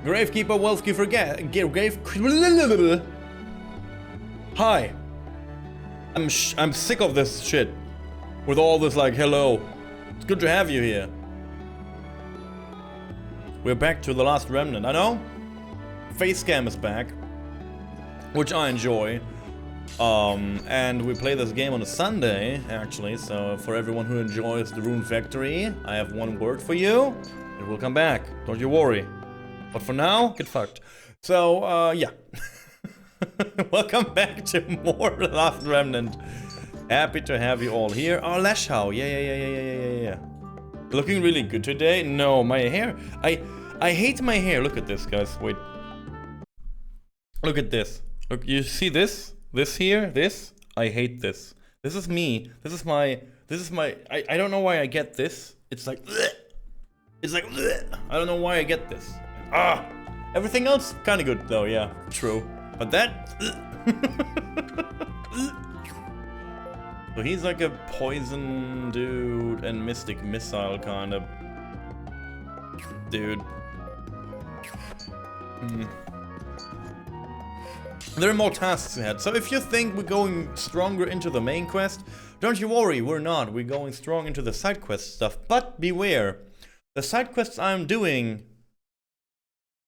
Gravekeeper, Wolfkeeper, Hi. I'm sick of this shit. With all this like, hello. It's good to have you here. We're back to the Last Remnant. I know. Facecam is back. Which I enjoy. And we play this game on a Sunday, actually. So for everyone who enjoys the Rune Factory, I have one word for you. It will come back. Don't you worry. But for now, get fucked. So, yeah. Welcome back to more Last Remnant. Happy to have you all here. Oh, Lashao. Yeah. Looking really good today. No, my hair. I hate my hair. Look at this, guys. Wait. Look at this. Look, you see this? This here? This? I hate this. This is me. This is my... I don't know why I get this. It's like... bleh. It's like... bleh. I don't know why I get this. Ah! Everything else, kind of good, though, yeah. True. But that... So he's like a poison dude and mystic missile kind of... dude. There are more tasks ahead, so if you think we're going stronger into the main quest, don't you worry, we're not. We're going strong into the side quest stuff, but beware. The side quests I'm doing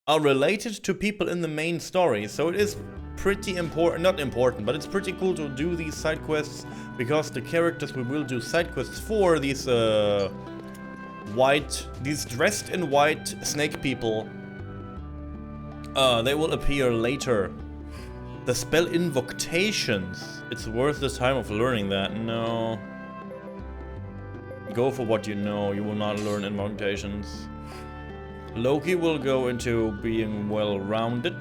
are related to people in the main story, so it is pretty important, not important, but it's pretty cool to do these side quests, because the characters we will do side quests for, these these dressed in white snake people, they will appear later. The spell Invocations. It's worth the time of learning that. No. Go for what you know. You will not learn Invocations. Loki will go into being well-rounded.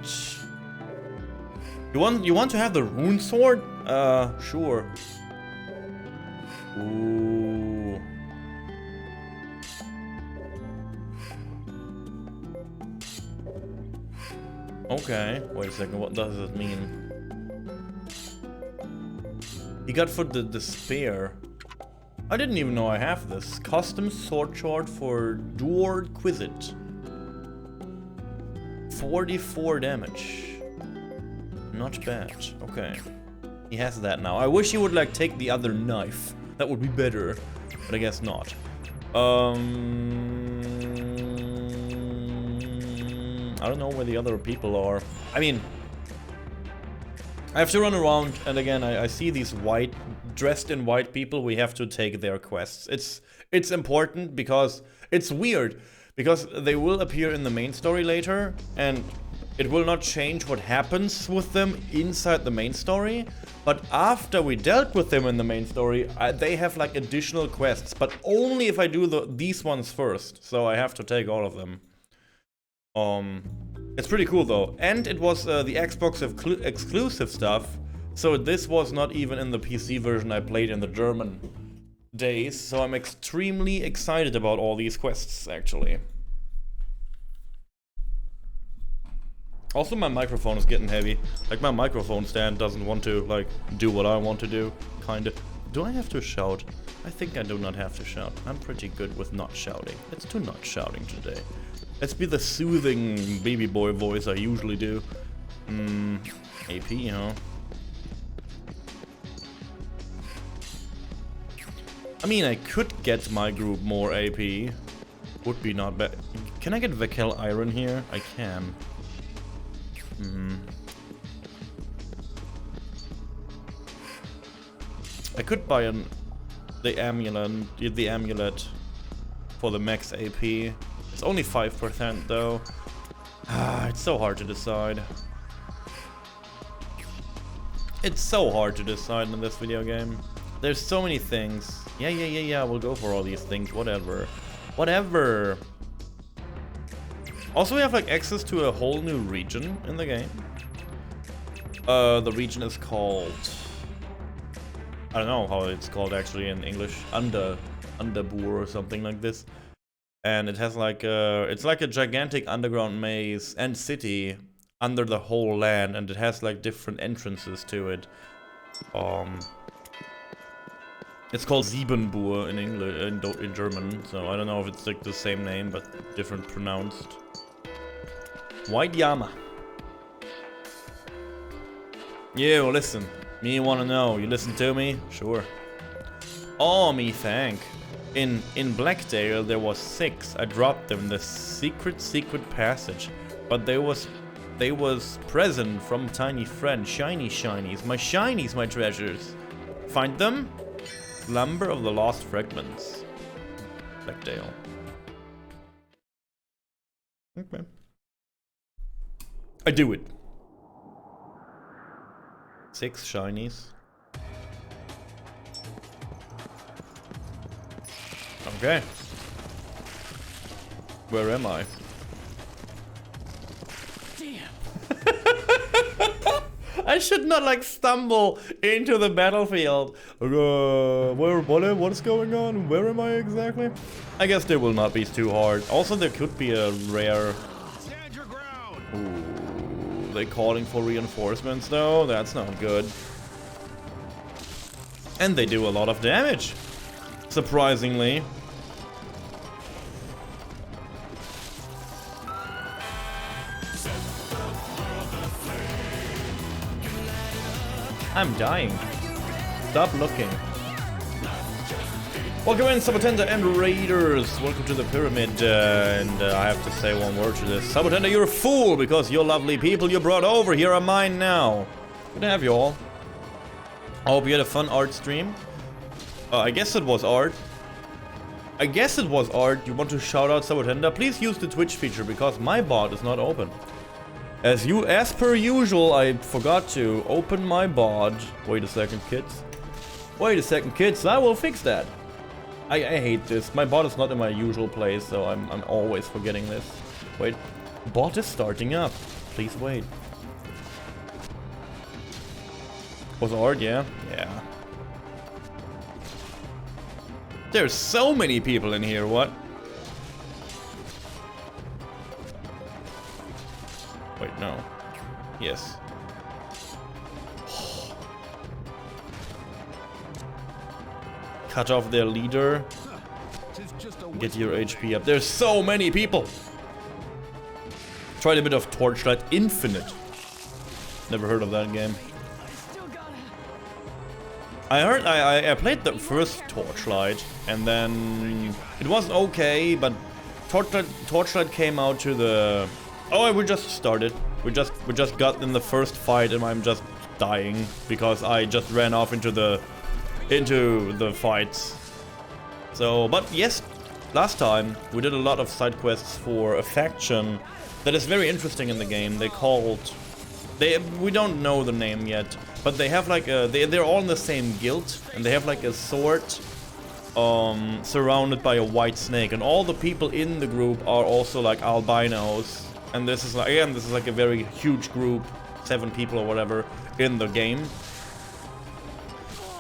You want to have the rune sword? Sure. Ooh. Okay, wait a second, what does it mean? He got for the despair. I didn't even know I have this. Custom sword shard for Duor Quizit. 44 damage. Not bad, okay. He has that now. I wish he would like take the other knife. That would be better, but I guess not. I don't know where the other people are. I mean, I have to run around, and again, I see these white, dressed in white people. We have to take their quests. It's important because it's weird, because they will appear in the main story later, and it will not change what happens with them inside the main story. But after we dealt with them in the main story, they have like additional quests, but only if I do these ones first. So I have to take all of them. It's pretty cool though, and it was the Xbox exclusive stuff, so this was not even in the PC version I played in the German days, so I'm extremely excited about all these quests, actually. Also, my microphone is getting heavy. Like, my microphone stand doesn't want to, like, do what I want to do, kinda. Do I have to shout? I think I do not have to shout. I'm pretty good with not shouting. Let's do not shouting today. Let's be the soothing baby boy voice I usually do. AP, huh? I mean, I could get my group more AP. Would be not bad. Can I get Vekel Iron here? I can. I could buy the amulet for the max AP. It's only 5% though. It's so hard to decide. It's so hard to decide in this video game. There's so many things. Yeah, we'll go for all these things, whatever. Whatever. Also, we have like access to a whole new region in the game. The region is called... I don't know how it's called actually in English. Underboor or something like this. And it has like it's like a gigantic underground maze and city under the whole land, and it has like different entrances to it. It's called Siebenboer in English, in German, so I don't know if it's like the same name but different pronounced. White Yama. You listen. Me wanna know. You listen to me? Sure. Oh, me thank. In Blackdale there was 6. I dropped them in the secret passage. But they was present from tiny friend. Shiny shinies. My shinies, my treasures. Find them? Slumber of the Lost Fragments. Blackdale. Okay. I do it. 6 shinies. Okay. Where am I? Damn. I should not like stumble into the battlefield. What is going on? Where am I exactly? I guess there will not be too hard. Also, there could be a rare. Stand your ground. Ooh, they calling for reinforcements though. That's not good. And they do a lot of damage, surprisingly. I'm dying. Stop looking. Welcome in, Sabatenda and Raiders. Welcome to the pyramid. And I have to say one word to this. Sabatenda, you're a fool because your lovely people you brought over here are mine now. Good to have you all. I hope you had a fun art stream. I guess it was art. You want to shout out Sabatenda? Please use the Twitch feature because my bot is not open. As per usual, I forgot to open my bot. Wait a second, kids. I will fix that. I hate this. My bot is not in my usual place, so I'm always forgetting this. Wait, bot is starting up. Please wait. Was art? Yeah. There's so many people in here. What? Wait, no. Yes. Cut off their leader. Get your HP up. There's so many people. Tried a bit of Torchlight Infinite. Never heard of that game. I played the first Torchlight and then it was okay, but Torchlight came out to the. Oh, we just started. We just got in the first fight and I'm just dying because I just ran off into the fights. So, but yes, last time we did a lot of side quests for a faction that is very interesting in the game. We don't know the name yet, but they have like they're all in the same guild and they have like a sword surrounded by a white snake, and all the people in the group are also like albinos. And this is like, again, this is like a very huge group, 7 people or whatever in the game.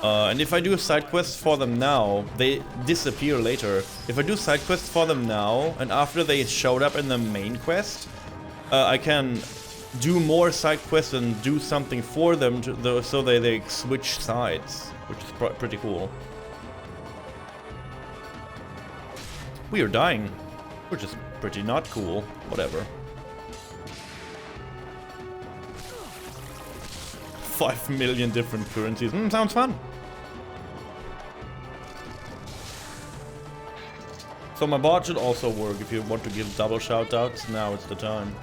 And if I do side quests for them now, they disappear later. If I do side quests for them now, and after they showed up in the main quest, I can do more side quests and do something for them so they switch sides, which is pretty cool. We are dying, which is pretty not cool. Whatever. 5 million different currencies. Sounds fun. So my bot should also work if you want to give double shoutouts. Now it's the time.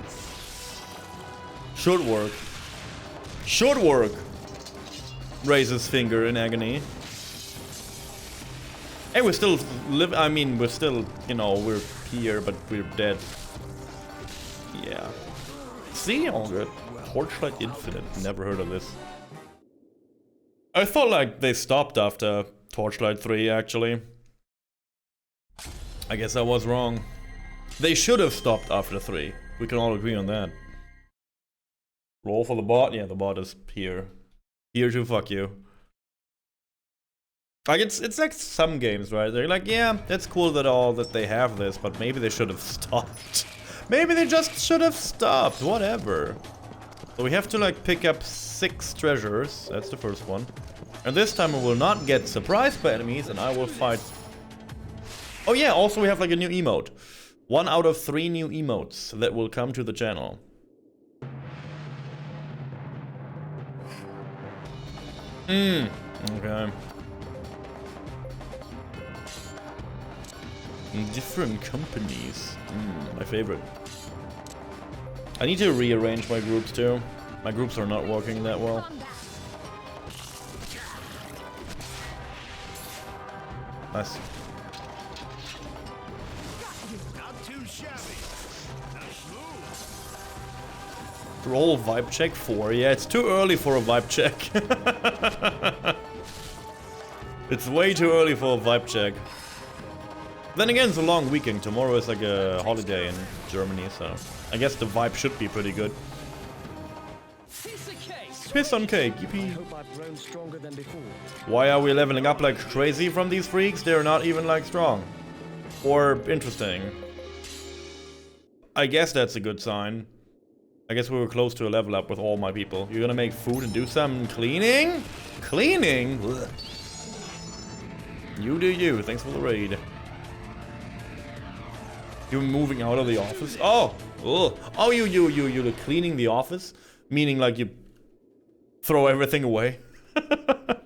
Should work. Should work. Raises finger in agony. Hey, we're still we're still, you know, we're here, but we're dead. Yeah. See, all good. Torchlight Infinite. Never heard of this. I thought like they stopped after Torchlight 3, actually. I guess I was wrong. They should have stopped after 3. We can all agree on that. Roll for the bot? Yeah, the bot is here. Here to fuck you. Like, it's like some games, right? They're like, yeah, that's cool that they have this, but maybe they should have stopped. Maybe they just should have stopped, whatever. So we have to like pick up 6 treasures, that's the first one. And this time we will not get surprised by enemies and I will fight. Oh yeah, also we have like a new emote. 1 out of 3 new emotes that will come to the channel. Okay. Different companies. My favorite. I need to rearrange my groups too. My groups are not working that well. Nice. Roll vibe check 4. Yeah, it's too early for a vibe check. It's way too early for a vibe check. Then again, it's a long weekend. Tomorrow is like a holiday in Germany, so I guess the vibe should be pretty good. Piss on cake, yippee. Why are we leveling up like crazy from these freaks? They're not even like strong. Or interesting. I guess that's a good sign. I guess we were close to a level up with all my people. You're gonna make food and do some cleaning? Cleaning? Ugh. You do you. Thanks for the raid. You're moving out of the office? Oh! Ugh. Oh, you're cleaning the office? Meaning like you throw everything away?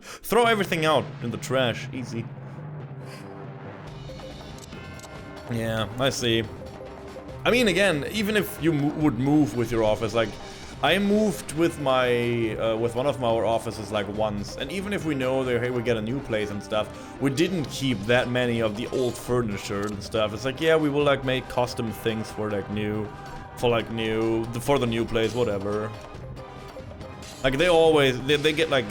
Throw everything out in the trash. Easy. Yeah, I see. I mean, again, even if you would move with your office, like, I moved with my, with one of our offices, like, once, and even if we know that, hey, we get a new place and stuff, we didn't keep that many of the old furniture and stuff. It's like, yeah, we will, like, make custom things for, like, for the new place, whatever. Like, they always, they get, like,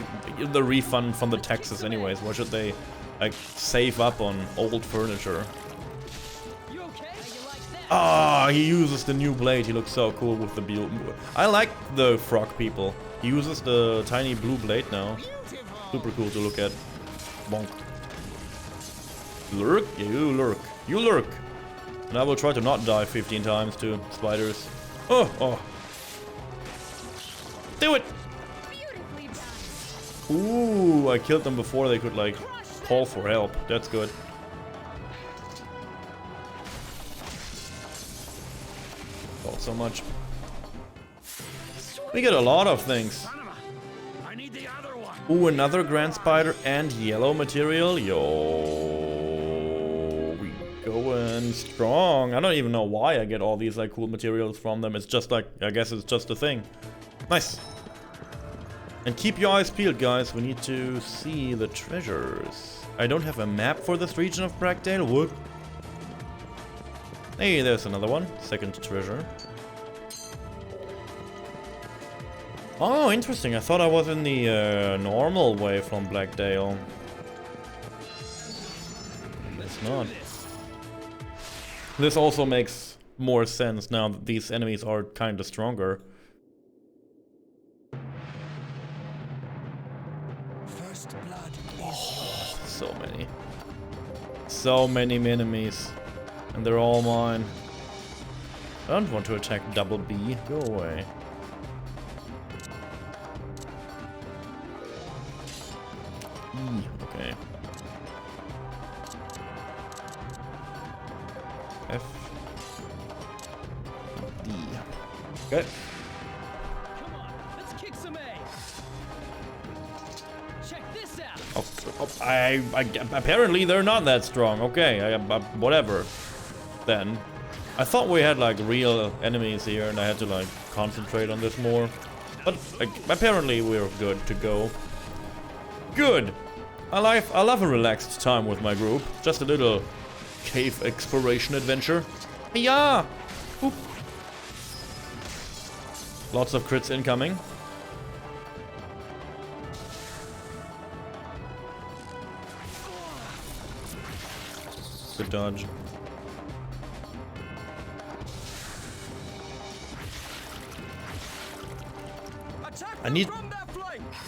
the refund from the taxes anyways. Why should they, like, save up on old furniture? Ah, he uses the new blade. He looks so cool with the blue. I like the frog people. He uses the tiny blue blade now. Super cool to look at. Bonk. Lurk? Yeah, you lurk. You lurk. And I will try to not die 15 times to spiders. Oh. Do it! Ooh, I killed them before they could, like, call for help. That's good. So much. We get a lot of things. Ooh, another grand spider and yellow material. Yo, we going strong. I don't even know why I get all these like cool materials from them. It's just like, I guess it's just a thing. Nice. And keep your eyes peeled, guys. We need to see the treasures. I don't have a map for this region of Bragdale. What? Hey, there's another one. Second treasure. Oh, interesting. I thought I was in the normal way from Blackdale. It's not. This also makes more sense now that these enemies are kinda stronger. First blood. Oh, so many. So many enemies. And they're all mine. I don't want to attack double B. Go away. Okay. F. D. Okay. Come on, let's kick some ass. Check this out. Oh, apparently they're not that strong. Okay, whatever. Then. I thought we had like real enemies here and I had to like concentrate on this more. But like, apparently we're good to go. Good! I love a relaxed time with my group. Just a little cave exploration adventure. Yeah! Oop. Lots of crits incoming. Good dodge.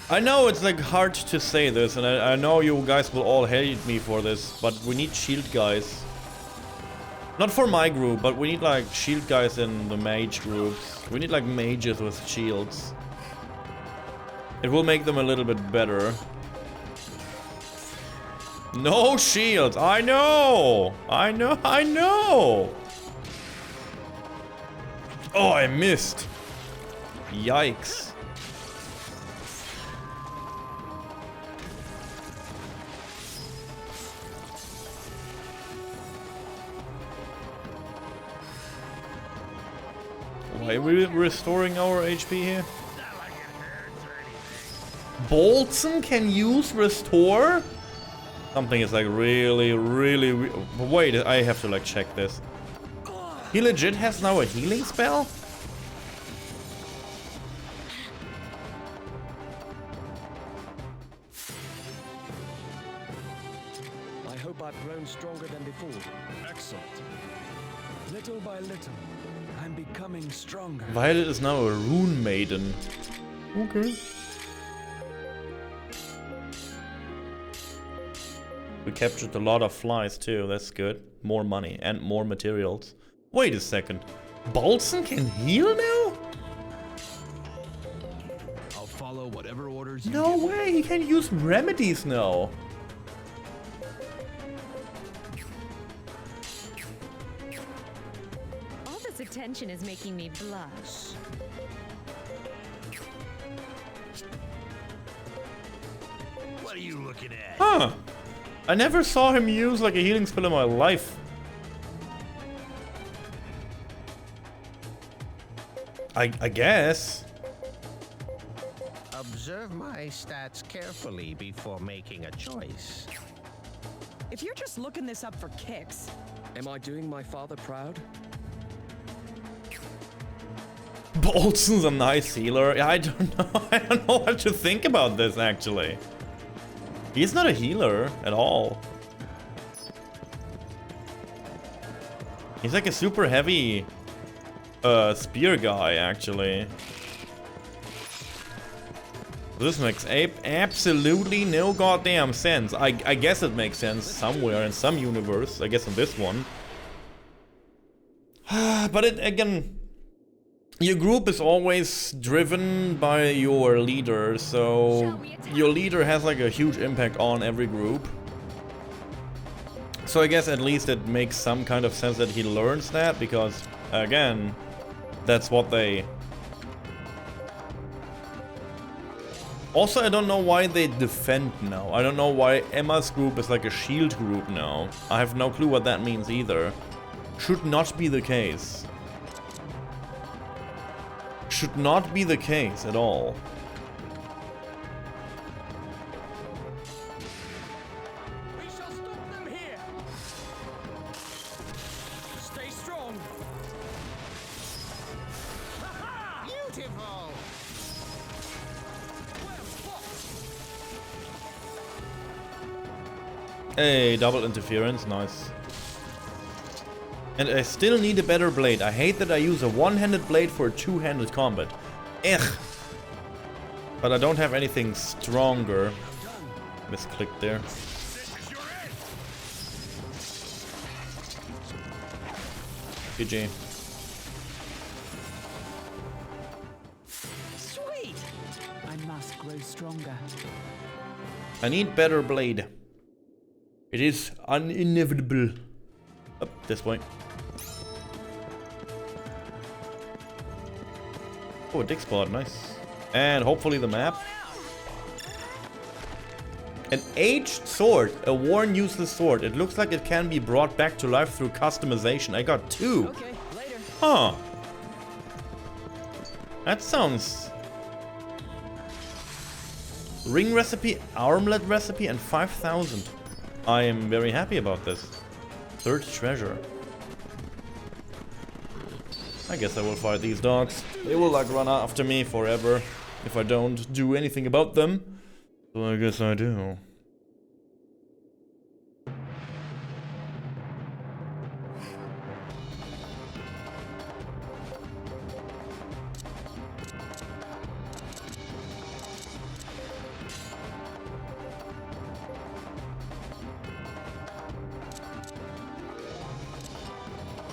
I know it's like hard to say this, and I know you guys will all hate me for this, but we need shield guys. Not for my group, but we need like shield guys in the mage groups. We need like mages with shields. It will make them a little bit better. No shields! I know! I know! Oh, I missed! Yikes. Why are we restoring our HP here? Bolton can use restore? Something is like really... Wait, I have to like check this. He legit has now a healing spell? I hope I've grown stronger than before. Excellent. Little by little, I'm becoming stronger. Violet is now a rune maiden. Okay. We captured a lot of flies too, that's good. More money and more materials. Wait a second. Bolson can heal now? I'll follow whatever orders you No give. way, he can use remedies now. All this attention is making me blush. What are you looking at? Huh. I never saw him use like a healing spell in my life. I guess. Observe my stats carefully before making a choice. If you're just looking this up for kicks, Am I doing my father proud? Bolson's a nice healer. I don't know. I don't know what to think about this actually. He's not a healer at all. He's like a super heavy spear guy actually. This makes absolutely no goddamn sense. I guess it makes sense somewhere in some universe. I guess in this one. But it again, your group is always driven by your leader, so your leader has like a huge impact on every group. So I guess at least it makes some kind of sense that he learns that, because again, that's what they... Also, I don't know why they defend now. I don't know why Emma's group is like a shield group now. I have no clue what that means either. Should not be the case. Should not be the case at all. We shall stop them here. Stay strong. Beautiful! Hey, double interference, nice. And I still need a better blade. I hate that I use a one-handed blade for a two-handed combat. Ugh. But I don't have anything stronger. Misclicked there. GG. sweet! I must grow stronger. I need better blade. It is inevitable. Up this way. Oh, a dig spot, nice. And hopefully the map. An aged sword, a worn useless sword. It looks like it can be brought back to life through customization. I got 2. Okay, later. Huh. That sounds... Ring recipe, armlet recipe, and 5,000. I am very happy about this. Third treasure. I guess I will fight these dogs. They will like run after me forever if I don't do anything about them. So I guess I do.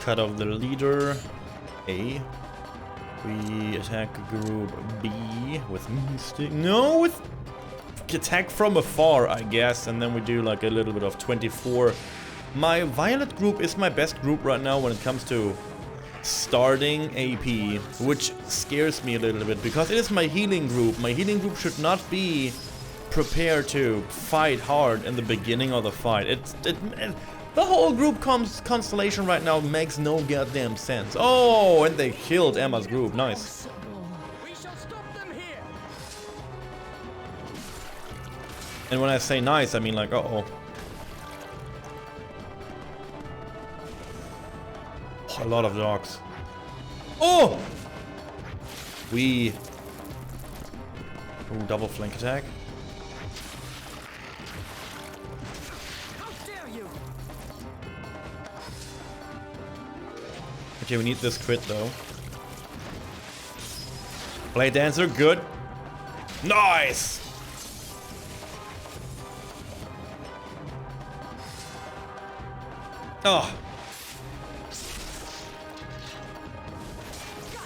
Cut off the leader. A. We attack group B with mystic. No, with attack from afar, I guess, and then we do like a little bit of 24. My violet group is my best group right now when it comes to starting AP, which scares me a little bit because it is my healing group. My healing group should not be prepared to fight hard in the beginning of the fight. The whole group constellation right now makes no goddamn sense. Oh, and they killed Emma's group. Nice. We shall stop them here. And when I say nice, I mean like, uh-oh. A lot of dogs. Oh! Ooh, double flank attack. How dare you? Okay, we need this crit though. Play dancer, good. Nice! Oh.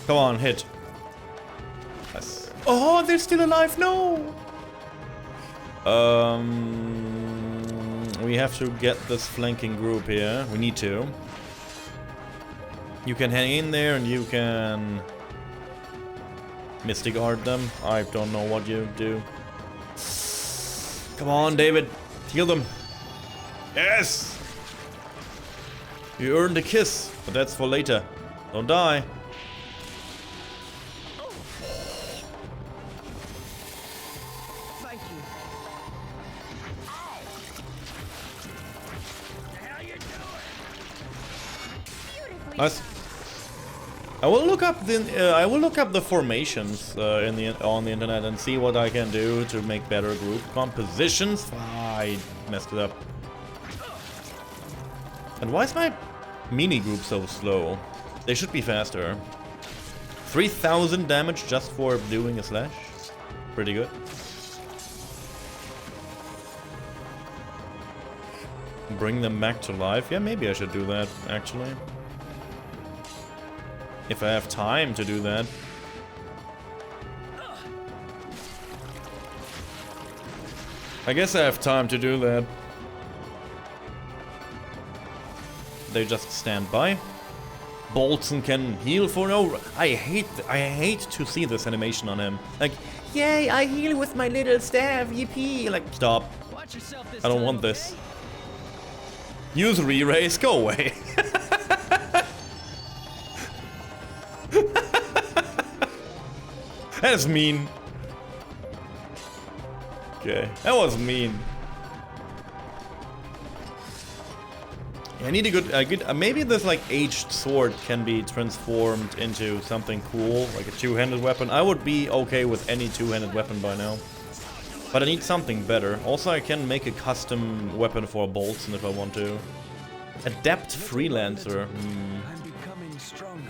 Come on, hit. Nice. Oh, they're still alive, no! We have to get this flanking group here. We need to. You can hang in there and you can Mystic Art them. I don't know what you do. Come on, David. Heal them. Yes! You earned a kiss, but that's for later. Don't die. Thank you. Nice. I will look up the formations on the internet and see what I can do to make better group compositions. I messed it up. And why is my mini group so slow? They should be faster. 3,000 damage just for doing a slash. Pretty good. Bring them back to life. Yeah, maybe I should do that actually. If I have time to do that. I guess I have time to do that. They just stand by. Bolton can heal for no. I hate to see this animation on him. Like, yay, I heal with my little staff, yippee. Like, stop. Watch yourself this I don't time, want this. okay? Use re-raise, go away. That's mean. Okay, that was mean. I need a good, maybe this like aged sword can be transformed into something cool, like a two-handed weapon. I would be okay with any two-handed weapon by now. But I need something better. Also, I can make a custom weapon for Bolton if I want to. Adept Freelancer. I'm becoming stronger.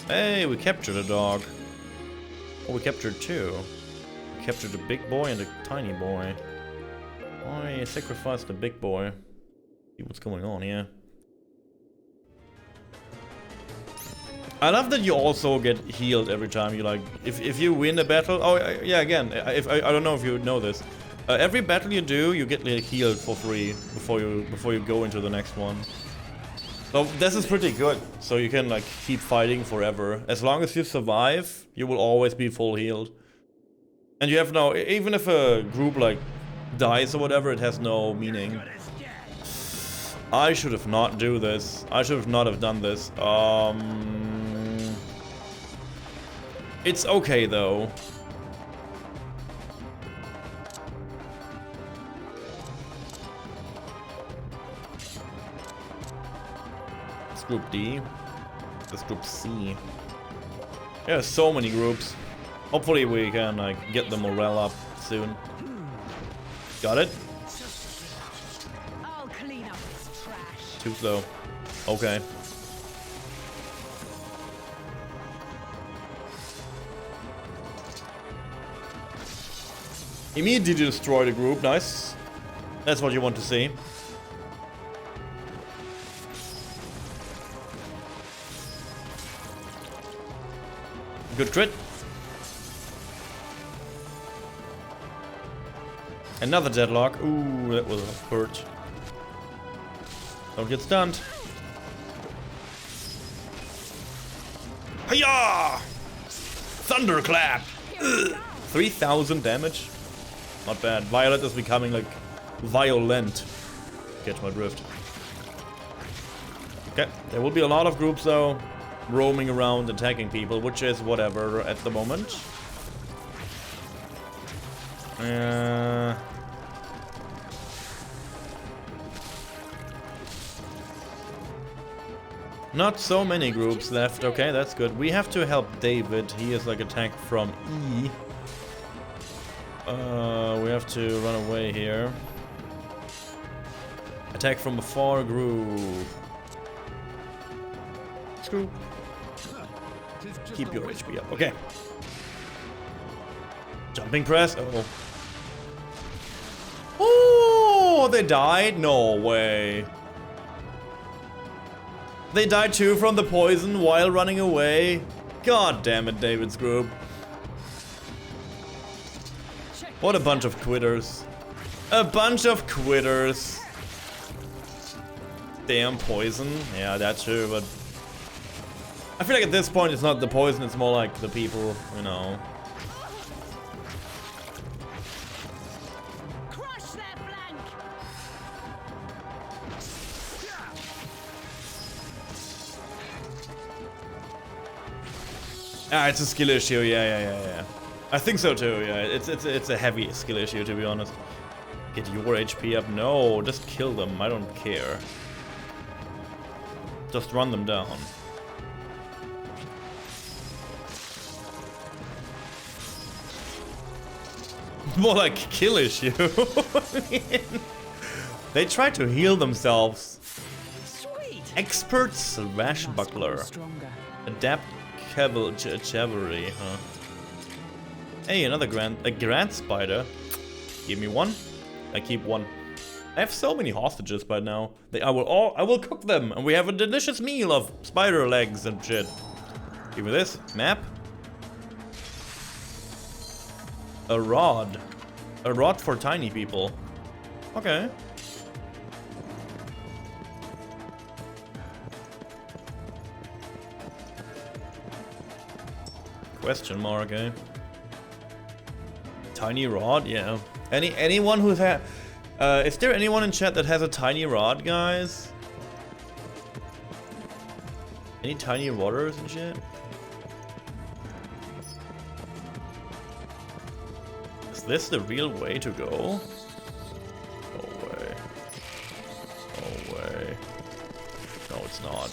Hey, we captured a dog. Oh, we captured two. We captured a big boy and a tiny boy. I sacrificed the big boy. See what's going on here. I love that you also get healed every time you like. If you win a battle. Oh yeah, again. I don't know if you know this. Every battle you do, you get like, healed for free before you go into the next one. So this is pretty good. So you can like keep fighting forever. As long as you survive, you will always be full healed. And you have no. Even if a group like dies or whatever, it has no meaning. I should have not do this. I should have not have done this. It's okay though. It's group D. This group C. There are so many groups. Hopefully we can like get the morale up soon. Got it? I'll clean up this trash. Too slow. Okay. Immediately destroy the group. Nice. That's what you want to see. Good crit. Another deadlock. Ooh, that was a hurt. Don't get stunned. Hiya! Thunderclap! 3,000 damage. Not bad. Violet is becoming like violent. catch my drift. Okay, there will be a lot of groups though, roaming around attacking people, which is whatever at the moment. Not so many groups left. Okay, that's good. We have to help David. He is like attacked from E. We have to run away here. Attack from a far group. Screw. Keep your HP up. Okay. Jumping press. Oh. Oh, they died? No way. They died too from the poison while running away. God damn it, David's group. What a bunch of quitters. A bunch of quitters. Damn poison. Yeah, that too, but I feel like at this point it's not the poison, it's more like the people, you know. Crush their flank. Ah, it's a skill issue. Yeah. I think so too. Yeah, it's a heavy skill issue, to be honest. Get your HP up. No, just kill them. I don't care. Just run them down. More like kill issue. They try to heal themselves. Sweet. Expert swashbuckler. Adapt cavalry, huh? Hey, another grand spider. Give me one. I keep one. I have so many hostages by now. I will cook them, and we have a delicious meal of spider legs and shit. Give me this map. A rod. A rod for tiny people. Okay. Question mark, eh? Tiny rod, yeah. Anyone who's had... is there anyone in chat that has a tiny rod, guys? Any tiny waters and shit? Is this the real way to go? No way. No way. No, it's not.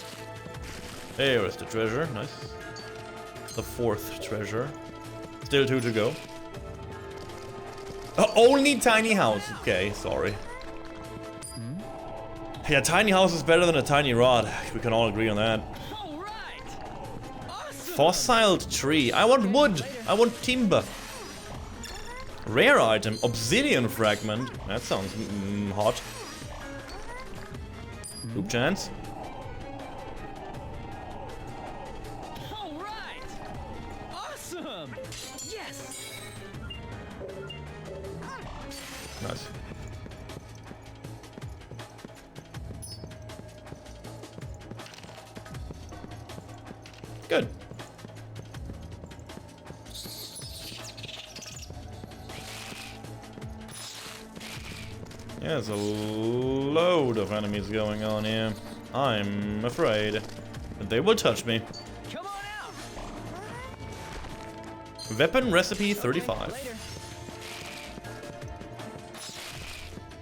Here is the treasure. Nice. The fourth treasure. Still 2 to go. Only tiny house. Okay, sorry. Yeah, tiny house is better than a tiny rod. We can all agree on that. All right. Awesome. Fossiled tree. I want wood. I want timber. Rare item. Obsidian fragment. That sounds hot. Loop chance. All right. Awesome. Yes. Nice. Good. Yeah, there's a load of enemies going on here. I'm afraid that they will touch me. Come on out. Weapon recipe 35. Later.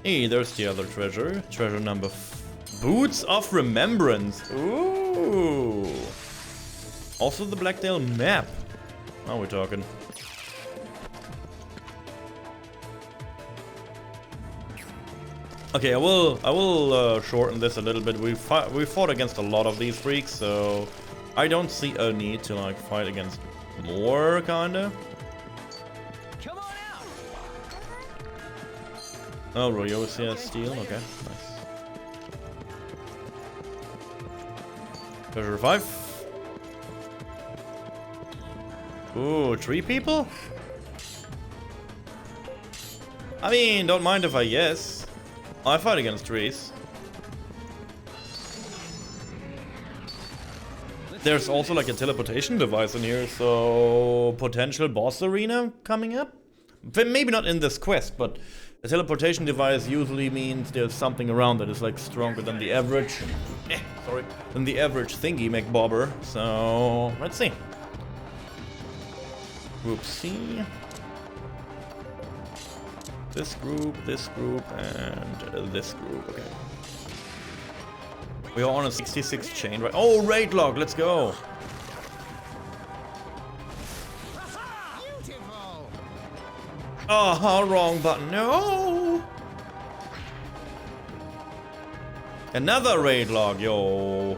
Hey, there's the other treasure. Treasure number Boots of Remembrance. Ooh. Also the Blackdale map. Now we're talking. Okay, I will shorten this a little bit. We fought against a lot of these freaks, so I don't see a need to like fight against more, kinda. Come on out. Oh, Royo is here. Steel. Okay, nice. Treasure 5. Ooh, tree people? I mean, don't mind if I guess. I fight against trees. There's also like a teleportation device in here, so potential boss arena coming up. But maybe not in this quest, but A teleportation device usually means there's something around that is like stronger than the average. Sorry, than the average thingy McBobber. So let's see. Group C. This group, and this group. Okay. We are on a 66 chain, right? Oh, raid log. Let's go. Oh, wrong button. No. Another raid log, yo.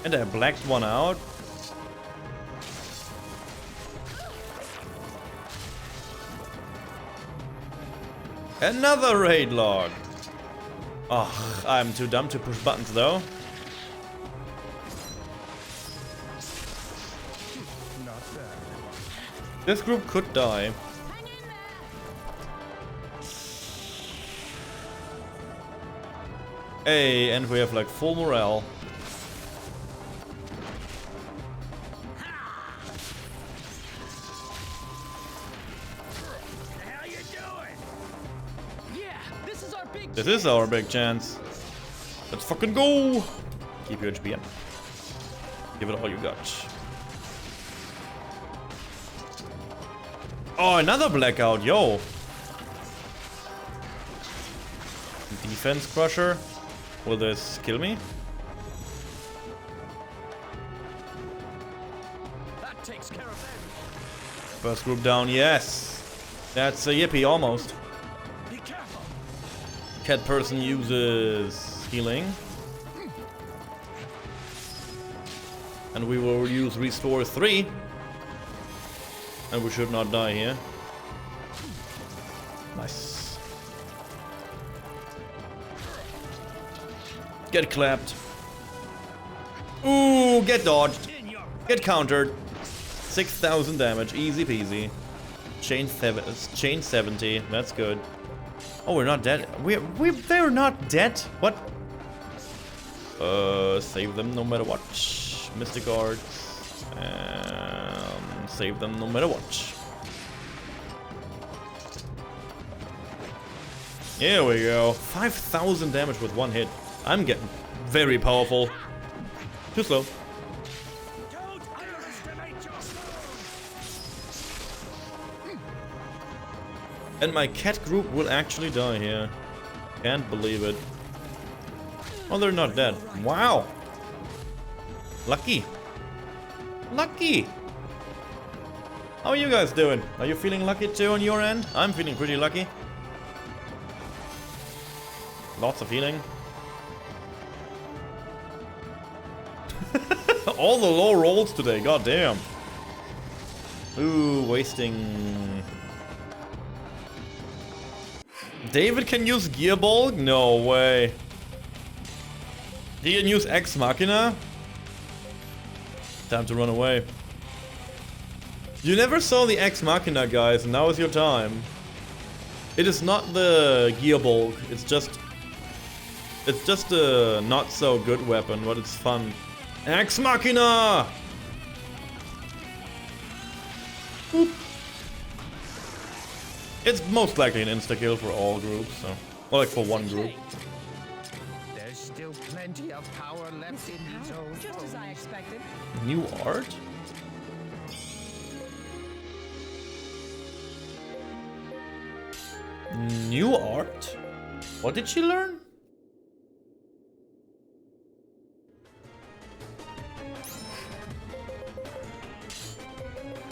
And I blacked one out. Another raid log. Oh, I'm too dumb to push buttons though. This group could die. Hey, and we have like full morale. This is our big chance. Let's fucking go! Keep your HP up. Give it all you got. Oh, another blackout, yo! Defense crusher. Will this kill me? That takes care of them. First group down, yes! That's a yippee, almost. Be careful. Cat person uses healing. And we will use restore 3. And we should not die here. Nice. Get clapped. Ooh, get dodged. Get countered. 6,000 damage, easy peasy. Chain 70, that's good. Oh, we're not dead. They're not dead. What? Save them no matter what. Mystic Arts. Save them no matter what. Here we go. 5,000 damage with one hit. I'm getting very powerful. Too slow. Don't underestimate your foes. And my cat group will actually die here. Can't believe it. Oh, they're not dead. Wow. Lucky. Lucky. How are you guys doing? Are you feeling lucky too on your end? I'm feeling pretty lucky. Lots of healing. All the low rolls today, goddamn. Ooh, wasting. David can use Gearbolg? No way. He can use Ex Machina? Time to run away. You never saw the Ex Machina, guys, and now is your time. It is not the Gearbolg, it's just a not so good weapon, but it's fun. Ex Machina! Boop. It's most likely an insta-kill for all groups, so... Or like for one group. There's still plenty of power left in these old Just as I expected. New art? New art? What did she learn?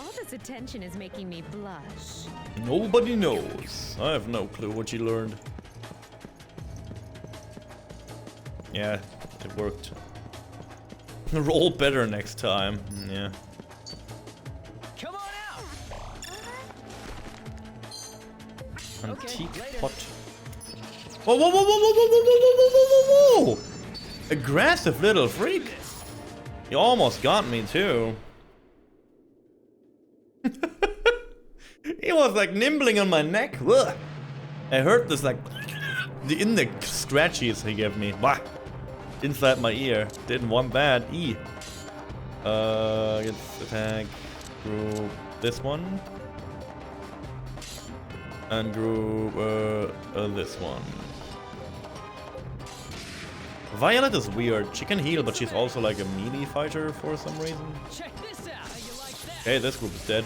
All this attention is making me blush. Nobody knows. I have no clue what she learned. Yeah, it worked. Roll better next time. Yeah. Come on out. Antique later. pot. Whoa, whoa, whoa, whoa, whoa, whoa, whoa, whoa, whoa, whoa, whoa! Aggressive little freak. You almost got me too. He was like nimbling on my neck. Ugh. I heard this like in the scratches he gave me. Bah. Inside my ear. Didn't want that. E. Get attack. Group. This one. And group this one. Violet is weird. She can heal, but she's also like a melee fighter for some reason. Check this out. How you like that? Okay, this group is dead.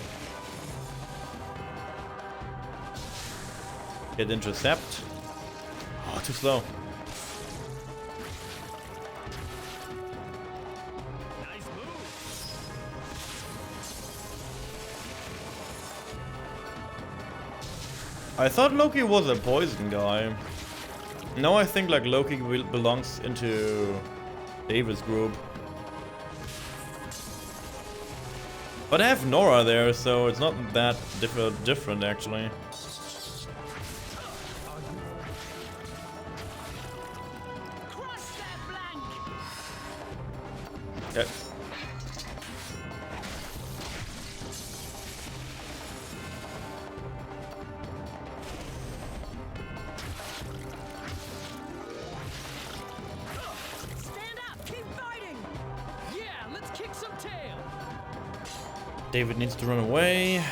Hit intercept. Oh, too slow. Nice move. I thought Loki was a poison guy. Now I think like Loki belongs into David's group. But I have Nora there, so it's not that different actually. Cross that blank. Okay. Stand up. Keep fighting. Yeah, let's kick some tail. David needs to run away.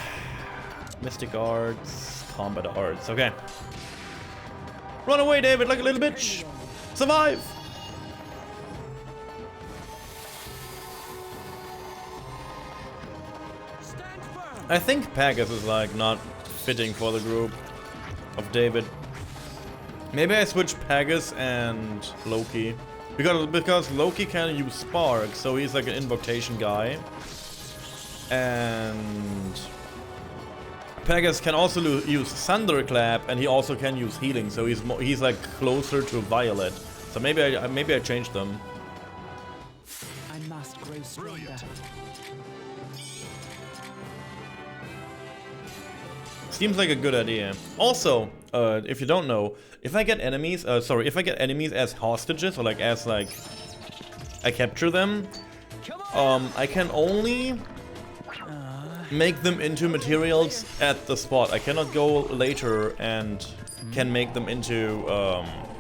Mystic arts, combat arts. Okay. Run away, David, like a little bitch. Survive. Stand firm. I think Pegasus is like not fitting for the group of David. Maybe I switch Pegasus and Loki. Because Loki can use Spark, so he's like an invocation guy. And Pegasus can also use Thunderclap, and he also can use healing, so he's like closer to Violet. So maybe I changed them. I must grow stronger. Seems like a good idea. Also, if you don't know, if I get enemies, as hostages, or like as like I capture them, I can only make them into materials at the spot. I cannot go later and can make them into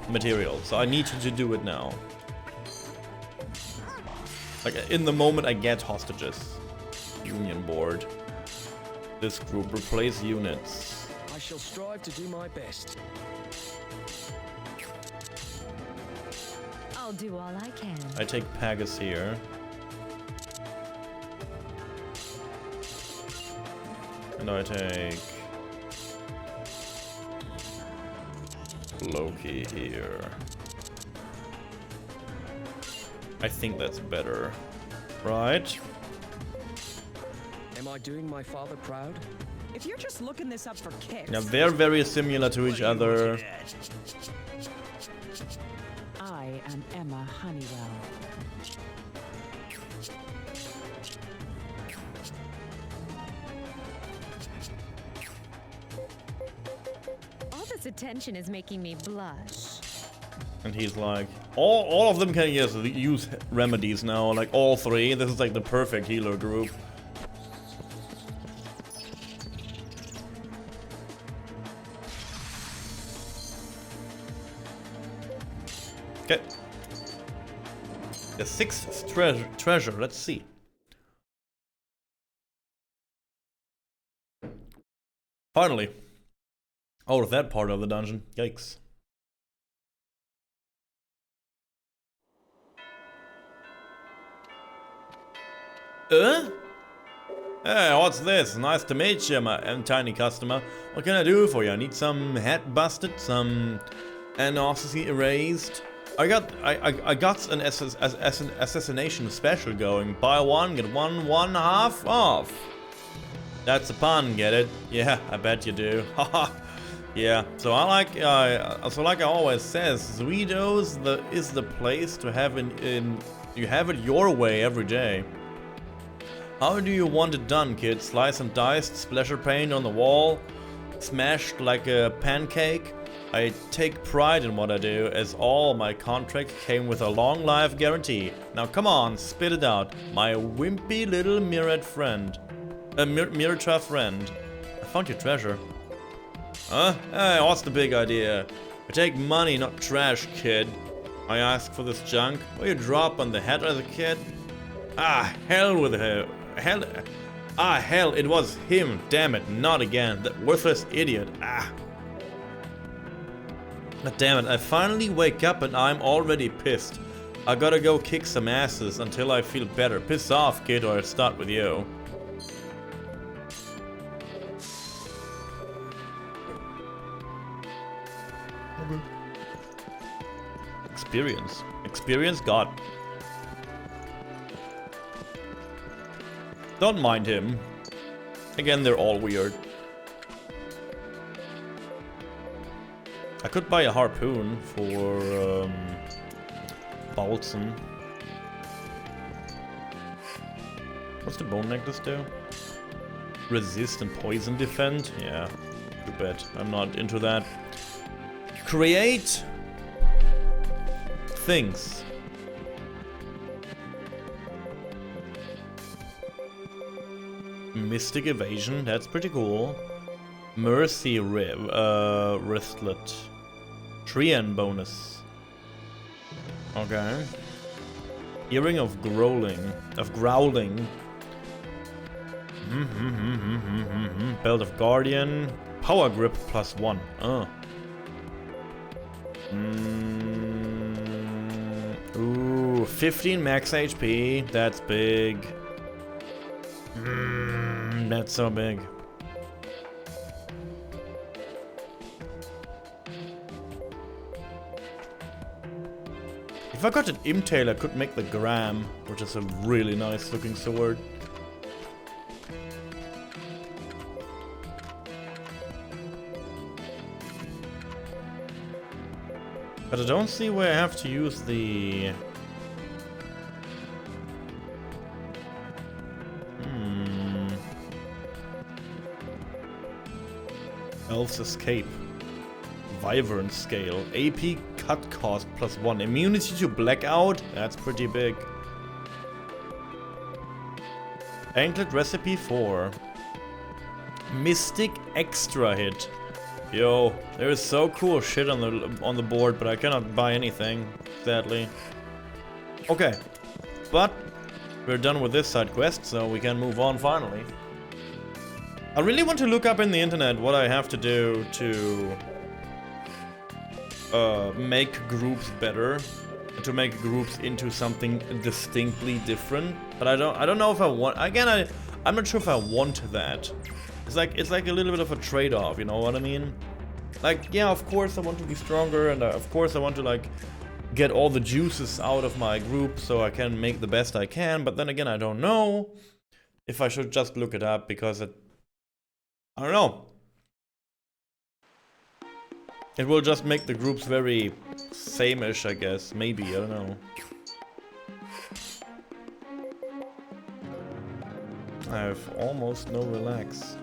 materials. So I need to do it now. Like in the moment I get hostages. Union board. This group, replace units. I shall strive to do my best. I'll do all I can. I take Pegasus here. And I take Loki here. I think that's better. Right? Am I doing my father proud? If you're just looking this up for kicks, Yeah, they're very similar to each other. I am Emma Honeywell. All this attention is making me blush. And he's like, all of them can use remedies now, like all three. This is like the perfect healer group. Okay. The sixth treasure, let's see. Finally. Out of that part of the dungeon. Yikes. Hey, what's this? Nice to meet you, my tiny customer. What can I do for you? I need some head busted, some animosity erased. I got an assassination special going. Buy one, get one half off. That's a pun, get it? Yeah, I bet you do. Haha. Yeah, so like I always says, Zuido's is the place to have you have it your way every day. How do you want it done, kid? Slice and diced, splasher paint on the wall, smashed like a pancake? I take pride in what I do, as all my contracts came with a long life guarantee. Now come on, spit it out, my wimpy little Mirror friend. Mirror friend. I found your treasure. Huh? Hey, what's the big idea? I take money, not trash, kid. I ask for this junk. Were you dropped on the head as a kid? Ah, hell with her. Ah, hell, it was him. Damn it, not again. That worthless idiot. Ah. Damn it, I finally wake up and I'm already pissed. I gotta go kick some asses until I feel better. Piss off, kid, or I'll start with you. Experience. Experience God. Don't mind him. Again, they're all weird. I could buy a harpoon for Bolson. What's the bone necklace do? Resist and poison defend? Yeah, too bad. I'm not into that. Create things. Mystic evasion, that's pretty cool. Mercy wristlet. Treant bonus. Okay. Earring of growling. Belt of Guardian. Power grip +1. Oh. Ooh, 15 max HP. That's big. That's so big. If I got an Imtail, I could make the Gram, which is a really nice looking sword. But I don't see where I have to use the... Elf's Escape. Wyvern Scale. AP cut cost +1. Immunity to Blackout? That's pretty big. Anklet Recipe 4. Mystic Extra Hit. Yo, there is so cool shit on the board, but I cannot buy anything, sadly. Okay, but we're done with this side quest, so we can move on finally. I really want to look up in the internet what I have to do to make groups better, to make groups into something distinctly different. But I don't know if I want. Again, I'm not sure if I want that. It's like a little bit of a trade-off, you know what I mean? Like, yeah, of course I want to be stronger, and of course I want to like get all the juices out of my group so I can make the best I can. But then again, I don't know if I should just look it up because I don't know. It will just make the groups very same-ish, I guess. Maybe, I don't know. I have almost no relax.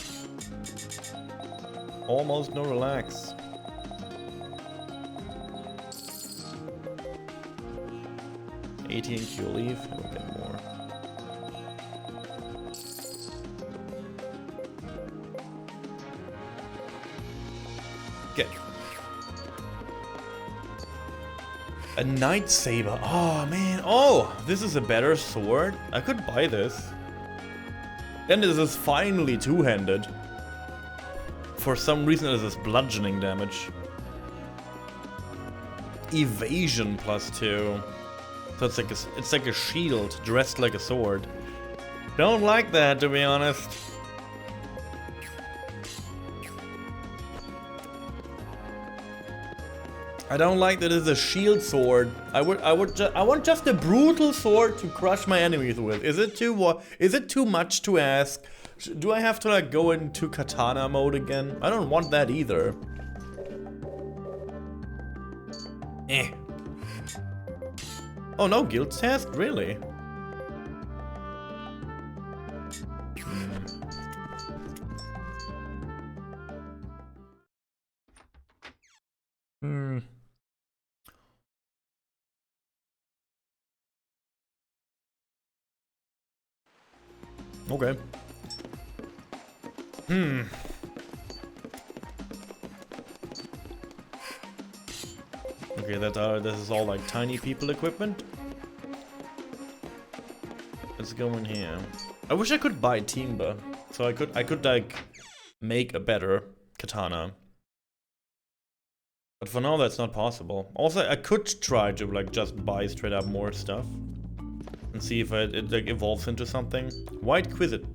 Almost no relax. $18 leave. We'll get more. Get a Night Saber. Oh man. Oh, this is a better sword. I could buy this. And this is finally two-handed. For some reason it is bludgeoning damage. Evasion +2. So it's like a shield dressed like a sword. Don't like that, to be honest. I don't like that it's a shield sword. I want just a brutal sword to crush my enemies with. Is it too much to ask? Do I have to like go into katana mode again? I don't want that either. Eh. Oh no, guild task? Really? Okay. Okay, this is all like tiny people equipment. Let's go in here. I wish I could buy timber, so I could like make a better katana. But for now that's not possible. Also, I could try to like just buy straight up more stuff and see if it like evolves into something. White Quizit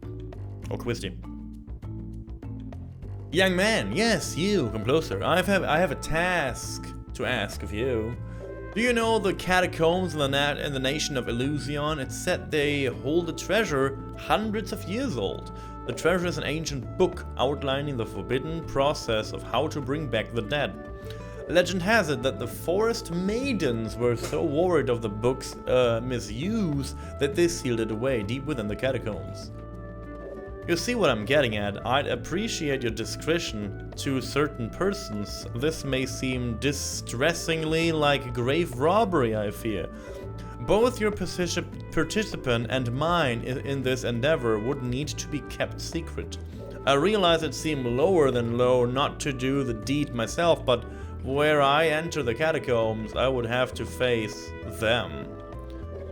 or Quizzy. Young man, yes, you come closer. I have a task to ask of you. Do you know the catacombs in the nation of Illusion? It's said they hold a treasure hundreds of years old. The treasure is an ancient book outlining the forbidden process of how to bring back the dead. Legend has it that the forest maidens were so worried of the book's misuse that they sealed it away deep within the catacombs. You see what I'm getting at. I'd appreciate your discretion to certain persons. This may seem distressingly like grave robbery, I fear. Both your participant and mine in this endeavor would need to be kept secret. I realize it seemed lower than low not to do the deed myself, but where I enter the catacombs, I would have to face them.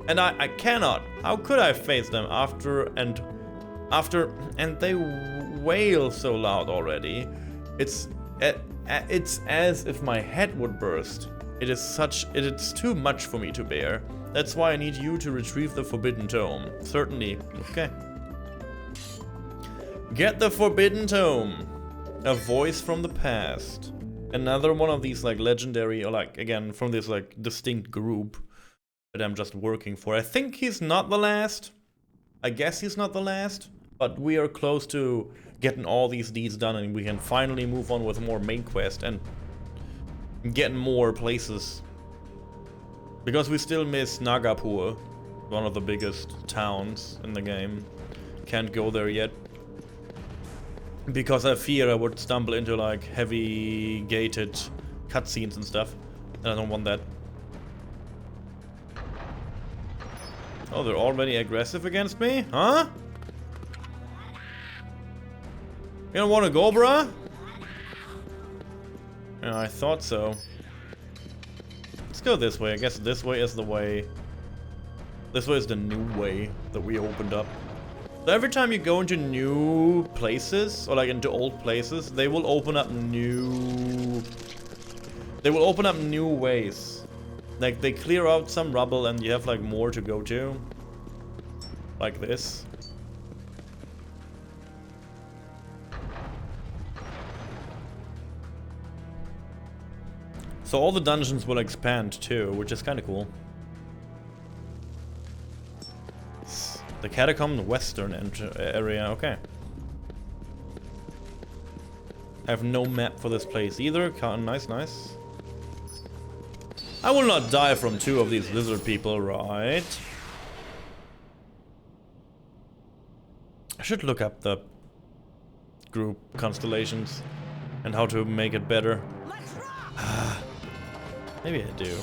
And I cannot. How could I face them after and they wail so loud already. It's as if my head would burst. It's too much for me to bear. That's why I need you to retrieve the Forbidden Tome. Certainly. Okay. Get the Forbidden Tome. A voice from the past. Another one of these like legendary, or like again from this like distinct group that I'm just working for. I think he's not the last. I guess he's not the last. But we are close to getting all these deeds done, and we can finally move on with more main quest and getting more places. Because we still miss Nagapur, one of the biggest towns in the game. Can't go there yet. Because I fear I would stumble into like heavy gated cutscenes and stuff. And I don't want that. Oh, they're already aggressive against me? Huh? You don't want to go, bruh? Yeah, I thought so. Let's go this way. I guess this way is the way. This way is the new way that we opened up. So every time you go into new places, or like into old places, they will open up new... They will open up new ways. Like, they clear out some rubble and you have like more to go to. Like this. So all the dungeons will expand too, which is kind of cool. The catacomb western area, okay. I have no map for this place either. Nice, nice. I will not die from two of these lizard people, right? I should look up the group constellations and how to make it better. Maybe I do.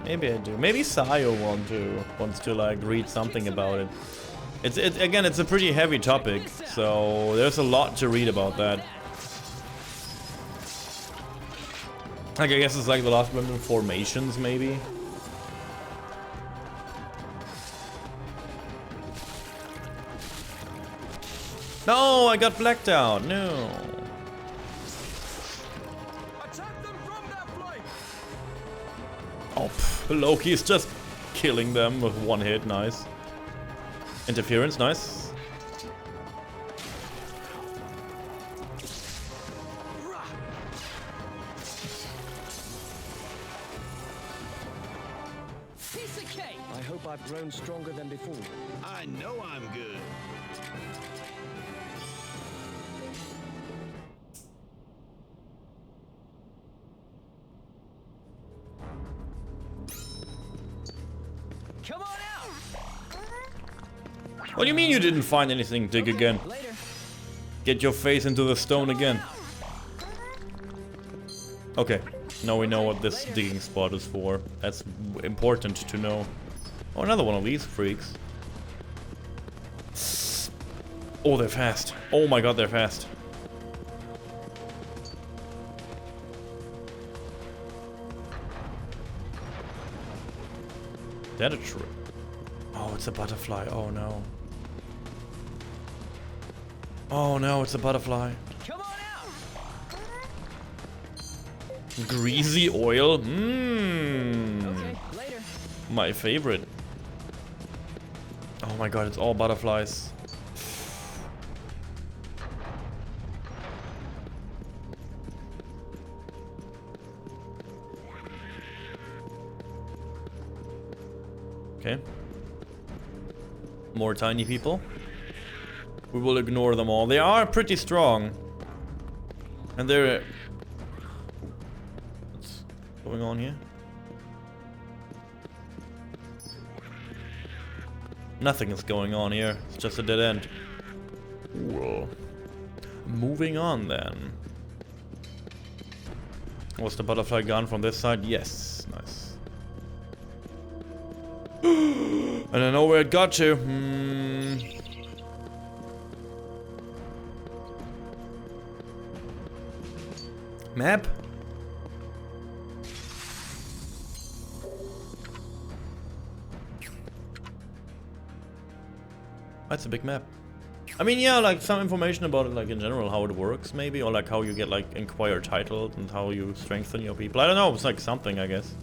Maybe I do. Maybe Sayo wants to like read something about it. Again, it's a pretty heavy topic, so there's a lot to read about that. Like I guess it's like the Last Remnant formations, maybe. No, I got blacked out. No. Attack them from that flank. Oh, Loki's just killing them with one hit. Nice. Interference, nice. Piece of cake. I hope I've grown stronger than before. I know I'm good. Come on out. What do you mean you didn't find anything? Dig again. Later. Get your face into the stone again. Okay, now we know what this digging spot is for. That's important to know. Oh, another one of these freaks. Oh, they're fast. Oh my god, they're fast. that a tree? Oh, it's a butterfly. Oh no. Oh no, it's a butterfly. Come on out. Greasy oil? Mmm. Okay, later. My favorite. Oh my god, it's all butterflies. Okay. More tiny people. We will ignore them all. They are pretty strong. And they're... What's going on here? Nothing is going on here. It's just a dead end. Whoa. Moving on then. Was the butterfly gone from this side? Yes. Nice. And I know where it got to. Map? That's a big map. I mean, yeah, like some information about it, like in general, how it works maybe, or like how you get like Inquire titled and how you strengthen your people. I don't know, it's like something, I guess.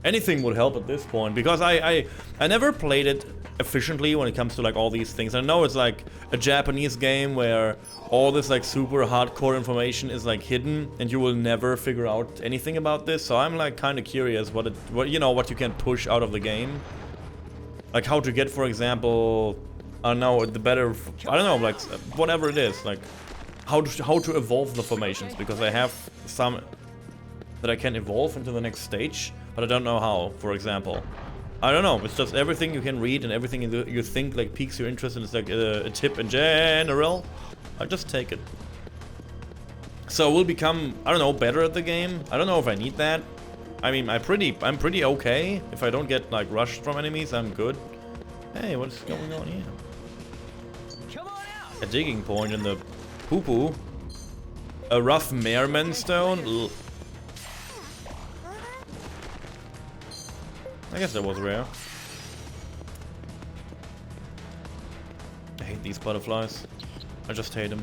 Anything would help at this point, because I never played it efficiently when it comes to like all these things. I know it's like a Japanese game where all this like super hardcore information is like hidden and you will never figure out anything about this. So I'm like kind of curious what you can push out of the game. Like how to get, for example, I don't know, the better, I don't know, like whatever it is, like how to evolve the formations, because I have some that I can evolve into the next stage, but I don't know how, for example. I don't know, it's just everything you can read and everything you think like piques your interest, and it's like a tip in general. I'll just take it. So we'll become, I don't know, better at the game. I don't know if I need that. I mean, I'm pretty okay. If I don't get like rushed from enemies, I'm good. Hey, what's going on here? Come on out. A digging point in the poo-poo. A rough merman stone. Ugh. I guess that was rare. I hate these butterflies. I just hate them.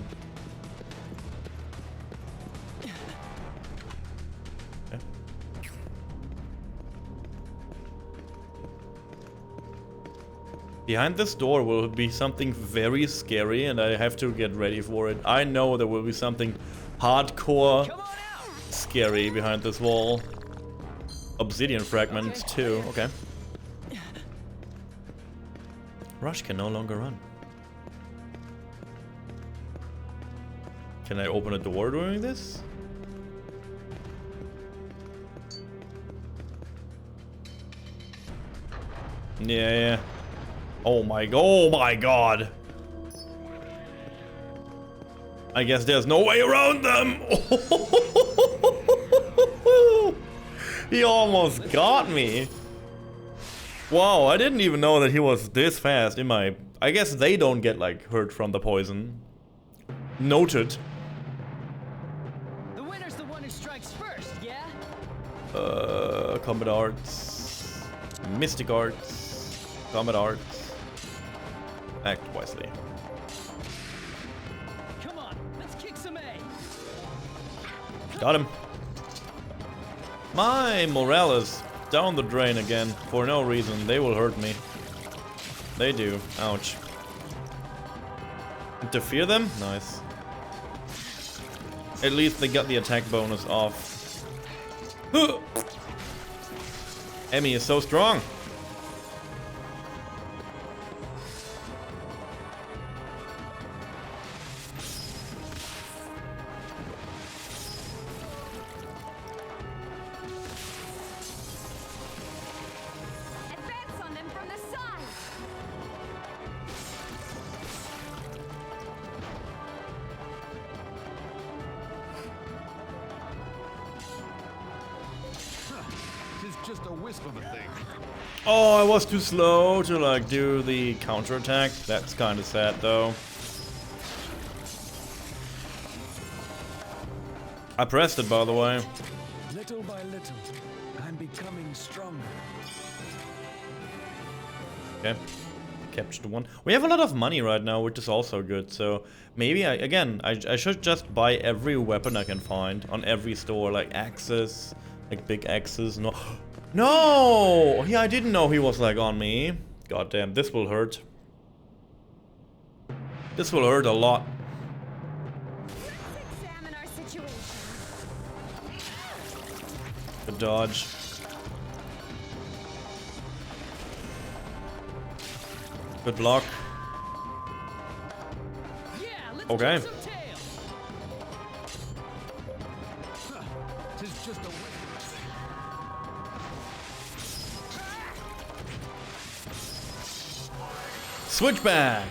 Okay. Behind this door will be something very scary, and I have to get ready for it. I know there will be something hardcore scary behind this wall. Obsidian fragments too, okay. Rush can no longer run. Can I open a door during this? Yeah. Oh my god. I guess there's no way around them. He almost got me. Wow, I didn't even know that he was this fast in my... I guess they don't get like hurt from the poison. Noted. The winner's the one who strikes first, yeah? Combat arts. Mystic arts. Combat arts. Act wisely. Come on, let's kick some A. Got him. My morale is down the drain again, for no reason. They will hurt me. They do. Ouch. Interfere them? Nice. At least they got the attack bonus off. Emmy is so strong. Just a wisp of a thing. Oh, I was too slow to like do the counterattack. That's kind of sad though. I pressed it, by the way. Little by little, I'm becoming stronger. Okay. Captured one. We have a lot of money right now, which is also good. So maybe I should just buy every weapon I can find on every store, like axes, like big axes. No, no. Yeah, I didn't know he was like on me. God damn, this will hurt. This will hurt a lot. Let's examine our situation. Good dodge. Good block. Yeah, let's Okay. get some tail. Huh, 'tis just a Switchback.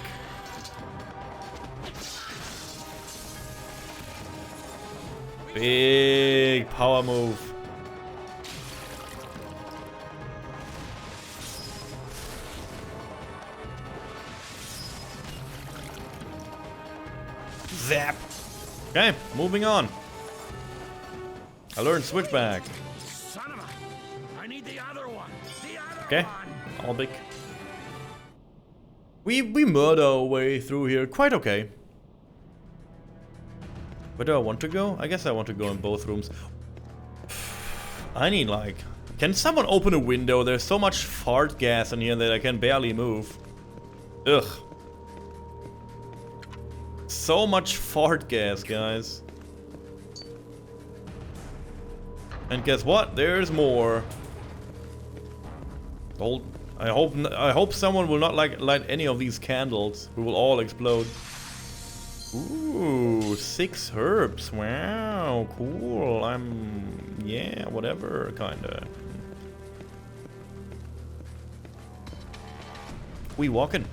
Big power move. Zap. Okay, moving on. I learned switchback. Son of a... I need the other one. The other Okay, one. all big. We murder our way through here quite okay. Where do I want to go? I guess I want to go in both rooms. I need like... Can someone open a window? There's so much fart gas in here that I can barely move. Ugh. So much fart gas, guys. And guess what? There's more. I hope someone will not light any of these candles. We will all explode. Ooh, 6 herbs. Wow, cool. Yeah, whatever, kinda. We walking.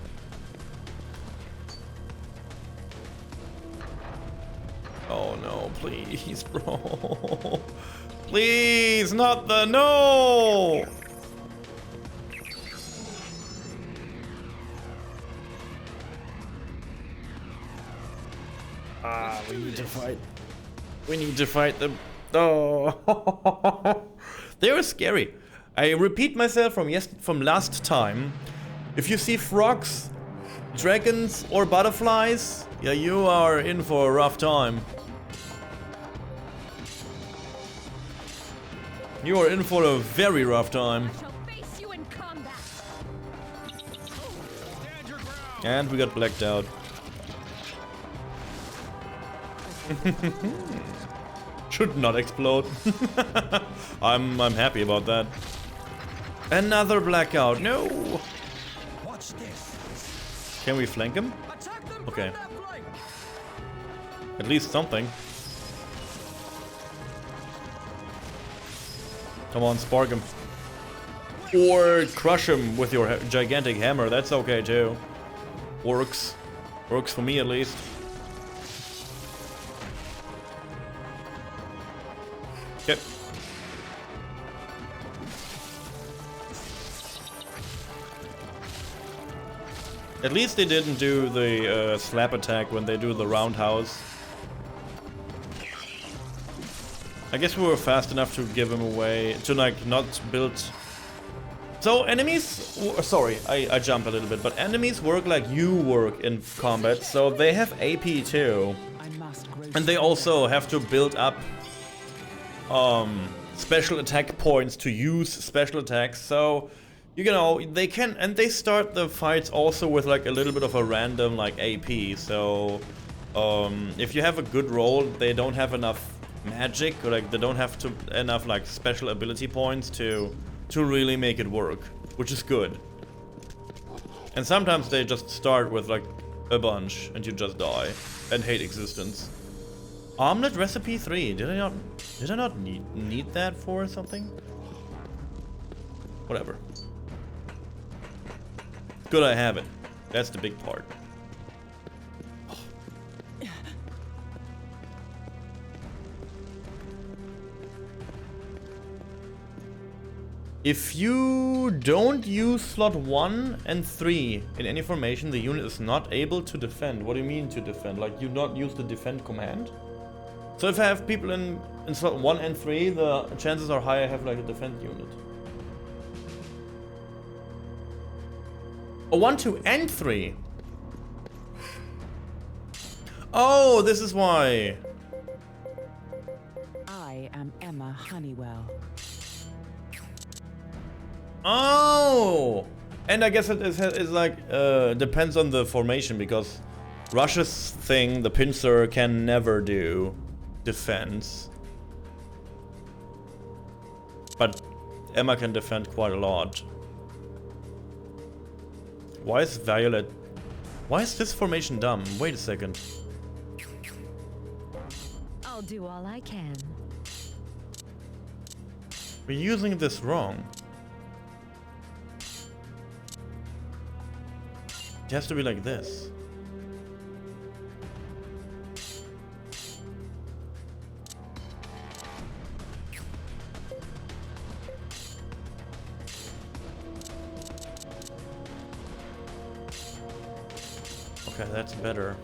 Oh no, please, bro. Please, not the no! We need to fight. We need to fight them. Oh, they were scary. I repeat myself from last time. If you see frogs, dragons, or butterflies, yeah, you are in for a rough time. You are in for a very rough time. I shall face you in combat. And we got blacked out. Should not explode. I'm happy about that. Another blackout. No. Watch this. Can we flank him? attack them Okay. from that flank. At least something. Come on, spark him. Or crush him with your gigantic hammer. That's okay too. Works. Works for me at least. Okay. At least they didn't do the slap attack when they do the roundhouse. I guess we were fast enough to give him away, to like not build. So enemies, sorry, I jumped a little bit, but enemies work like you work in combat, so they have AP too. I must grow And they also have to build up special attack points to use special attacks, so you know they can, and they start the fights also with like a little bit of a random like AP, so if you have a good roll, they don't have enough magic, or like they don't have enough like special ability points to really make it work, which is good. And sometimes they just start with like a bunch and you just die and hate existence. Omelet recipe 3. Did I not need that for something? Whatever. Good, I have it. That's the big part. If you don't use slot 1 and 3 in any formation, the unit is not able to defend. What do you mean to defend? Like you not use the defend command? So if I have people in slot 1 and 3, the chances are high I have like a defend unit. Oh, 1, 2, and 3. Oh, this is why. I am Emma Honeywell. Oh! And I guess it's like, depends on the formation, because Russia's thing, the pincer, can never do defense. But Emma can defend quite a lot. Why is Violet... Why is this formation dumb? Wait a second. I'll do all I can. We're using this wrong. It has to be like this. Okay, that's better.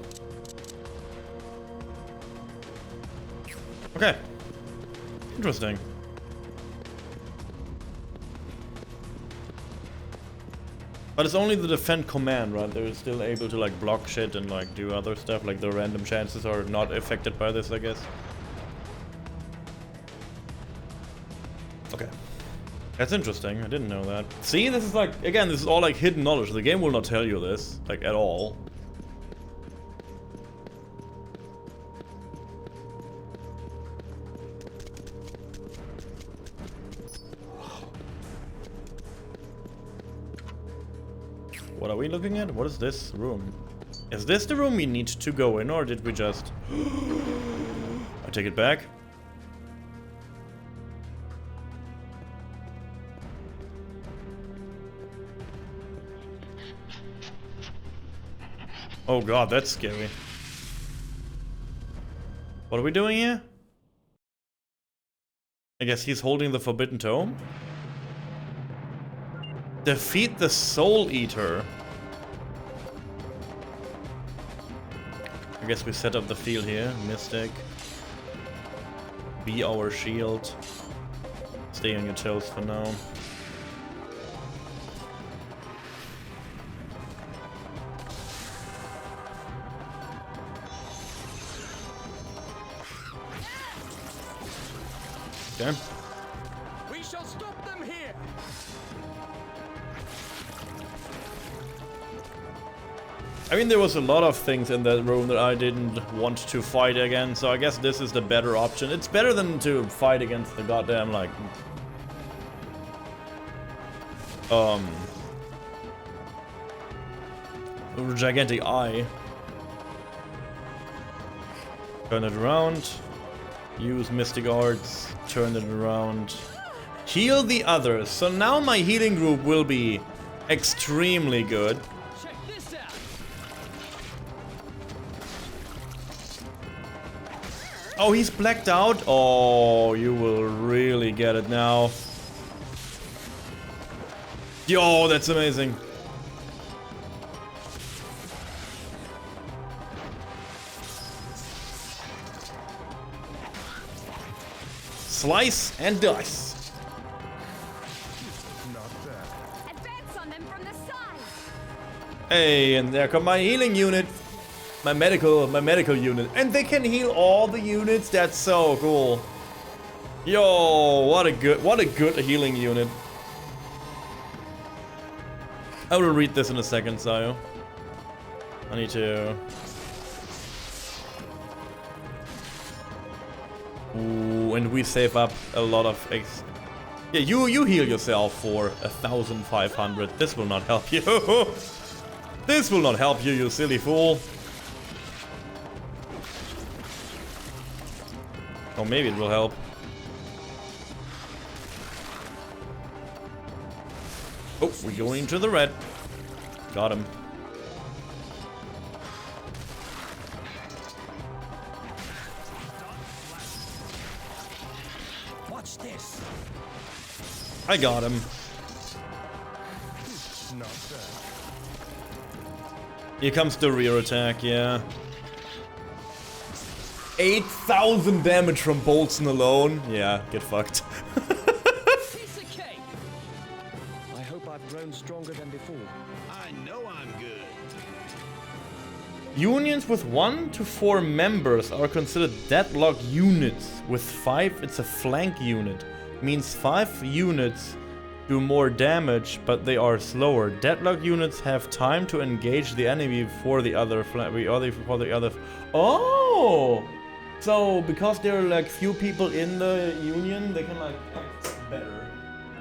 Okay. Interesting. But it's only the defend command, right? They're still able to like block shit and like do other stuff, like the random chances are not affected by this, I guess. Okay. That's interesting, I didn't know that. See, this is like, again, this is all like hidden knowledge. The game will not tell you this, like at all. What are we looking at? What is this room? Is this the room we need to go in, or did we just... I take it back. Oh god, that's scary. What are we doing here? I guess he's holding the Forbidden Tome? Defeat the Soul Eater. I guess we set up the field here. Mystic. Be our shield. Stay on your toes for now. Okay. We shall stop them here. I mean, there was a lot of things in that room that I didn't want to fight again, so I guess this is the better option. It's better than to fight against the goddamn, like... gigantic eye. Turn it around. Use Mystic Arts. Turn it around. Heal the others. So now my healing group will be extremely good. Check this out. Oh, he's blacked out? Oh, you will really get it now. Yo, that's amazing. Slice and dice. Advance on them from the side. Hey, and there come my healing unit. My medical unit. And they can heal all the units. That's so cool. Yo, what a good healing unit. I will read this in a second, Sayo. I need to... Ooh, and we save up a lot of X. Yeah, you heal yourself for 1,500. This will not help you. This will not help you, you silly fool. Or maybe it will help. Oh, we're going into the red. Got him. Watch this. I got him. Not bad. Here comes the rear attack, yeah. 8,000 damage from Bolton alone. Yeah, get fucked. Piece of cake. I hope I've grown stronger than before. I know I'm good. Unions with 1 to 4 members are considered deadlock units. With 5, it's a flank unit. Means 5 units do more damage, but they are slower. Deadlock units have time to engage the enemy before the other Oh! So, because there are like few people in the union, they can like act better.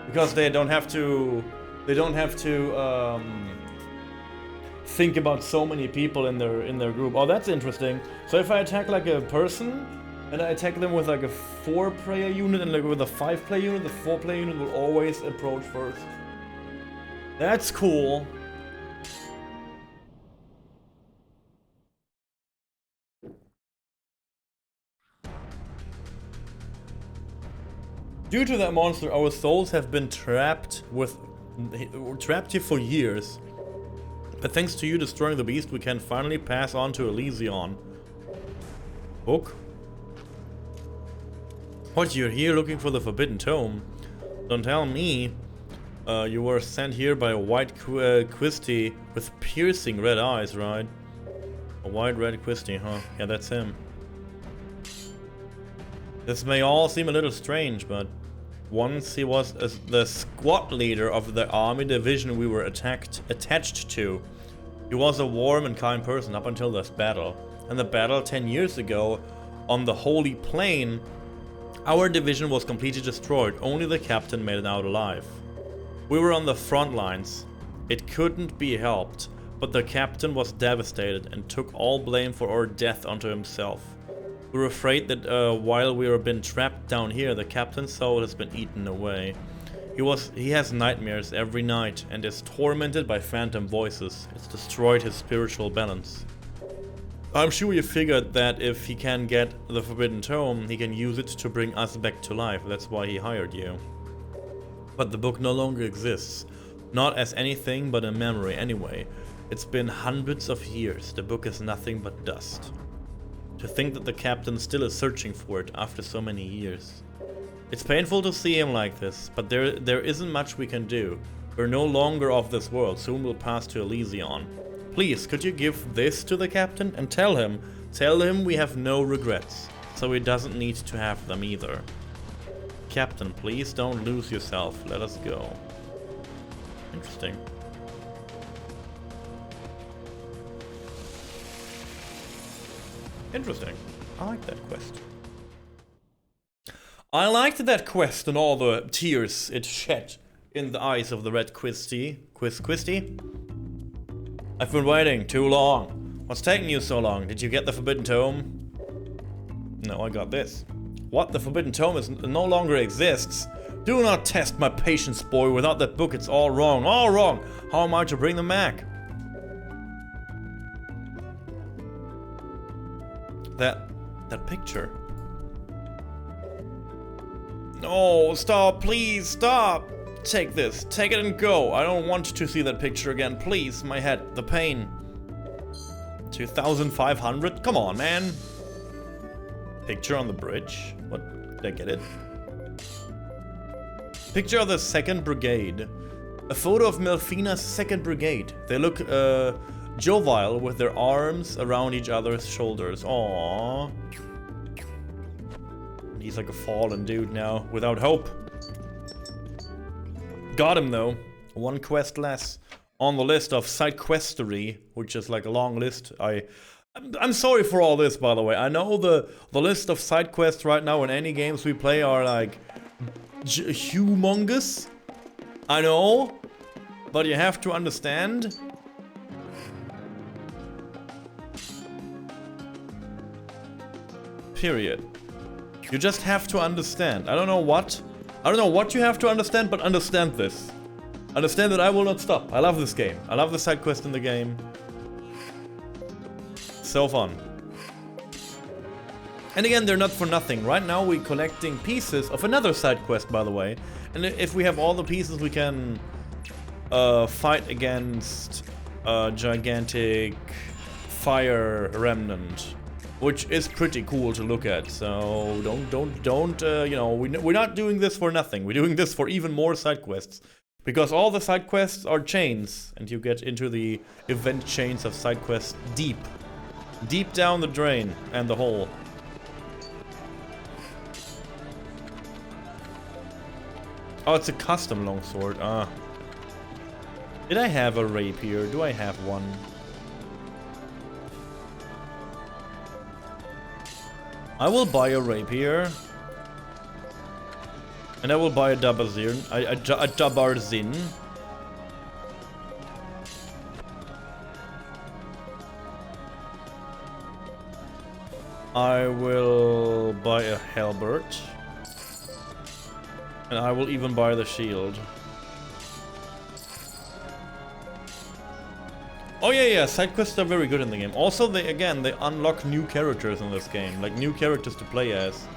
Because they don't have to think about so many people in their group. Oh, that's interesting. So if I attack like a person and I attack them with like a 4-player unit and like with a 5-player unit, the 4-player unit will always approach first. That's cool. Due to that monster, our souls have been trapped here for years. But thanks to you destroying the beast, we can finally pass on to Elysion. Book? What, you're here looking for the Forbidden Tome? Don't tell me you were sent here by a white Quisty with piercing red eyes, right? A white red Quisty, huh? Yeah, that's him. This may all seem a little strange, but once he was the squad leader of the army division we were attached to. He was a warm and kind person up until this battle. And the battle 10 years ago on the Holy Plain, our division was completely destroyed. Only the captain made it out alive. We were on the front lines. It couldn't be helped, but the captain was devastated and took all blame for our death onto himself. We were afraid that while we were being trapped down here, the captain's soul has been eaten away. He has nightmares every night and is tormented by phantom voices. It's destroyed his spiritual balance. I'm sure you figured that if he can get the Forbidden Tome, he can use it to bring us back to life. That's why he hired you. But the book no longer exists. Not as anything but a memory anyway. It's been hundreds of years. The book is nothing but dust. To think that the captain still is searching for it after so many years. It's painful to see him like this, but there isn't much we can do. We're no longer of this world, soon we'll pass to Elysion. Please, could you give this to the captain and tell him we have no regrets, so he doesn't need to have them either. Captain, please don't lose yourself, let us go. Interesting. Interesting. I like that quest. I liked that quest and all the tears it shed in the eyes of the red Quisty. I've been waiting too long. What's taking you so long? Did you get the Forbidden Tome? No, I got this. What? The Forbidden Tome no longer exists? Do not test my patience, boy. Without that book, it's all wrong. All wrong. How am I to bring them back? That picture. No, stop, please, stop. Take this, take it and go. I don't want to see that picture again, please. My head, the pain. 2,500? Come on, man. Picture on the bridge. What? Did I get it? Picture of the 2nd Brigade. A photo of Melfina's 2nd Brigade. They look, jovial with their arms around each other's shoulders. Aww. He's like a fallen dude now, without hope. Got him though. 1 quest less on the list of side questery, which is like a long list. I'm sorry for all this, by the way. I know the list of side quests right now in any games we play are like humongous. I know, but you have to understand. Period. You just have to understand. I don't know what you have to understand, but understand this. Understand that I will not stop. I love this game. I love the side quest in the game. So fun. And again, they're not for nothing. Right now we're collecting pieces of another side quest, by the way. And if we have all the pieces, we can fight against a gigantic fire remnant. Which is pretty cool to look at, so don't, you know, we're not doing this for nothing. We're doing this for even more side quests. Because all the side quests are chains, and you get into the event chains of side quests deep. Deep down the drain and the hole. Oh, it's a custom longsword. Ah. Did I have a rapier? Do I have one? I will buy a rapier. And I will buy a Dabarzin. A Dabarzin. I will buy a halberd. And I will even buy the shield. Oh yeah, side quests are very good in the game. Also, they unlock new characters in this game. Like, new characters to play as.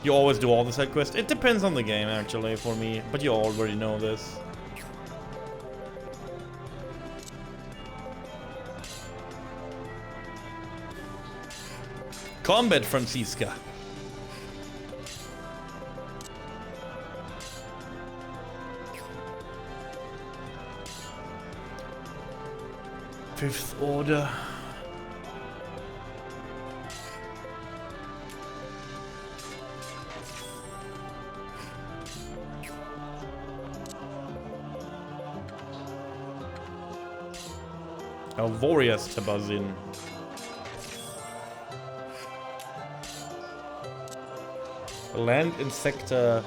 You always do all the side quests. It depends on the game, actually, for me. But you already know this. Combat, Francisca. Fifth Order. Alvoria's Tabazin. Land Insecta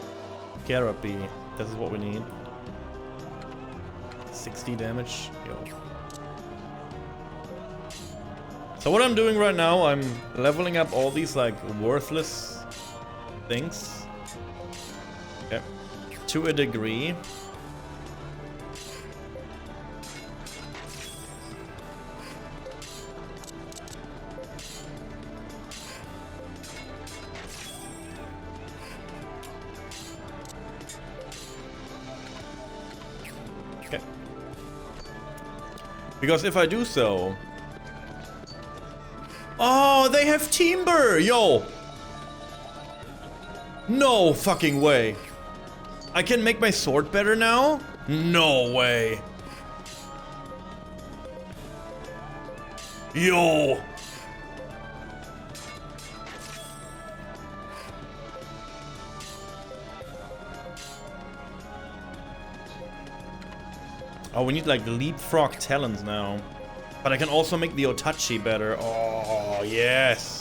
Therapy. This is what we need. 60 damage. Yo. So what I'm doing right now, I'm leveling up all these like worthless things. Okay. To a degree. Okay. Because if I do so... Oh, they have timber! Yo! No fucking way. I can make my sword better now? No way. Yo! Oh, we need like leapfrog talons now. But I can also make the Otachi better. Oh, yes.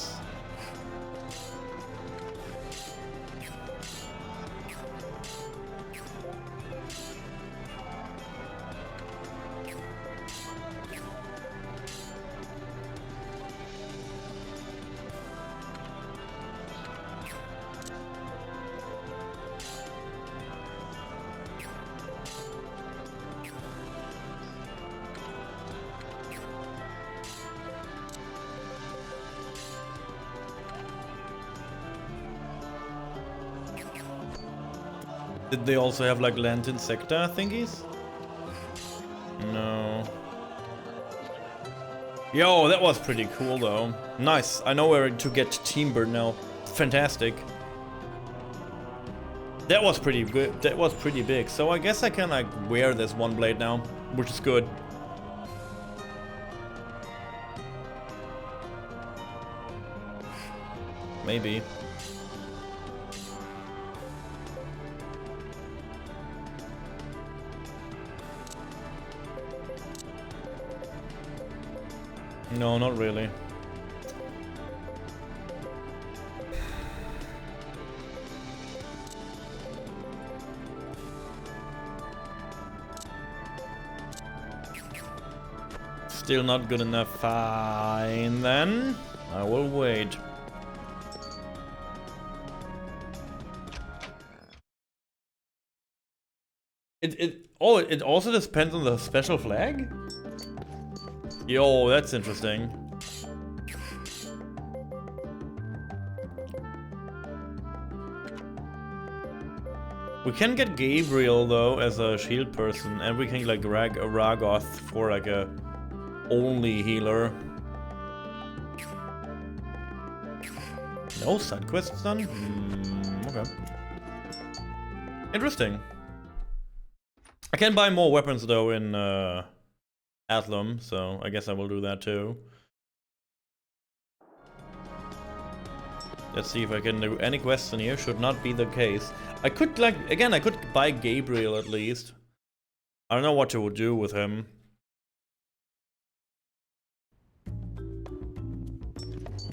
Did they also have like land insecta thingies? No. Yo, that was pretty cool though. Nice. I know where to get timber now. Fantastic. That was pretty good. That was pretty big. So I guess I can like wear this one blade now, which is good. Maybe. No, not really. Still not good enough. Fine then. I will wait. It also depends on the special flag? Yo, that's interesting. We can get Gabriel though as a shield person, and we can like Ragoth for like a only healer. No side quests done? Okay. Interesting. I can buy more weapons though in Athlum, so I guess I will do that too. Let's see if I can do any quests in here. Should not be the case. I could, like, again, I could buy Gabriel at least. I don't know what to do with him.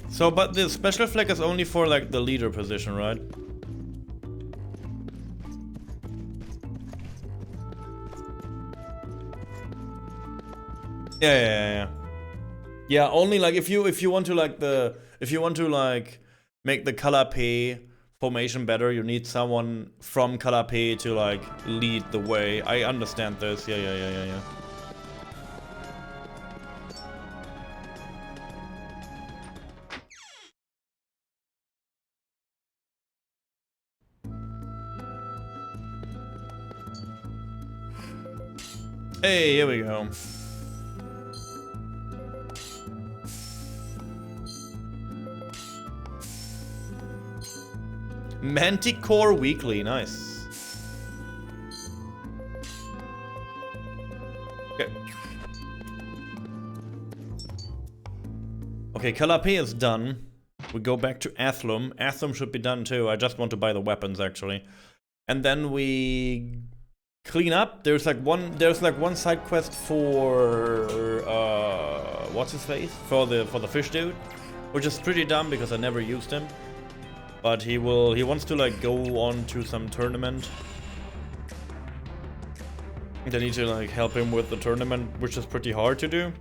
So, but the special flag is only for, like, the leader position, right? Yeah. Yeah, only like if you want to like make the Kalapé formation better, you need someone from Kalapé to like lead the way. I understand this. Yeah. Hey, here we go. Manticore Weekly, nice. Okay. Okay, Kalapé is done. We go back to Athlum. Athlum should be done too. I just want to buy the weapons actually. And then we clean up. There's like one side quest for what's his face? For the fish dude, which is pretty dumb because I never used him. But he wants to like go on to some tournament. I need to like help him with the tournament, which is pretty hard to do.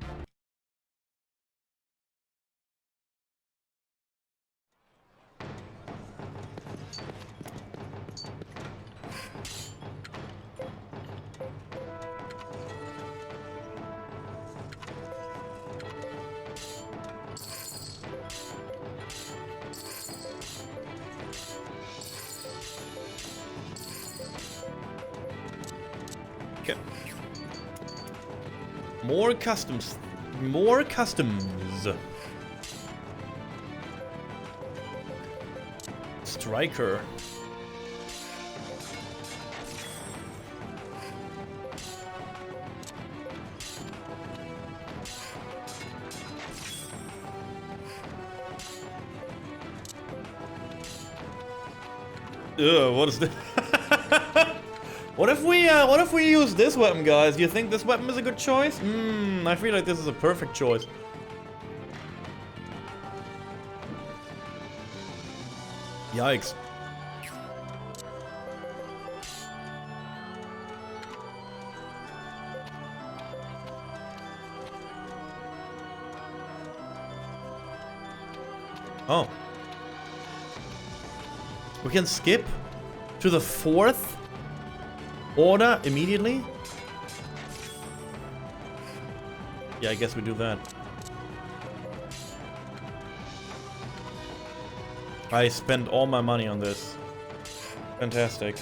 More customs. More customs. Striker. Ugh, what is this? What if we use this weapon, guys? Do you think this weapon is a good choice? I feel like this is a perfect choice. Yikes. Oh. We can skip to the 4th order immediately? Yeah, I guess we do that. I spent all my money on this. Fantastic.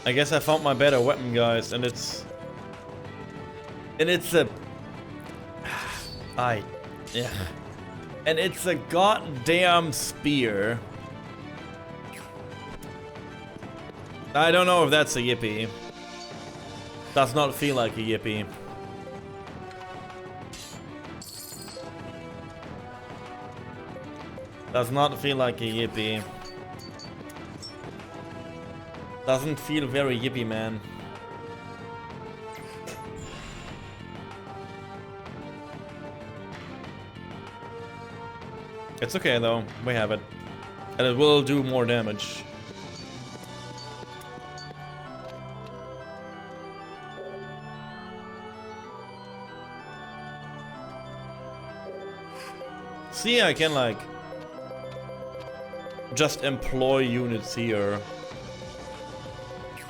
I guess I found my better weapon, guys, and it's a yeah. And it's a goddamn spear. I don't know if that's a yippee. Does not feel like a yippee. Does not feel like a yippee. Doesn't feel very yippee, man. It's okay though, we have it. And it will do more damage. See, I can like just employ units here.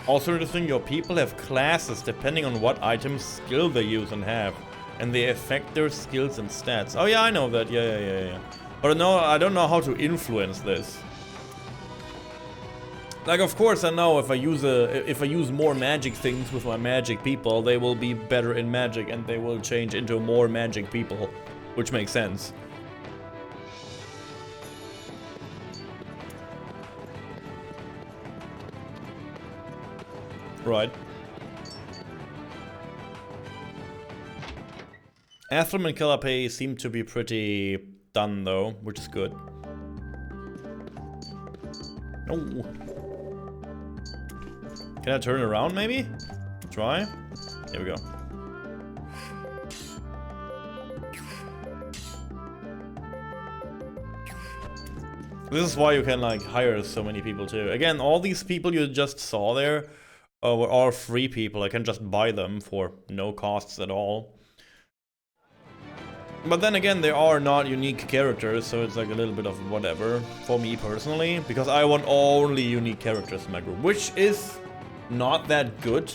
Also, the thing, your people have classes depending on what items skill they use and have, and they affect their skills and stats. Oh yeah, I know that. Yeah. But no, I don't know how to influence this. Like, of course, I know if I use more magic things with my magic people, they will be better in magic and they will change into more magic people, which makes sense. Right. Athram and Calape seem to be pretty done though, which is good. Oh. Can I turn around maybe? Try. Here we go. This is why you can like hire so many people too. Again, all these people you just saw there were all free people. I can just buy them for no costs at all. But then again, they are not unique characters, so it's like a little bit of whatever for me personally, because I want only unique characters in my group, which is not that good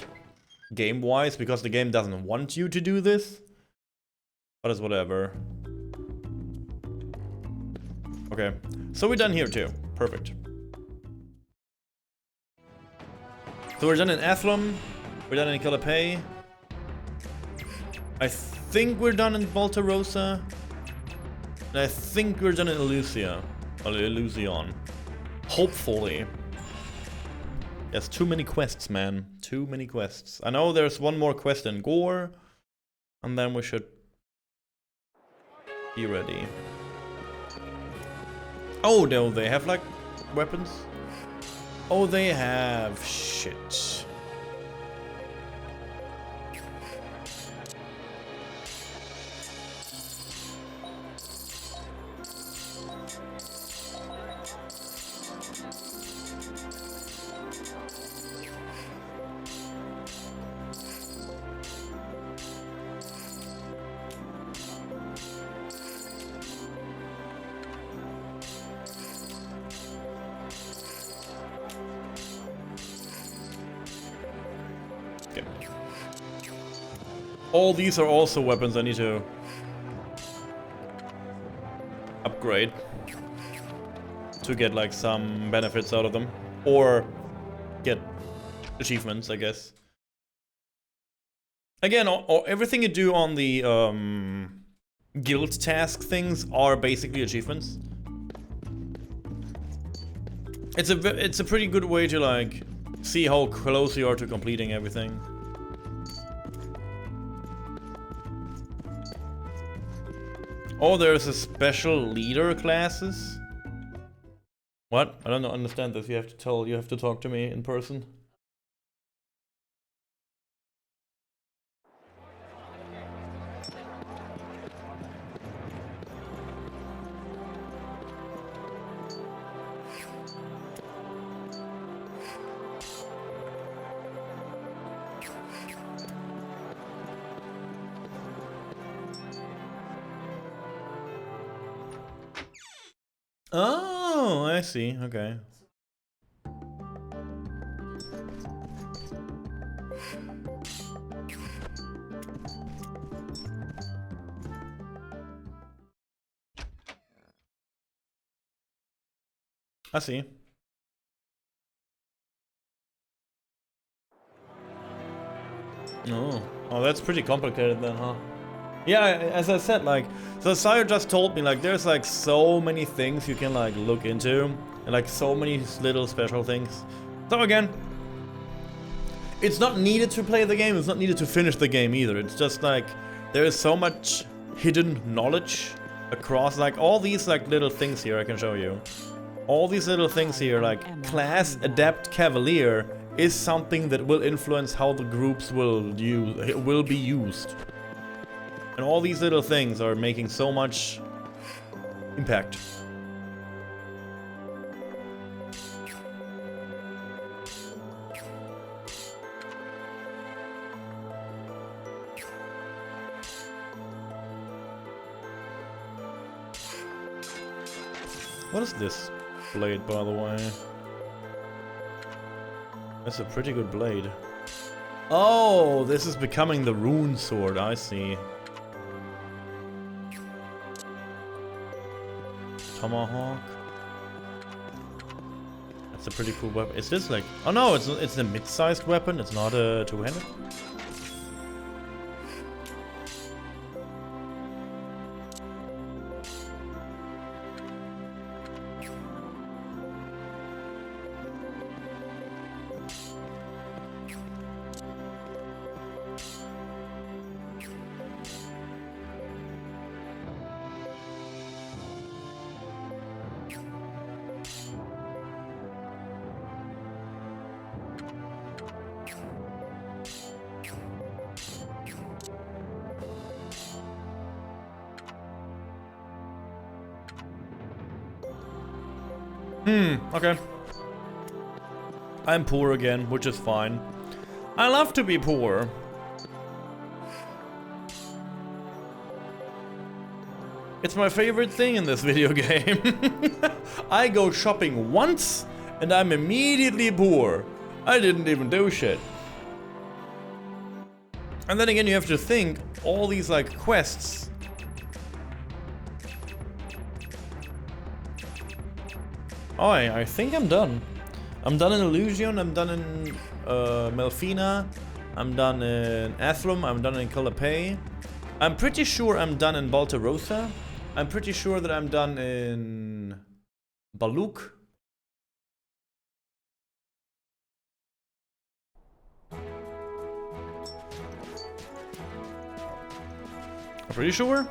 game-wise, because the game doesn't want you to do this. But it's whatever. Okay, so we're done here too. Perfect. So we're done in Athlum, we're done in Calape. I think we're done in Volta Rosa. And I think we're done in Illusion. Hopefully. Yes, too many quests, man. Too many quests. I know there's one more quest in Gore. And then we should be ready. Oh, no, they have like weapons? Oh, they have shit. All these are also weapons I need to upgrade to get like some benefits out of them, or get achievements, I guess. Again, everything you do on the guild task things are basically achievements. It's a pretty good way to like see how close you are to completing everything. Oh, there's a special leader classes. What? I don't understand this. You have to talk to me in person. Oh, I see. Okay. I see. Oh, that's pretty complicated then, huh? Yeah, as I said, like, so Sire just told me, like, there's like so many things you can like look into, and like so many little special things. So again, it's not needed to play the game, it's not needed to finish the game either. It's just like, there is so much hidden knowledge across like all these like little things here I can show you. All these little things here, like class adept cavalier is something that will influence how the groups will be used. And all these little things are making so much impact. What is this blade, by the way? That's a pretty good blade. Oh, this is becoming the rune sword, I see. Tomahawk. That's a pretty cool weapon. Is this like... Oh no, it's a mid-sized weapon, it's not a two-handed? Okay. I'm poor again, which is fine. I love to be poor. It's my favorite thing in this video game. I go shopping once and I'm immediately poor. I didn't even do shit. And then again, you have to think, all these like quests. Oh, I think I'm done. I'm done in Illusion, I'm done in Melfina, I'm done in Athlum, I'm done in Callapay. I'm pretty sure I'm done in Baltarosa. I'm pretty sure that I'm done in Baluk. I'm pretty sure.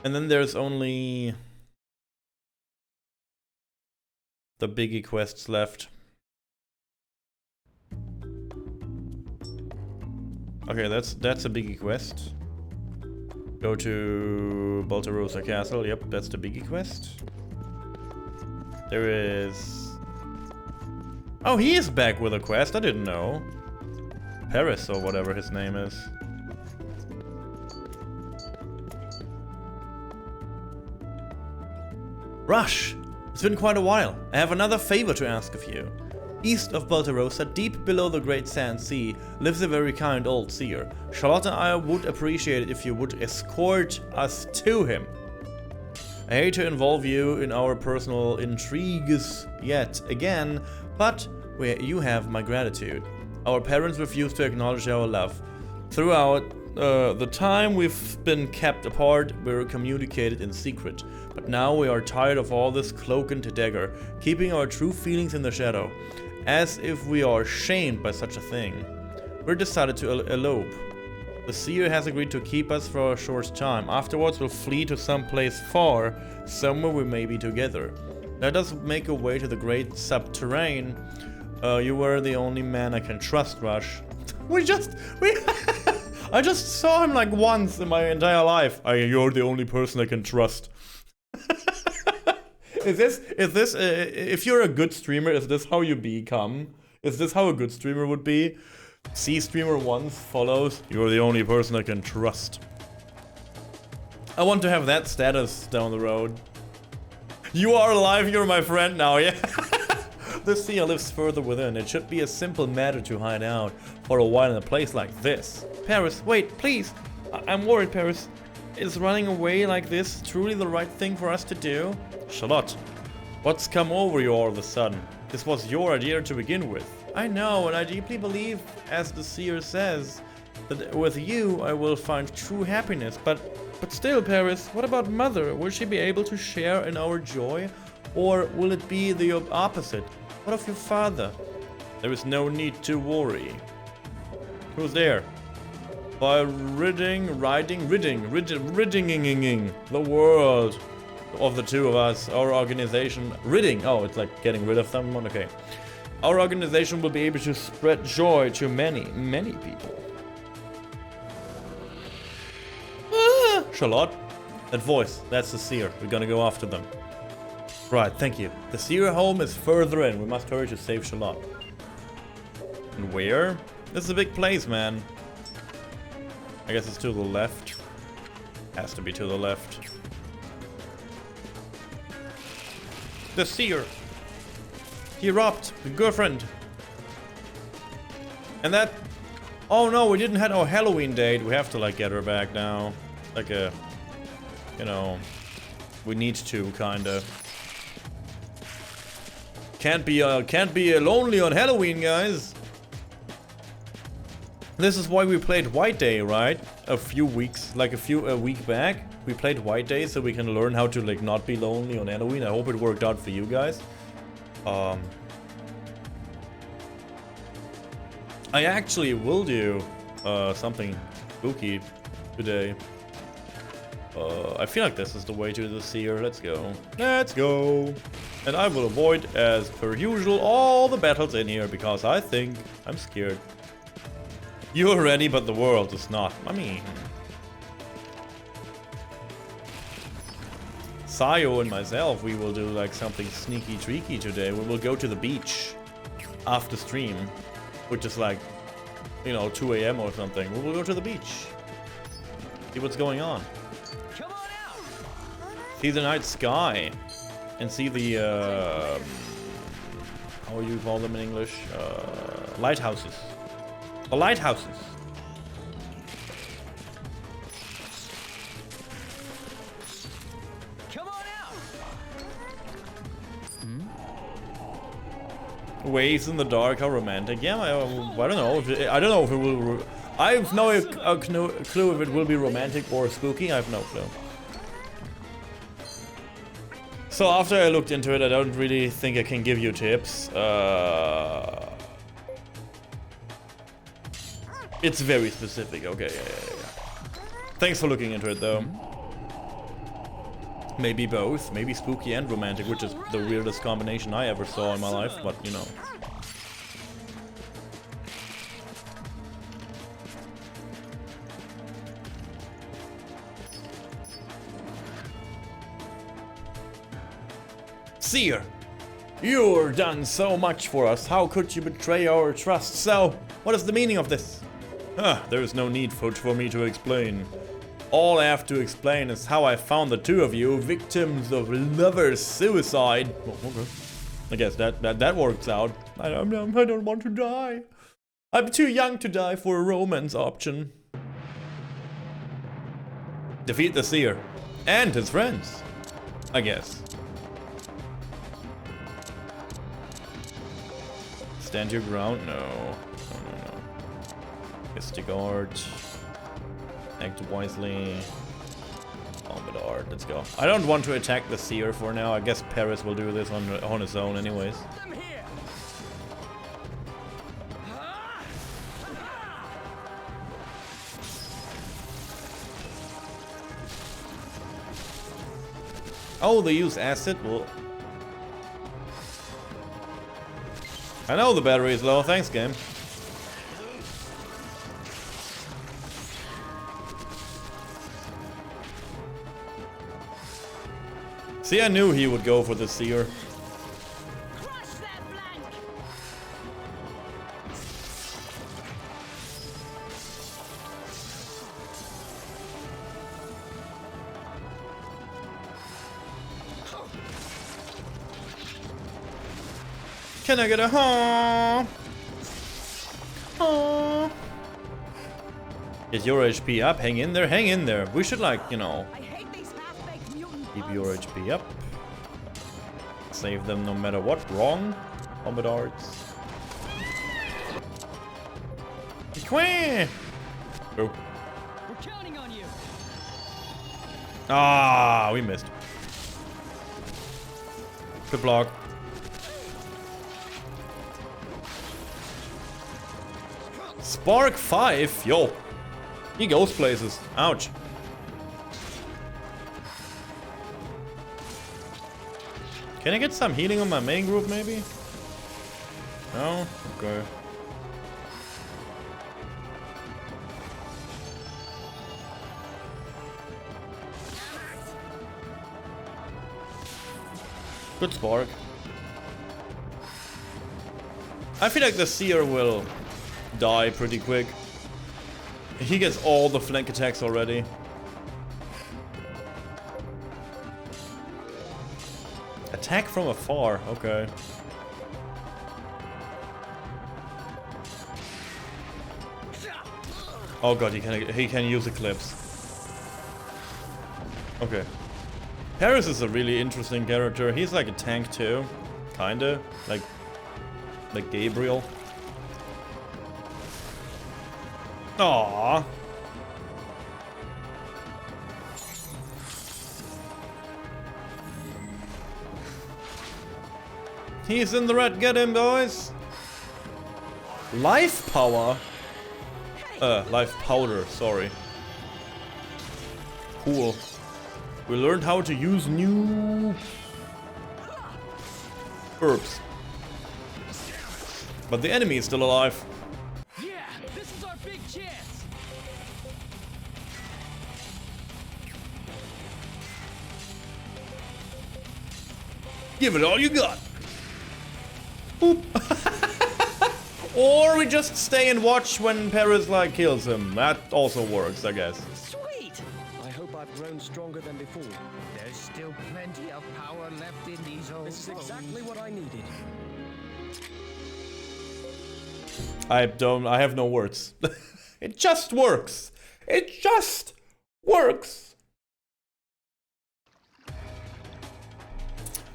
And then there's only the biggie quests left. Okay, that's a biggie quest. Go to Baltarosa Castle. Yep, that's the biggie quest. There is... Oh, he is back with a quest. I didn't know. Paris or whatever his name is. Rush! It's been quite a while. I have another favor to ask of you. East of Baltarosa, deep below the Great Sand Sea, lives a very kind old seer. Charlotte and I would appreciate it if you would escort us to him. I hate to involve you in our personal intrigues yet again, but you have my gratitude. Our parents refused to acknowledge our love. Throughout the time we've been kept apart, we were communicated in secret. But now we are tired of all this cloak and dagger, keeping our true feelings in the shadow. As if we are shamed by such a thing. We're decided to elope. The seer has agreed to keep us for a short time. Afterwards we'll flee to some place far, somewhere we may be together. Let us make a way to the great subterranean. You were the only man I can trust, Rush. I just saw him like once in my entire life. You're the only person I can trust. Is this, if you're a good streamer, is this how you become? Is this how a good streamer would be? See streamer once, follows, you're the only person I can trust. I want to have that status down the road. You are alive, you're my friend now, yeah? The seer lives further within. It should be a simple matter to hide out for a while in a place like this. Paris, wait, please. I'm worried, Paris. Is running away like this truly the right thing for us to do? Charlotte, what's come over you all of a sudden? This was your idea to begin with. I know, and I deeply believe, as the seer says, that with you I will find true happiness. But still, Paris, what about Mother? Will she be able to share in our joy? Or will it be the opposite? What of your father? There is no need to worry. Who's there? By ridding the world of the two of us, our organization, ridding, oh, it's like getting rid of someone, okay. Our organization will be able to spread joy to many people. Ah, Charlotte, that voice, that's the seer, we're gonna go after them. Right, thank you. The seer home is further in, we must hurry to save Charlotte. And where? This is a big place, man. I guess it's to the left. Has to be to the left. The seer. He robbed the girlfriend. And that... Oh no, we didn't have our Halloween date. We have to like get her back now. Like a... You know... We need to, kinda. Can't be lonely on Halloween, guys. This is why we played White Day, right? A week back. We played White Day so we can learn how to like not be lonely on Halloween. I hope it worked out for you guys. I actually will do something spooky today. I feel like this is the way to the seer. Let's go. Let's go. And I will avoid, as per usual, all the battles in here because I think I'm scared. You're ready, but the world is not. I mean... Sayo and myself, we will do like something sneaky treaky today. We will go to the beach after stream, which is like, you know, 2 a.m. or something. We will go to the beach, see what's going on. Come on out. See the night sky and see the how do you call them in English? Lighthouses. The lighthouses. Come on out. Waves in the dark, how romantic. Yeah, I don't know. I don't know if it will. I have no clue if it will be romantic or spooky. I have no clue. So after I looked into it, I don't really think I can give you tips. It's very specific. Okay, yeah. Thanks for looking into it, though. Maybe both. Maybe spooky and romantic, which is the weirdest combination I ever saw in my life, but you know. Seer, you're done so much for us. How could you betray our trust? So, what is the meaning of this? There is no need for me to explain. All I have to explain is how I found the two of you victims of lovers' suicide. Oh, okay. I guess that works out. I don't want to die. I'm too young to die for a romance option. Defeat the Seer and his friends, I guess. Stand your ground? No. Disregard. Act wisely. Combat art. Let's go. I don't want to attack the Seer for now. I guess Paris will do this on his own anyways. I'm here. Oh, they use acid? Well, I know the battery is low. Thanks, game. See, I knew he would go for the Seer. Crush that flank. Can I get a huh? Huh? Get your HP up. Hang in there. Hang in there. We should, like, you know, I hate these half-baked mutant keep puns. your HP up. Save them no matter what. Wrong. Combat arts. Queen. Oh. We're counting on you. Ah, we missed. Good block. Spark 5? Yo. He goes places. Ouch. Can I get some healing on my main group, maybe? No? Okay. Good spark. I feel like the Seer will die pretty quick. He gets all the flank attacks already. Attack from afar, okay. Oh god, he can use Eclipse. Okay. Paris is a really interesting character. He's like a tank too, kinda like Gabriel. Aww. He's in the red. Get him, boys. Life power. Life powder. Sorry. Cool. We learned how to use new herbs. But the enemy is still alive. Yeah, this is our big chance. Give it all you got. Boop. Or we just stay and watch when Paris like kills him. That also works, I guess. Sweet! I hope I've grown stronger than before. There's still plenty of power left in these old This is exactly what I needed. I have no words. It just works. It just works.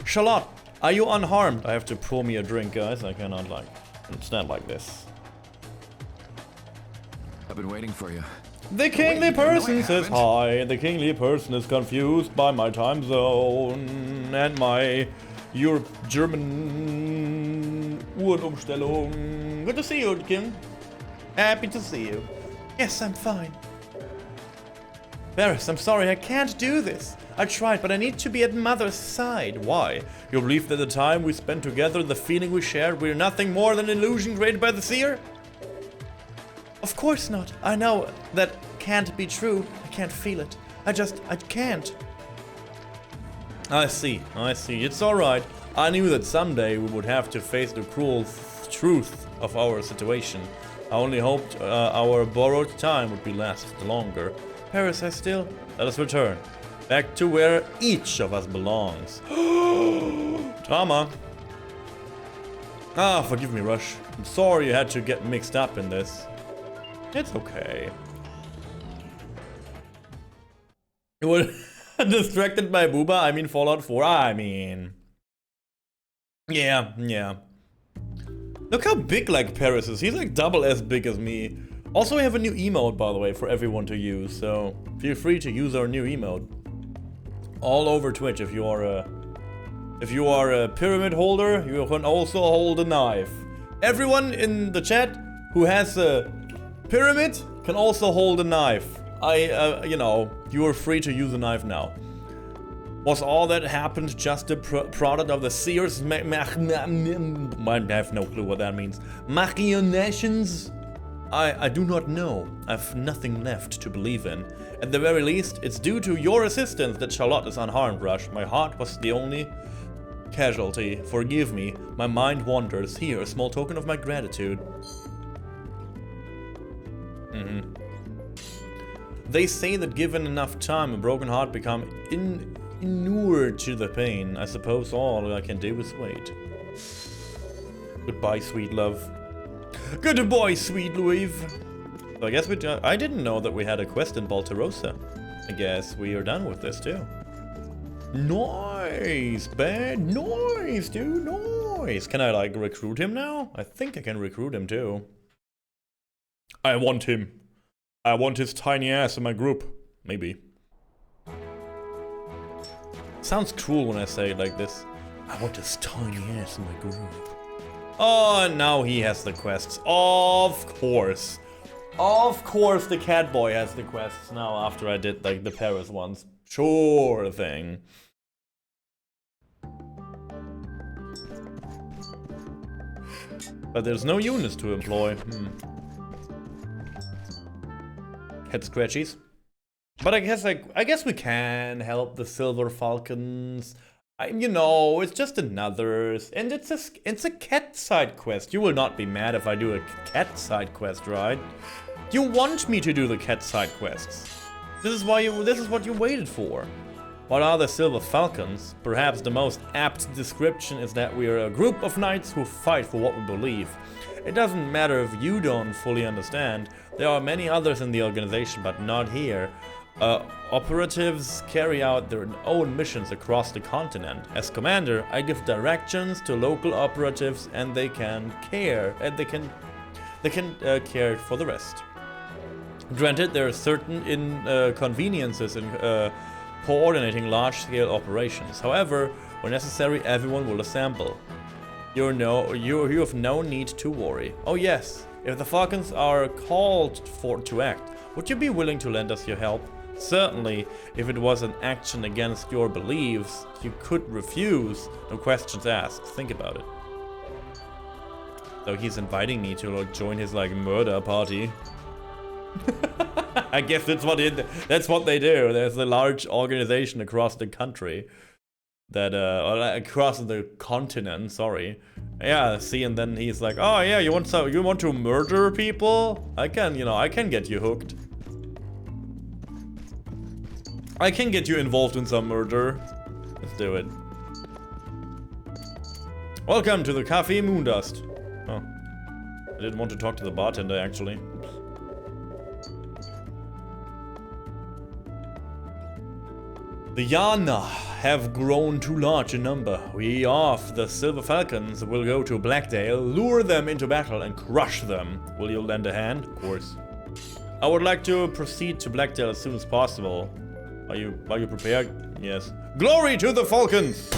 Charlotte, are you unharmed? I have to pour me a drink, guys. I cannot like stand like this. I've been waiting for you. The kingly person says hi. The kingly person is confused by my time zone and my German Uhrenumstellung. Good to see you, King. Happy to see you. Yes, I'm fine. Varys, I'm sorry, I can't do this. I tried, but I need to be at Mother's side. Why? You believe that the time we spent together, the feeling we shared, we're nothing more than an illusion created by the seer? Of course not. I know that can't be true. I can't feel it. I can't. I see. It's alright. I knew that someday we would have to face the cruel truth of our situation. I only hoped our borrowed time would be last longer. Paris, let us return. Back to where each of us belongs. Drama. Ah, forgive me, Rush. I'm sorry you had to get mixed up in this. It's okay. You were distracted by Booba? I mean Fallout 4? I mean... Yeah. Look how big like Paris is. He's like double as big as me. Also, we have a new emote, by the way, for everyone to use. So feel free to use our new emote. All over Twitch. If you are a pyramid holder, you can also hold a knife. Everyone in the chat who has a pyramid can also hold a knife. You know, you are free to use a knife now. Was all that happened just a product of the seer's I have no clue what that means. Machinations? I do not know. I've nothing left to believe in. At the very least, it's due to your assistance that Charlotte is unharmed, Rush. My heart was the only casualty. Forgive me. My mind wanders. Here, a small token of my gratitude. They say that given enough time, a broken heart becomes inured to the pain. I suppose all I can do is wait. Goodbye, sweet love. Goodbye, sweet Louis. So I guess I didn't know that we had a quest in Baltarosa. I guess we are done with this too. Nice, man. Nice, dude. Nice. Can I like recruit him now? I think I can recruit him too. I want him. I want his tiny ass in my group. Maybe. Sounds cruel when I say it like this. I want his tiny ass in my group. Oh, now he has the quests. Of course. Of course the cat boy has the quests now after I did like the Paris ones. Sure thing. But there's no units to employ. Head scratchies. But I guess we can help the Silver Falcons. You know, it's just another, and it's a cat side quest. You will not be mad if I do a cat side quest, right? You want me to do the cat side quests. This is what you waited for. What are the Silver Falcons? Perhaps the most apt description is that we are a group of knights who fight for what we believe. It doesn't matter if you don't fully understand. There are many others in the organization, but not here. Operatives carry out their own missions across the continent. As commander, I give directions to local operatives, and they can care for the rest. Granted, there are certain inconveniences in coordinating large-scale operations. However, when necessary, everyone will assemble. You have no need to worry. Oh yes, if the Falcons are called to act, would you be willing to lend us your help? Certainly, if it was an action against your beliefs, you could refuse. No questions asked. Think about it. So he's inviting me to like join his like murder party. I guess that's what they do. There's a large organization across the country. that or like across the continent, sorry. Yeah, see, and then he's like, oh yeah, you want to murder people? I can, you know, I can get you hooked. I can get you involved in some murder. Let's do it. Welcome to the Cafe Moondust. Oh, I didn't want to talk to the bartender actually. The Yana have grown too large in number. We of the Silver Falcons will go to Blackdale, lure them into battle, and crush them. Will you lend a hand? Of course. I would like to proceed to Blackdale as soon as possible. Are you prepared? Yes. Glory to the Falcons!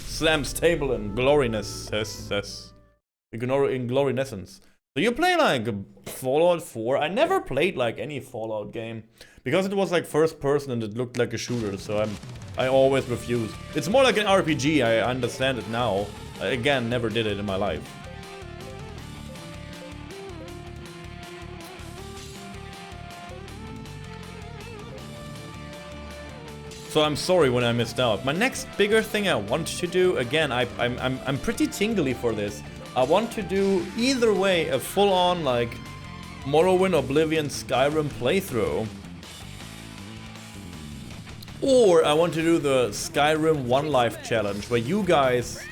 Slams table in gloriness. In glorinescence. So you play like Fallout 4. I never played like any Fallout game. Because it was like first person and it looked like a shooter, so I always refused. It's more like an RPG, I understand it now. I, again, never did it in my life. So I'm sorry when I missed out. My next bigger thing I want to do, again, I'm pretty tingly for this. I want to do either way a full-on like Morrowind, Oblivion, Skyrim playthrough. Or I want to do the Skyrim One Life challenge, where you guys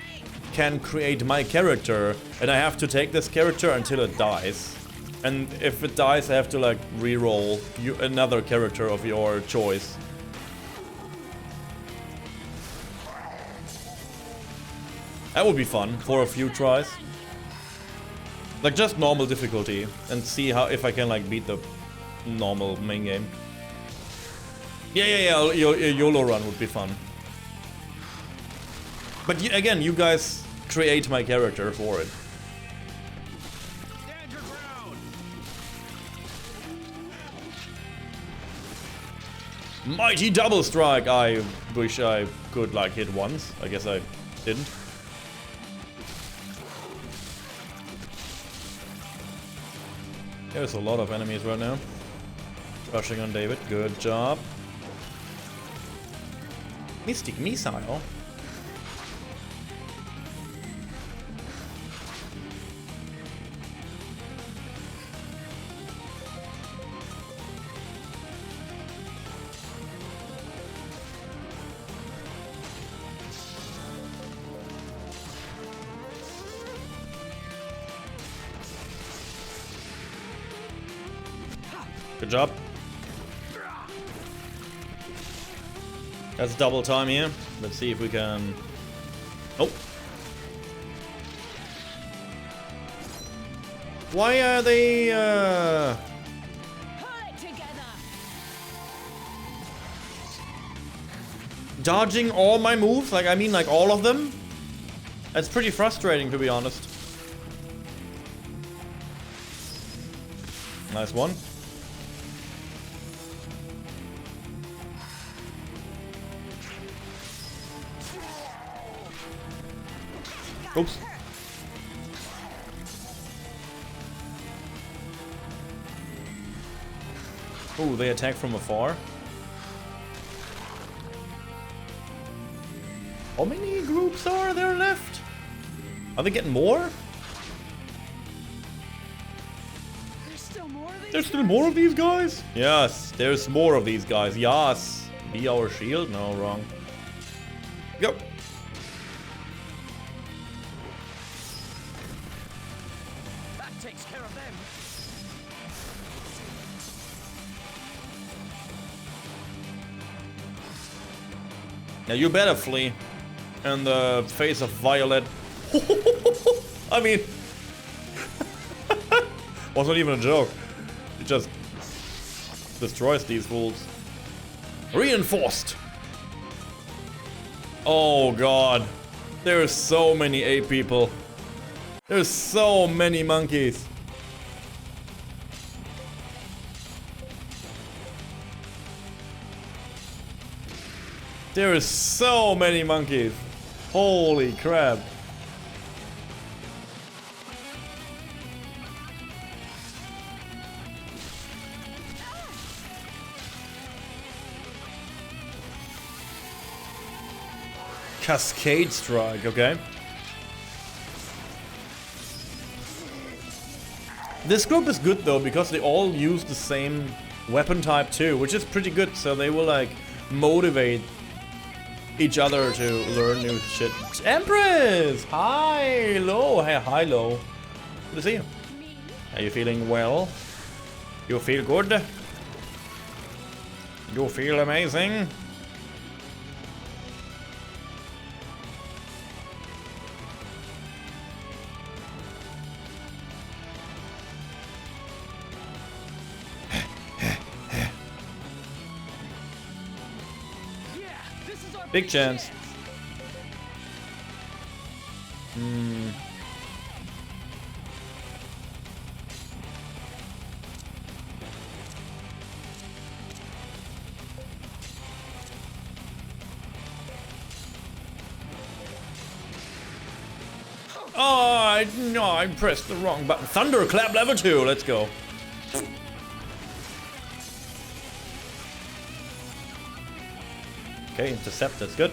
can create my character, and I have to take this character until it dies. And if it dies, I have to like re-roll another character of your choice. That would be fun for a few tries. Like just normal difficulty, and see how if I can like beat the normal main game. Yeah, a YOLO run would be fun. But again, you guys create my character for it. Stand your ground. Mighty double strike! I wish I could like hit once. I guess I didn't. There's a lot of enemies right now. Rushing on David, good job. Mystic Missile. Good job. That's double time here. Let's see if we can... Oh! Why are they, dodging all my moves? Like, I mean, like, all of them? That's pretty frustrating, to be honest. Nice one. Oops. Oh, they attack from afar. How many groups are there left? Are they getting more? There's still more of these. There's still more of these guys? Yes, there's more of these guys. Yes. Be our shield? No, wrong. Go. Takes care of them. Now you better flee in the face of Violet. I mean, was not even a joke. It just destroys these fools. Reinforced. Oh god, there's so many ape people. There's so many monkeys. There is so many monkeys. Holy crap. Cascade Strike, okay. This group is good though, because they all use the same weapon type too, which is pretty good, so they will like motivate each other to learn new shit. Empress! Hi, Lo. Hey, hi, Lo. Good to see you. Are you feeling well? You feel good? You feel amazing? Big chance. Oh, no, I pressed the wrong button. Thunderclap level 2, let's go. Okay, intercept, that's good.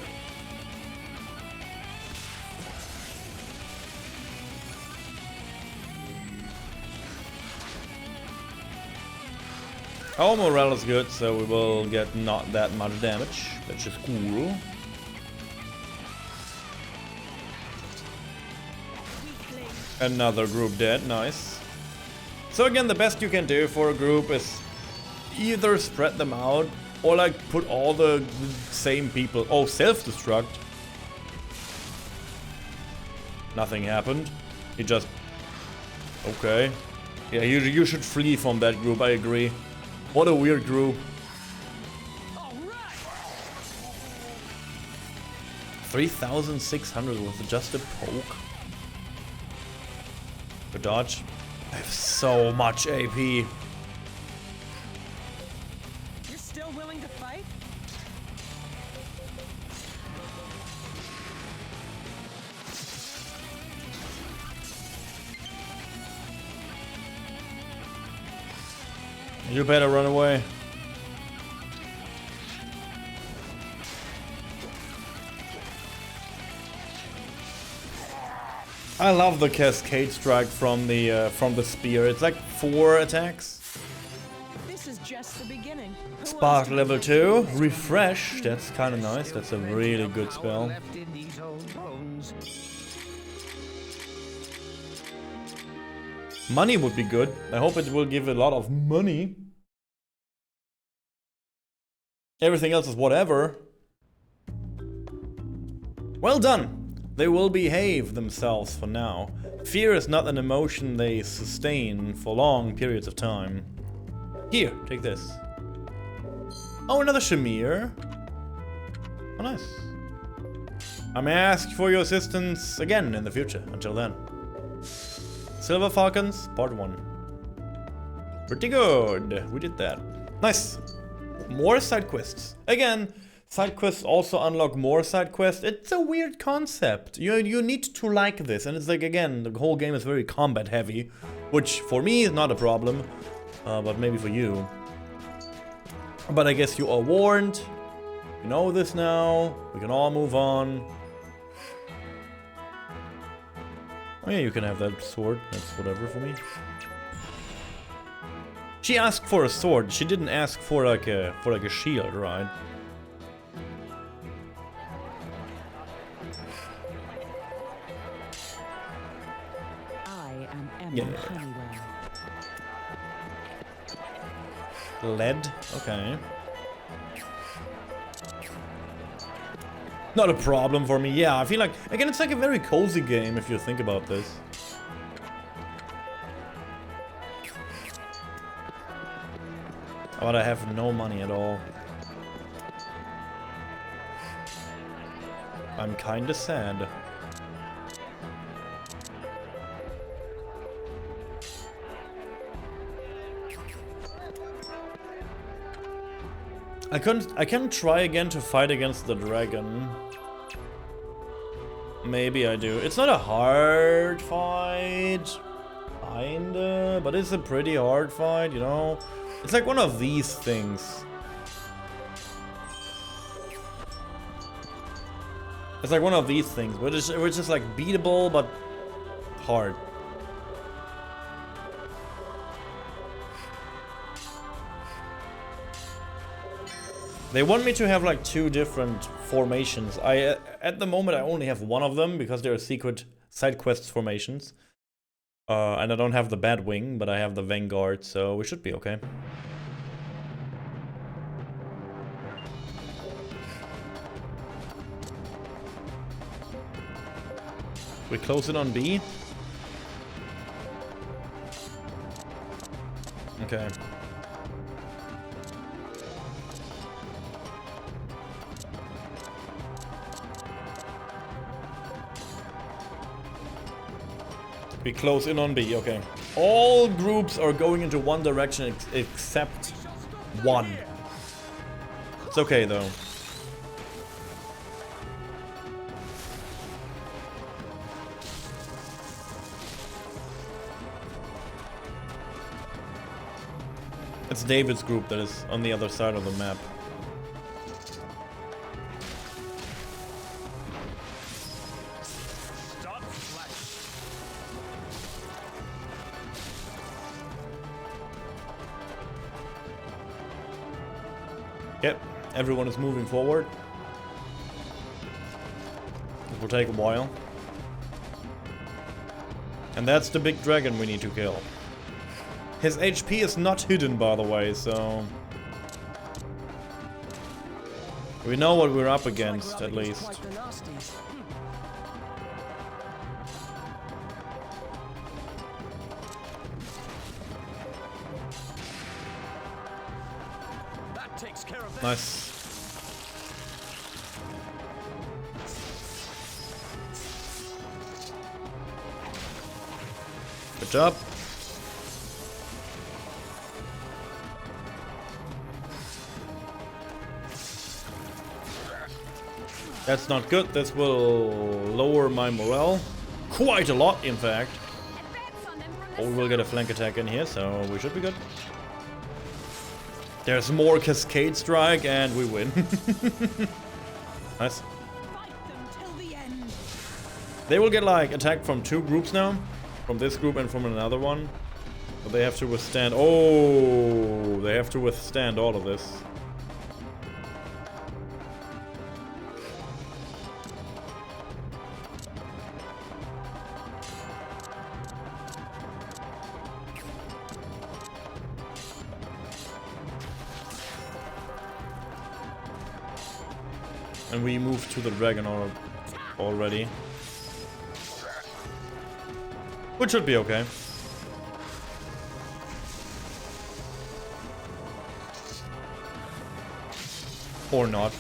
Our morale is good, so we will get not that much damage, which is cool. Another group dead, nice. So again, the best you can do for a group is either spread them out or like put all the same people. Oh, self-destruct. Nothing happened. He just... Okay. Yeah, you should flee from that group, I agree. What a weird group. 3,600 with just a poke. For dodge. I have so much AP. You're still willing to fight? You better run away. I love the cascade strike from the spear. It's like 4 attacks. This is just the beginning. Spark level 2, refresh. That's kind of nice. That's a really good spell. Money would be good. I hope it will give a lot of money. Everything else is whatever. Well done. They will behave themselves for now. Fear is not an emotion they sustain for long periods of time. Here, take this. Oh, another Shamir. Oh, nice. I may ask for your assistance again in the future. Until then. Silver Falcons, part 1. Pretty good. We did that. Nice. More side quests. Again, side quests also unlock more side quests. It's a weird concept. You need to like this. And it's like, again, the whole game is very combat heavy. Which, for me, is not a problem. But maybe for you. But I guess you are warned. You know this now. We can all move on. Oh yeah, you can have that sword. That's whatever for me. She asked for a sword. She didn't ask for like a shield, right? I am Emma Yeah. Honeywell. Lead. Okay. Not a problem for me. Yeah, I feel like, again, it's like a very cozy game if you think about this. But I have no money at all. I'm kinda sad. I can try again to fight against the dragon. Maybe I do. It's not a hard fight. Kinda, but it's a pretty hard fight, you know? It's like one of these things. It's like one of these things, which is like beatable but hard. They want me to have like 2 different formations. At the moment I only have one of them because they're secret side quest formations. And I don't have the Bat Wing, but I have the Vanguard, so we should be okay. We close it on B. Okay. We close in on B, okay. All groups are going into one direction except one. It's okay though. It's David's group that is on the other side of the map. Yep, everyone is moving forward. It will take a while. And that's the big dragon we need to kill. His HP is not hidden, by the way, so... we know what we're up against, at least. Nice. Good job. That's not good. This will lower my morale quite a lot, in fact. Oh, we will get a flank attack in here, so we should be good. There's more Cascade Strike, and we win. Nice. They will get, like, attacked from 2 groups now. From this group and from another one. But they have to withstand... oh! They have to withstand all of this. And we move to the dragon already. Which should be okay. Or not.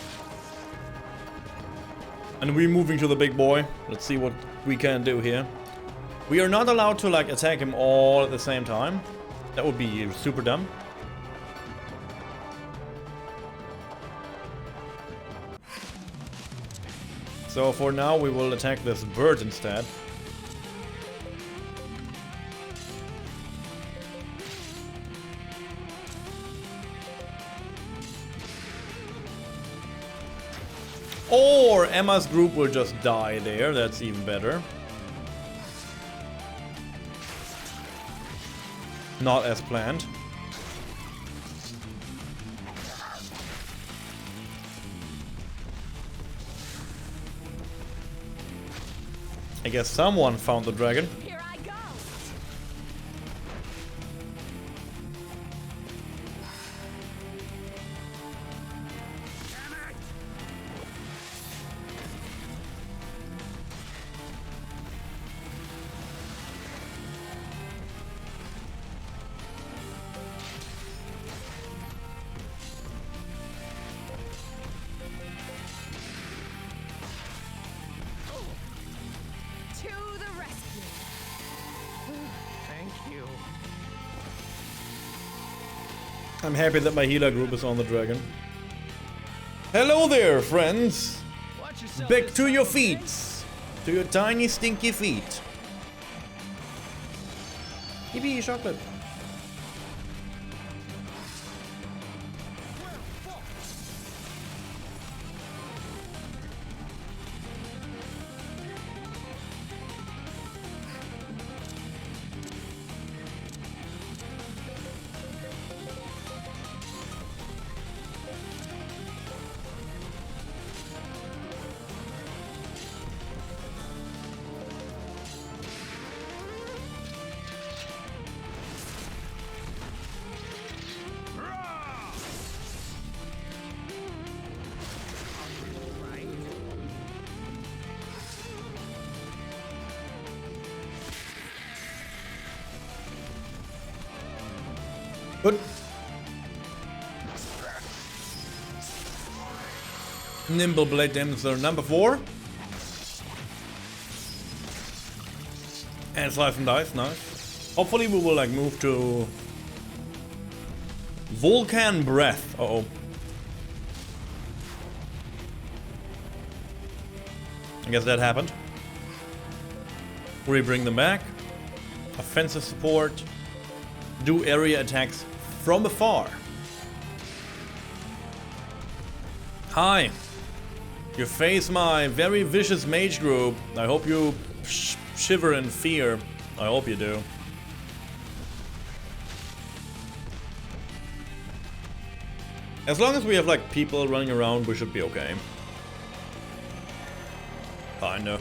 And we're moving to the big boy. Let's see what we can do here. We are not allowed to like attack him all at the same time. That would be super dumb. So for now we will attack this bird instead. Or Emma's group will just die there, that's even better. Not as planned. I guess someone found the dragon. Here I go. I'm happy that my healer group is on the dragon. Hello there, friends! Back to your feet! To your tiny stinky feet. Yippee, chocolate! Good. Nimble Blade Damage number 4. And Slice and Dice, nice. Hopefully we will like move to Volcan Breath. Uh-oh. I guess that happened. We bring them back. Offensive support. Do area attacks from afar. Hi. You face my very vicious mage group. I hope you shiver in fear. I hope you do. As long as we have like people running around, we should be okay. Kinda.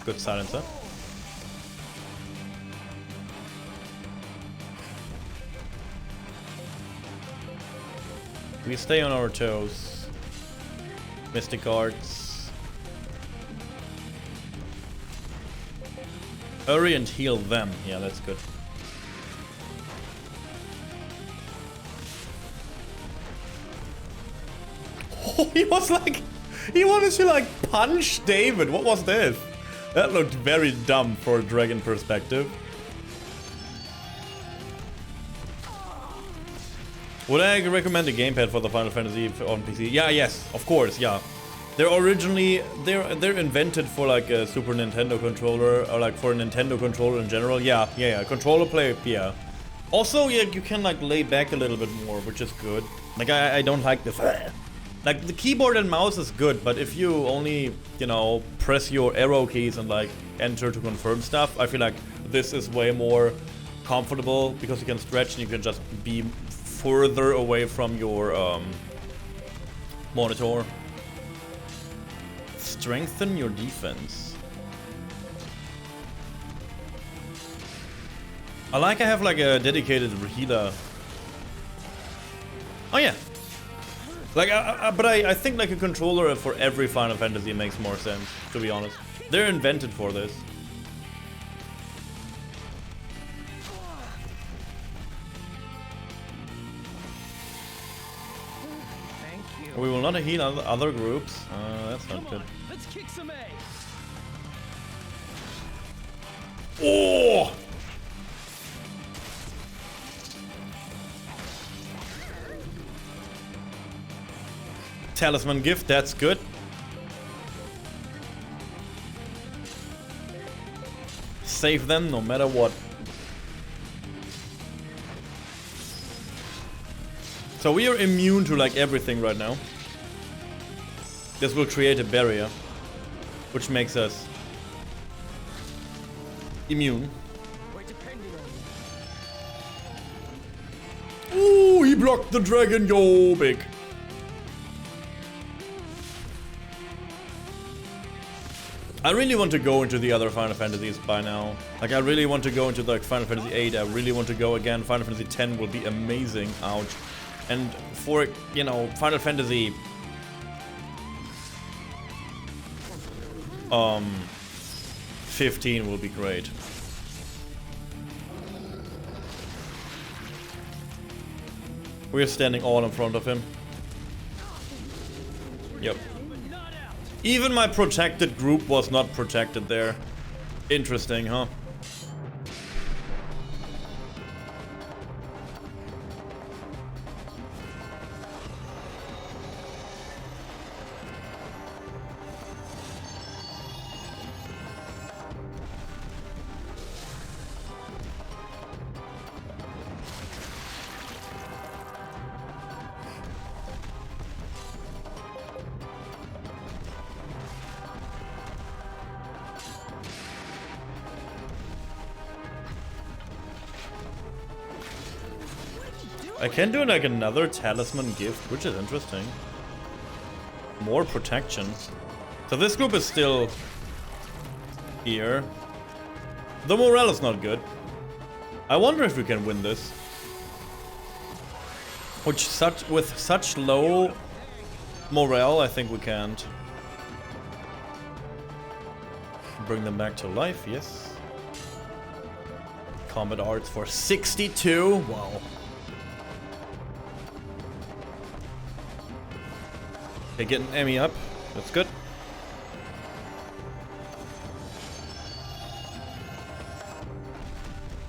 Good silencer. We stay on our toes. Mystic Arts. Hurry and heal them. Yeah, that's good. Oh, he was like... He wanted to like punch David. What was this? That looked very dumb for a dragon perspective. Would I recommend a gamepad for the Final Fantasy on PC? Yeah, yes, of course, yeah. They're originally they're invented for like a Super Nintendo controller or like for a Nintendo controller in general. Yeah. Controller play, yeah. Also, yeah, you can like lay back a little bit more, which is good. Like I don't like this. Like the keyboard and mouse is good, but if you only, you know, press your arrow keys and like enter to confirm stuff, I feel like this is way more comfortable because you can stretch and you can just be further away from your monitor. Strengthen your defense. I have like a dedicated healer. Oh yeah. Like, but I think like a controller for every Final Fantasy makes more sense, to be honest. They're invented for this. We will not heal other groups. That's not good. Let's kick some ass. Oh! Talisman gift, that's good. Save them no matter what. So we are immune to like everything right now. This will create a barrier, which makes us immune. Ooh, he blocked the dragon, yo, big. I really want to go into the other Final Fantasies by now. Like, I really want to go into like Final Fantasy 8. I really want to go again. Final Fantasy 10 will be amazing. Ouch. And for, you know, Final Fantasy 15 will be great. We're standing all in front of him. Yep. Even my protected group was not protected there. Interesting, huh? I can do like another talisman gift, which is interesting. More protection. So this group is still here. The morale is not good. I wonder if we can win this. With such low morale, I think we can't. Bring them back to life, yes. Combat arts for 62. Wow. Okay, getting Emmy up. That's good.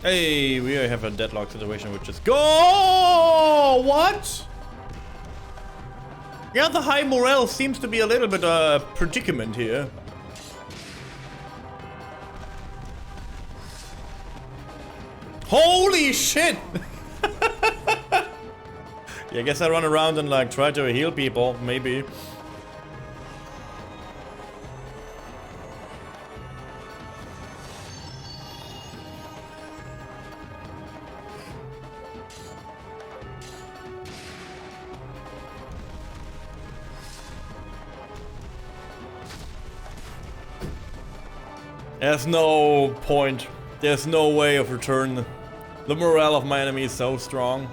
Hey, we have a deadlock situation, which is go. What? Yeah, the high morale seems to be a little bit predicament here. Holy shit! Yeah, I guess I run around and like try to heal people, maybe. There's no point. There's no way of return. The morale of my enemy is so strong.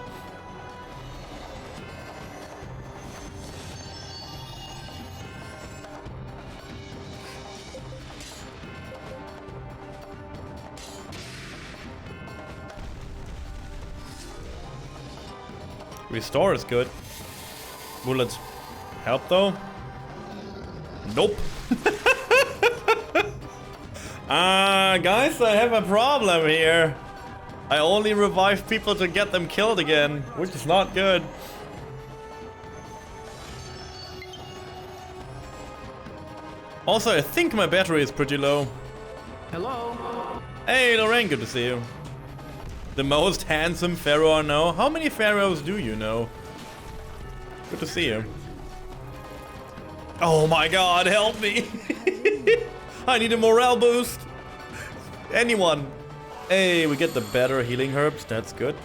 Restore is good. Bullets help though? Nope. Guys, I have a problem here. I only revive people to get them killed again, which is not good. Also, I think my battery is pretty low. Hello? Hey, Lorraine, good to see you. The most handsome pharaoh I know. How many pharaohs do you know? Good to see you. Oh my god, help me! I need a morale boost. Anyone. Hey, we get the better healing herbs. That's good.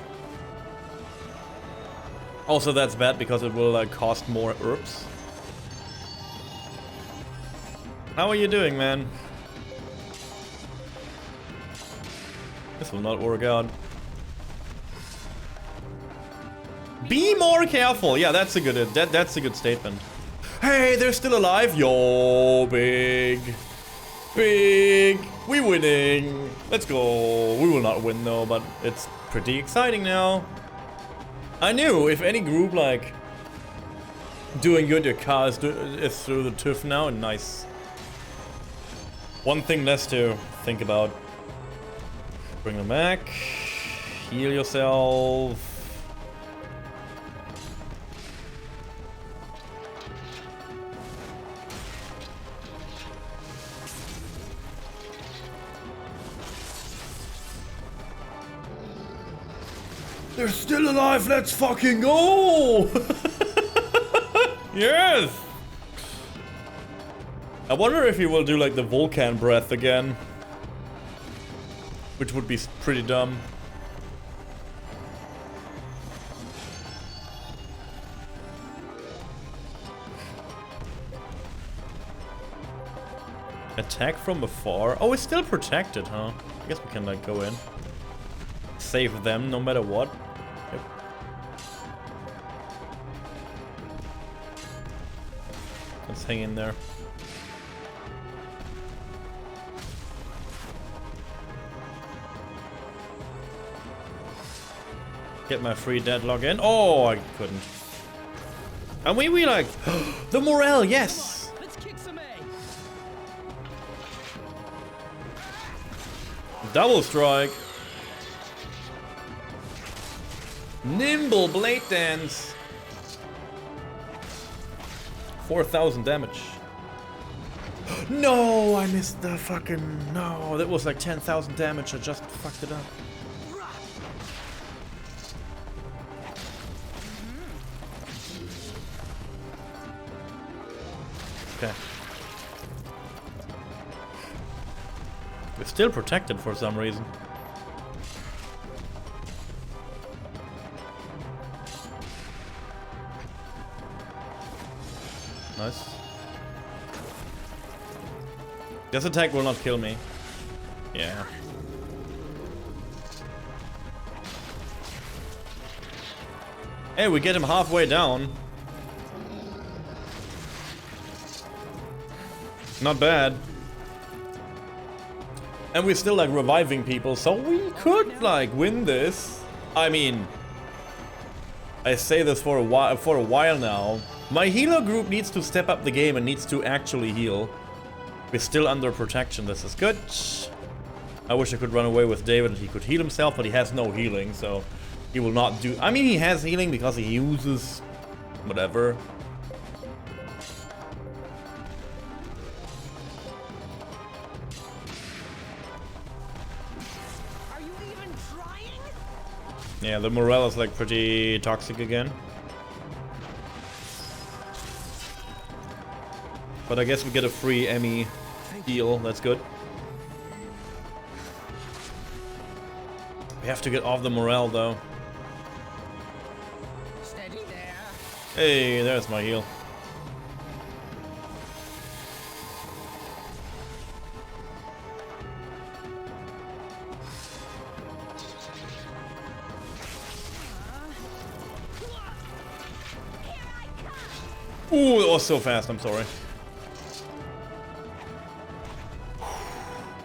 Also, that's bad because it will cost more herbs. How are you doing, man? This will not work out. Be more careful. Yeah, that's a good. That's a good statement. Hey, they're still alive. Yo, big. Big! We winning! Let's go! We will not win though, but it's pretty exciting now. I knew if any group like doing good, your car is through the TÜV now. Nice. One thing less to think about. Bring them back. Heal yourself. They're still alive, let's fucking go! Yes! I wonder if he will do like the Vulcan breath again. Which would be pretty dumb. Attack from afar? Oh, it's still protected, huh? I guess we can like go in. Save them no matter what. Yep. Let's hang in there. Get my free deadlock in. Oh, I couldn't. And we like the morale, yes. Let's kick some A. Double strike. Nimble blade dance. 4,000 damage. No, I missed the fucking... No, that was like 10,000 damage. I just fucked it up. Okay. We're still protected for some reason. Nice. This attack will not kill me. Yeah. Hey, we get him halfway down. Not bad. And we're still like reviving people, so we could like win this. I mean, I say this for a while now. My healer group needs to step up the game and needs to actually heal. We're still under protection, this is good. I wish I could run away with David and he could heal himself, but he has no healing, so he will not do... I mean, he has healing because he uses... whatever. Are you even trying? Yeah, the morale is like pretty toxic again. But I guess we get a free Emmy heal, that's good. We have to get off the morale though. Steady there. Hey, there's my heal. Ooh, that was so fast, I'm sorry.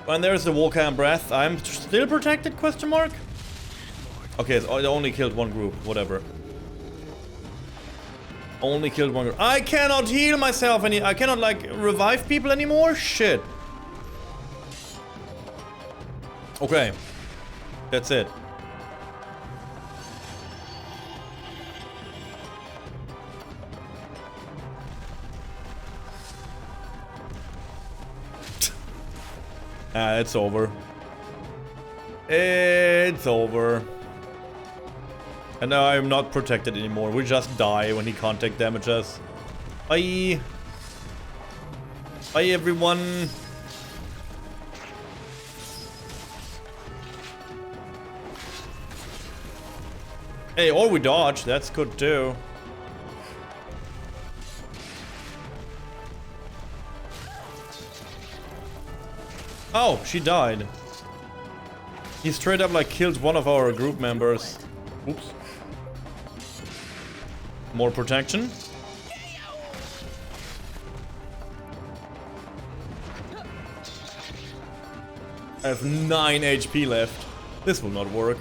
And there's the Volcan Breath. I'm still protected, question mark? Okay, so I only killed one group, whatever. Only killed one group. I cannot heal myself I cannot like revive people anymore? Shit. Okay. That's it. It's over. It's over. And now I'm not protected anymore. We just die when he contact damage us. Bye. Bye, everyone. Hey, or we dodge. That's good too. Oh, she died. He straight up like killed one of our group members. Oops. More protection. I have 9 HP left. This will not work.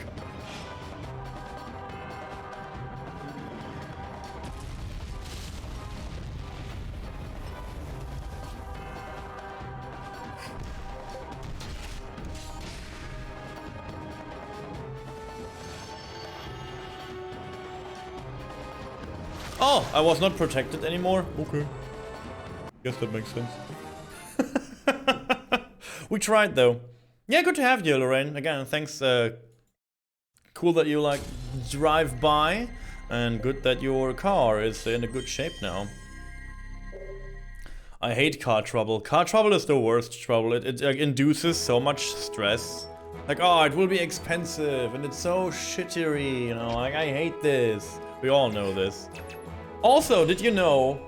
Oh, I was not protected anymore? Okay. Guess that makes sense. We tried though. Yeah, good to have you, Lorraine. Again, thanks. Cool that you like drive by, and good that your car is in a good shape now. I hate car trouble. Car trouble is the worst trouble. It like, induces so much stress. Like, oh, it will be expensive, and it's so shittery, you know, like, I hate this. We all know this. Also, did you know,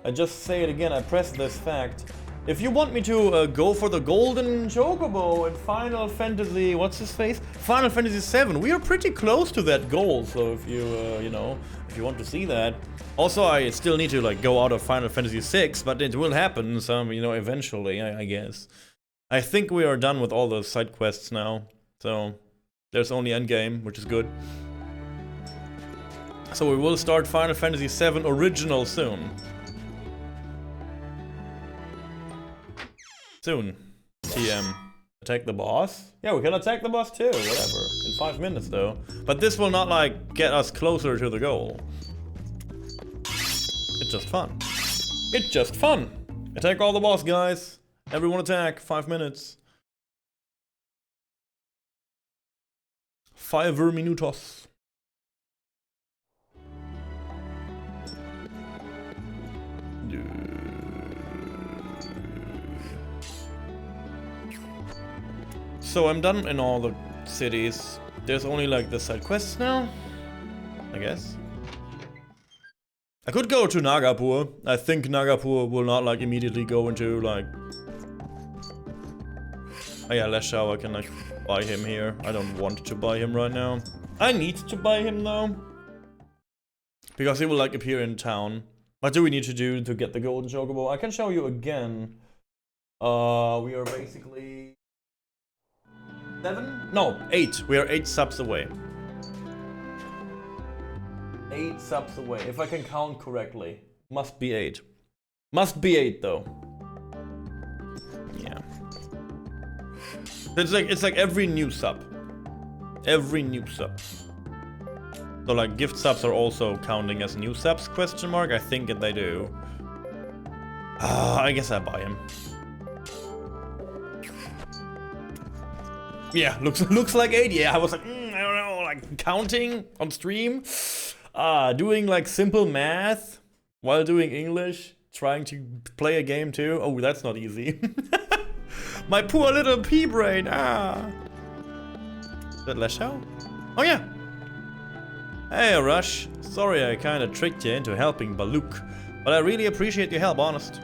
I just say it again, I press this fact. If you want me to go for the golden chocobo in Final Fantasy, what's his face? Final Fantasy 7, we are pretty close to that goal, so if you, you know, if you want to see that. Also, I still need to, like, go out of Final Fantasy 6, but it will happen, some, you know, eventually, I guess. I think we are done with all the side quests now, so there's only endgame, which is good. So we will start Final Fantasy 7 Original soon. Soon. TM. Attack the boss? Yeah, we can attack the boss too, whatever. In 5 minutes though. But this will not like get us closer to the goal. It's just fun. It's just fun! Attack all the boss, guys! Everyone attack, 5 minutes. 5 minutos. So I'm done in all the cities. There's only like the side quests now, I guess. I could go to Nagapur. I think Nagapur will not like immediately go into like... Oh yeah, Leshao, I can like buy him here. I don't want to buy him right now. I need to buy him though. Because he will like appear in town. What do we need to do to get the golden chocobo? I can show you again. We are basically... 7? No, 8. We are 8 subs away. 8 subs away, if I can count correctly. Must be 8. Must be 8 though. Yeah. It's like every new sub. Every new sub. So like gift subs are also counting as new subs, question mark? I think they do. I guess I buy him. Yeah, looks like 8. Yeah, I was like, I don't know, like counting on stream. Doing like simple math while doing English. Trying to play a game too. Oh, that's not easy. My poor little pea brain. Is that Leshow? Oh yeah. Hey Rush. Sorry I kinda tricked you into helping Baluk. But I really appreciate your help, honest.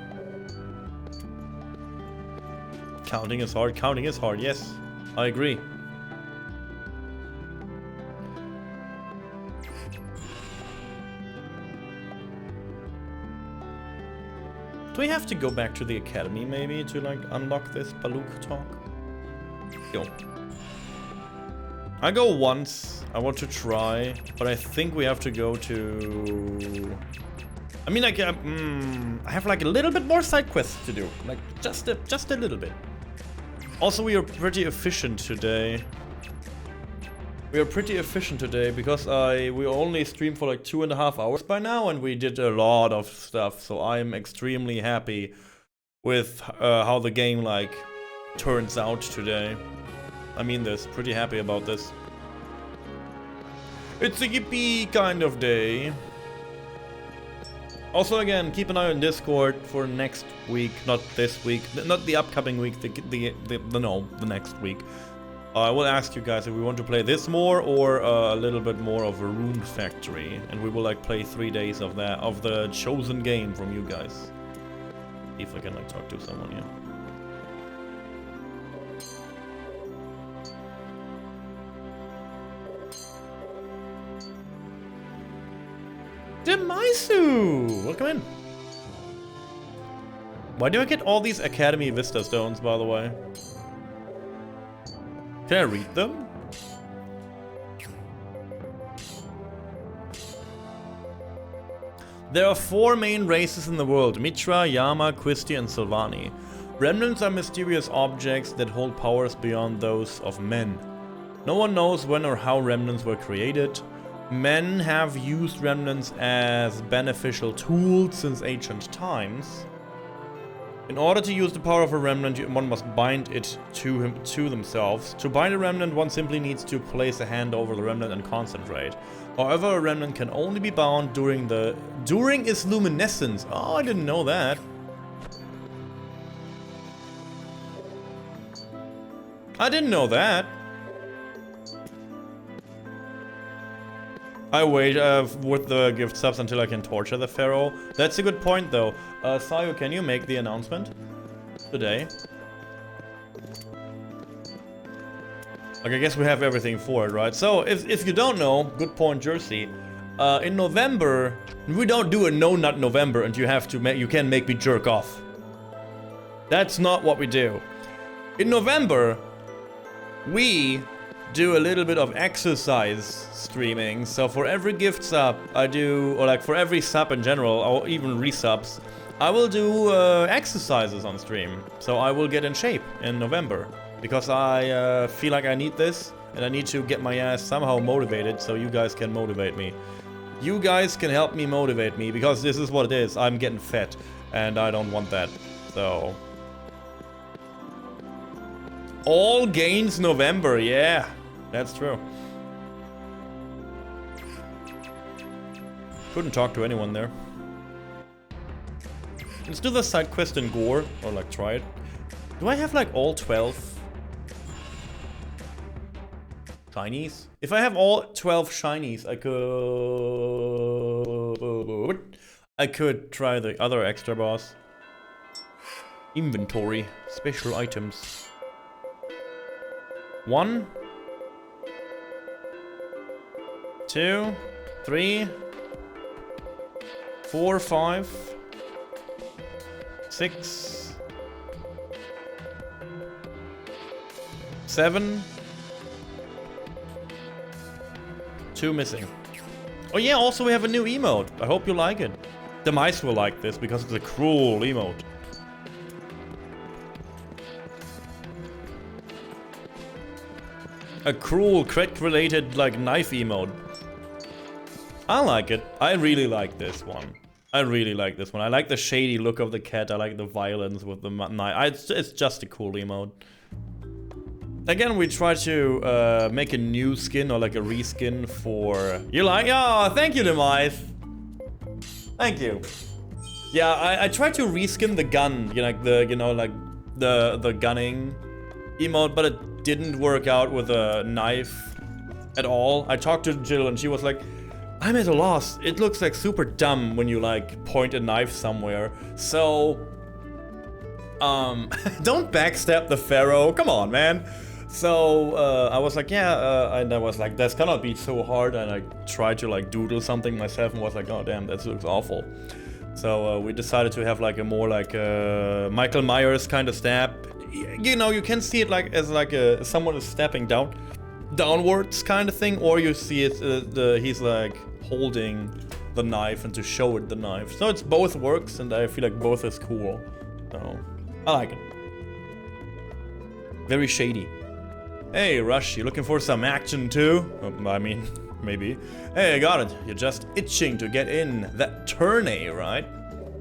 Counting is hard, yes. I agree. Do we have to go back to the academy maybe to like unlock this Baluk talk? Go. I go once. I want to try, but I think we have to go to. I mean, like, I have like a little bit more side quests to do, like just a little bit. Also, we are pretty efficient today. Because we only streamed for like 2.5 hours by now, and we did a lot of stuff. So I'm extremely happy with how the game like turns out today. I mean this, pretty happy about this. It's a yippee kind of day. Also, again, keep an eye on Discord for next week, not this week, not the upcoming week, the next week. I will ask you guys if we want to play this more or a little bit more of a Rune Factory, and we will like play 3 days of that, of the chosen game from you guys. See if I can like talk to someone here. Demaisu! Welcome in. Why do I get all these Academy Vista stones, by the way? Can I read them? There are 4 main races in the world: Mitra, Yama, Quisti, and Sylvani. Remnants are mysterious objects that hold powers beyond those of men. No one knows when or how remnants were created. Men have used remnants as beneficial tools since ancient times. In order to use the power of a remnant, one must bind it to themselves. To bind a remnant, one simply needs to place a hand over the remnant and concentrate. However, a remnant can only be bound during its luminescence. Oh, I didn't know that. I didn't know that. I wait with the gift subs until I can torture the pharaoh. That's a good point, though. Sayo, can you make the announcement today? Like, I guess we have everything for it, right? So, if you don't know, good point, Jersey. In November, we don't do a no nut November, and you can make me jerk off. That's not what we do. In November, we do a little bit of exercise streaming. So for every gift sub I do, or like for every sub in general, or even resubs, I will do exercises on stream. So I will get in shape in November, because I feel like I need this, and I need to get my ass somehow motivated, so you guys can motivate me. You guys can help me motivate me, because this is what it is. I'm getting fat, and I don't want that. So all gains November, yeah. That's true. Couldn't talk to anyone there. Let's do the side quest in Gore, or like try it. Do I have like all 12 shinies? If I have all 12 shinies, I could try the other extra boss. Inventory, special items. 1, 2, 3, 4, 5, 6, 7, 2 missing. Oh yeah, also we have a new emote. I hope you like it. The mice will like this because it's a cruel emote. A cruel, crit-related, like, knife emote. I like it. I really like this one. I really like this one. I like the shady look of the cat. I like the violence with the knife. It's just a cool emote. Again, we try to make a new skin or like a reskin for... You like? Oh, thank you, Demise. Thank you. Yeah, I tried to reskin the gun, the gunning emote, but it didn't work out with a knife at all. I talked to Jill and she was like, I'm at a loss. It looks like super dumb when you like point a knife somewhere. So, don't backstab the pharaoh. Come on, man. So I was like, yeah, and I was like, that's gonna be so hard. And I tried to like doodle something myself and was like, oh damn, that looks awful. So we decided to have like a more like Michael Myers kind of stab. You know, you can see it like as like someone is stepping downwards kind of thing, or you see it he's like holding the knife and to show it the knife. So it's both works, and I feel like both is cool. So I like it. Very shady. Hey, Rush, you looking for some action too? I mean, maybe. Hey, I got it. You're just itching to get in that tourney, right?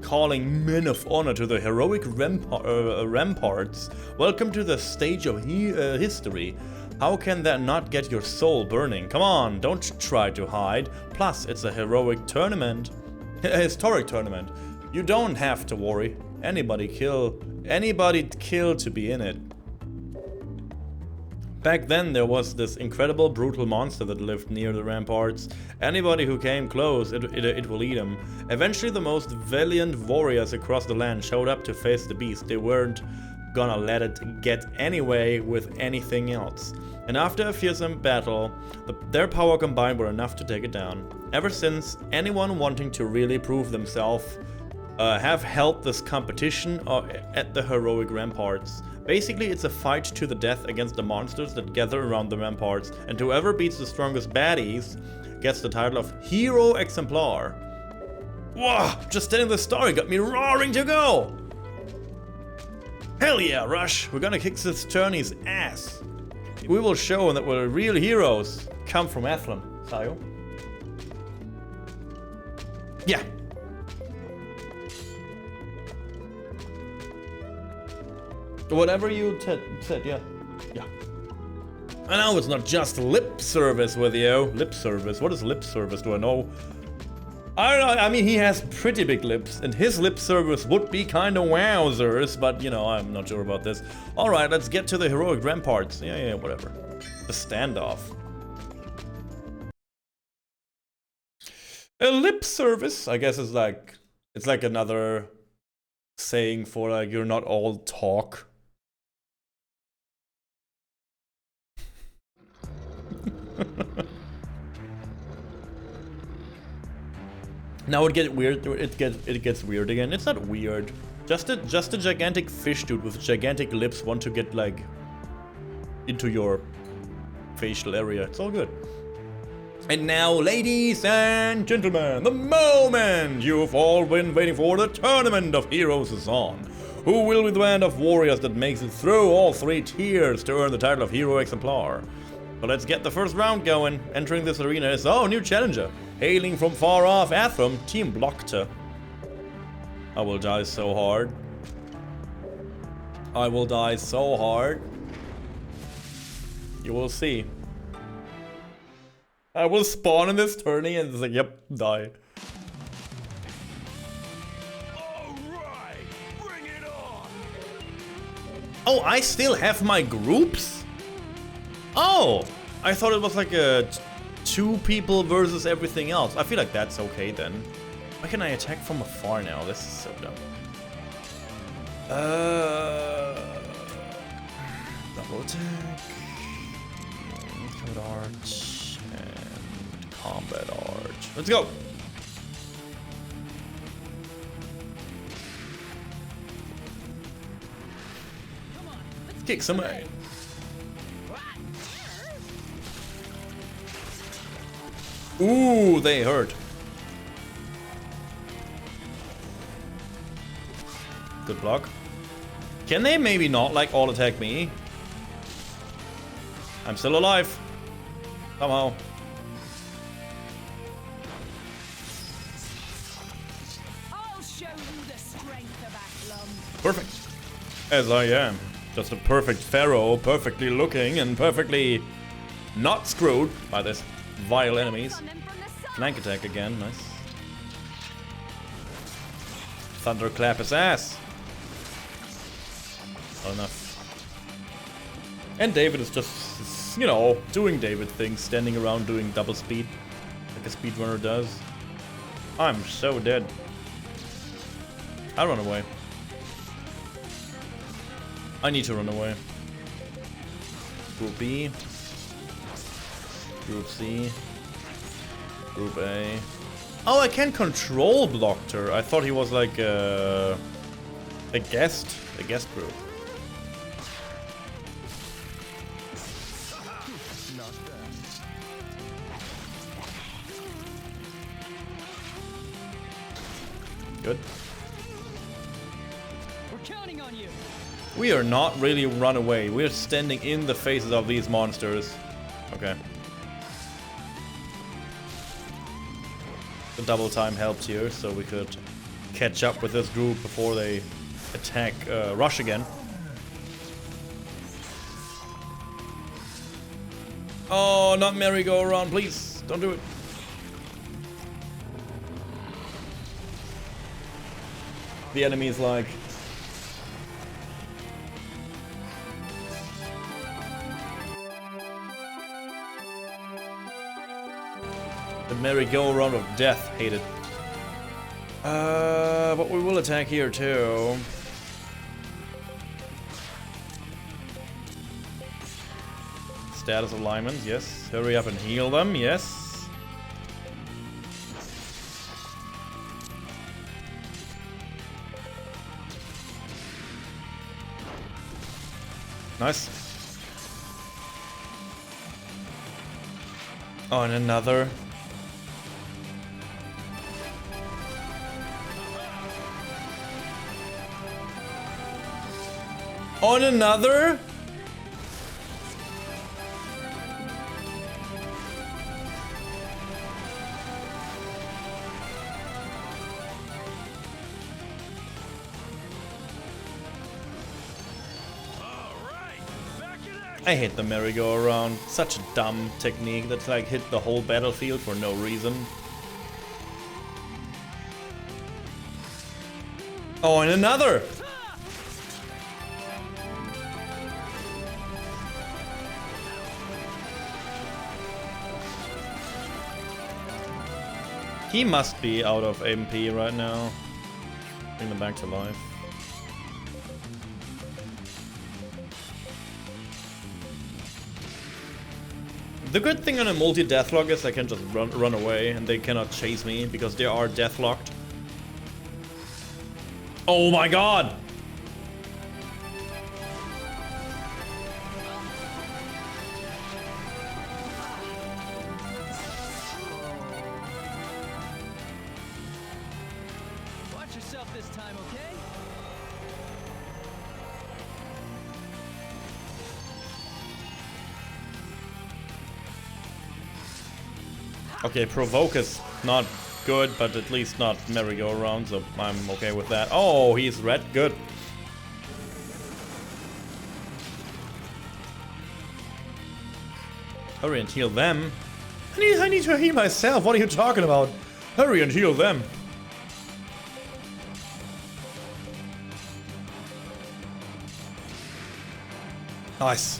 Calling men of honor to the heroic ramparts. Welcome to the stage of history. How can that not get your soul burning? Come on, don't try to hide. Plus, it's a heroic tournament. A historic tournament. You don't have to worry. Anybody killed to be in it. Back then, there was this incredible, brutal monster that lived near the ramparts. Anybody who came close, it will eat them. Eventually, the most valiant warriors across the land showed up to face the beast. They weren't gonna let it get anyway with anything else. And after a fearsome battle, their power combined were enough to take it down. Ever since, anyone wanting to really prove themselves have held this competition at the heroic ramparts. Basically, it's a fight to the death against the monsters that gather around the ramparts, and whoever beats the strongest baddies gets the title of Hero Exemplar. Wow, just telling the story got me roaring to go! Hell yeah, Rush, we're gonna kick this tourney's ass. We will show that we're real heroes. Come from Athlon, Sayo. Yeah. Whatever you said, yeah. Yeah. I know it's not just lip service with you. Lip service? What is lip service? Do I know? I don't know. I mean, he has pretty big lips, and his lip service would be kind of wowzers, but, you know, I'm not sure about this. Alright, let's get to the heroic ramparts. Yeah, whatever. The standoff. A lip service, I guess, is like... It's like another saying for, like, you're not all talk. Now it gets weird. It gets weird again. It's not weird. Just a gigantic fish dude with gigantic lips want to get like into your facial area. It's all good. And now, ladies and gentlemen, the moment you've all been waiting for, the Tournament of Heroes is on. Who will be the band of warriors that makes it through all 3 tiers to earn the title of Hero Exemplar? So let's get the first round going. Entering this arena is our new challenger. Hailing from far off Athram, Team Blockter. I will die so hard. I will die so hard. You will see. I will spawn in this tourney and it's like, yep, die. Alright, bring it on. Oh, I still have my groups? Oh, I thought it was like a 2 people versus everything else. I feel like that's okay then. Why can I attack from afar now? This is so dumb. Double attack. Code arch. And combat arch. Let's go! Let's kick some ass. Ooh, they hurt. Good block. Can they maybe not like all attack me? I'm still alive. Somehow. I'll show you the strength of Aklum. Perfect. As I am. Just a perfect pharaoh, perfectly looking and perfectly not screwed by this vile enemies. Flank attack again, nice. Thunderclap his ass. Not enough. And David is just, you know, doing David things, standing around doing double speed, like a speedrunner does. I'm so dead. I run away. I need to run away. Group B. Group C. Group A. Oh, I can control Blockter. I thought he was like a guest group. Good. We're counting on you. We are not really run away. We're standing in the faces of these monsters. Okay. The double time helped here, so we could catch up with this group before they attack Rush again. Oh, not merry-go-round, please. Don't do it. The enemy is like... the merry-go-round of death. Hate it. But we will attack here too. Status alignments, yes. Hurry up and heal them, yes. Nice. Oh, and another. On another? I hate the merry-go-round. Such a dumb technique that's like hit the whole battlefield for no reason. Oh, and another! He must be out of MP right now. Bring them back to life. The good thing on a multi-deathlock is I can just run away and they cannot chase me because they are deathlocked. Oh my god! Watch yourself this time, okay? Okay, provoke is not good, but at least not merry-go-round, so I'm okay with that. Oh, he's red, good. Hurry and heal them. I need to heal myself, what are you talking about? Hurry and heal them. Nice.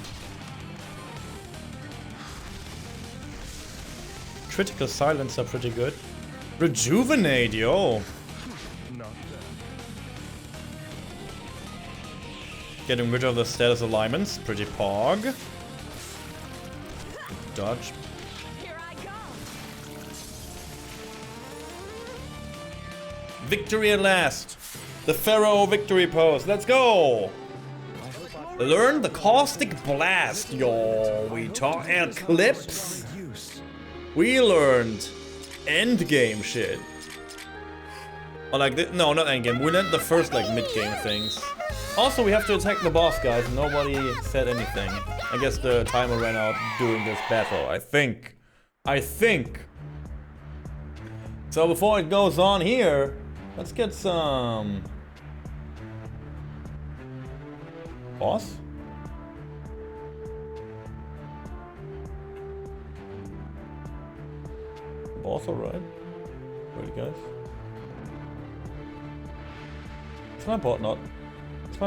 Critical silence are pretty good. Rejuvenate, yo. Getting rid of the status alignments, pretty pog. Good dodge. Here I go. Victory at last. The Pharaoh victory pose. Let's go. Learn the caustic blast, yo. We talk Eclipse. We learned endgame shit. Or like, no, not endgame. We learned the first like mid-game things. Also, we have to attack the boss, guys. Nobody said anything. I guess the timer ran out during this battle. I think. So before it goes on here, let's get some boss. Boss, alright. Wait, guys. Is my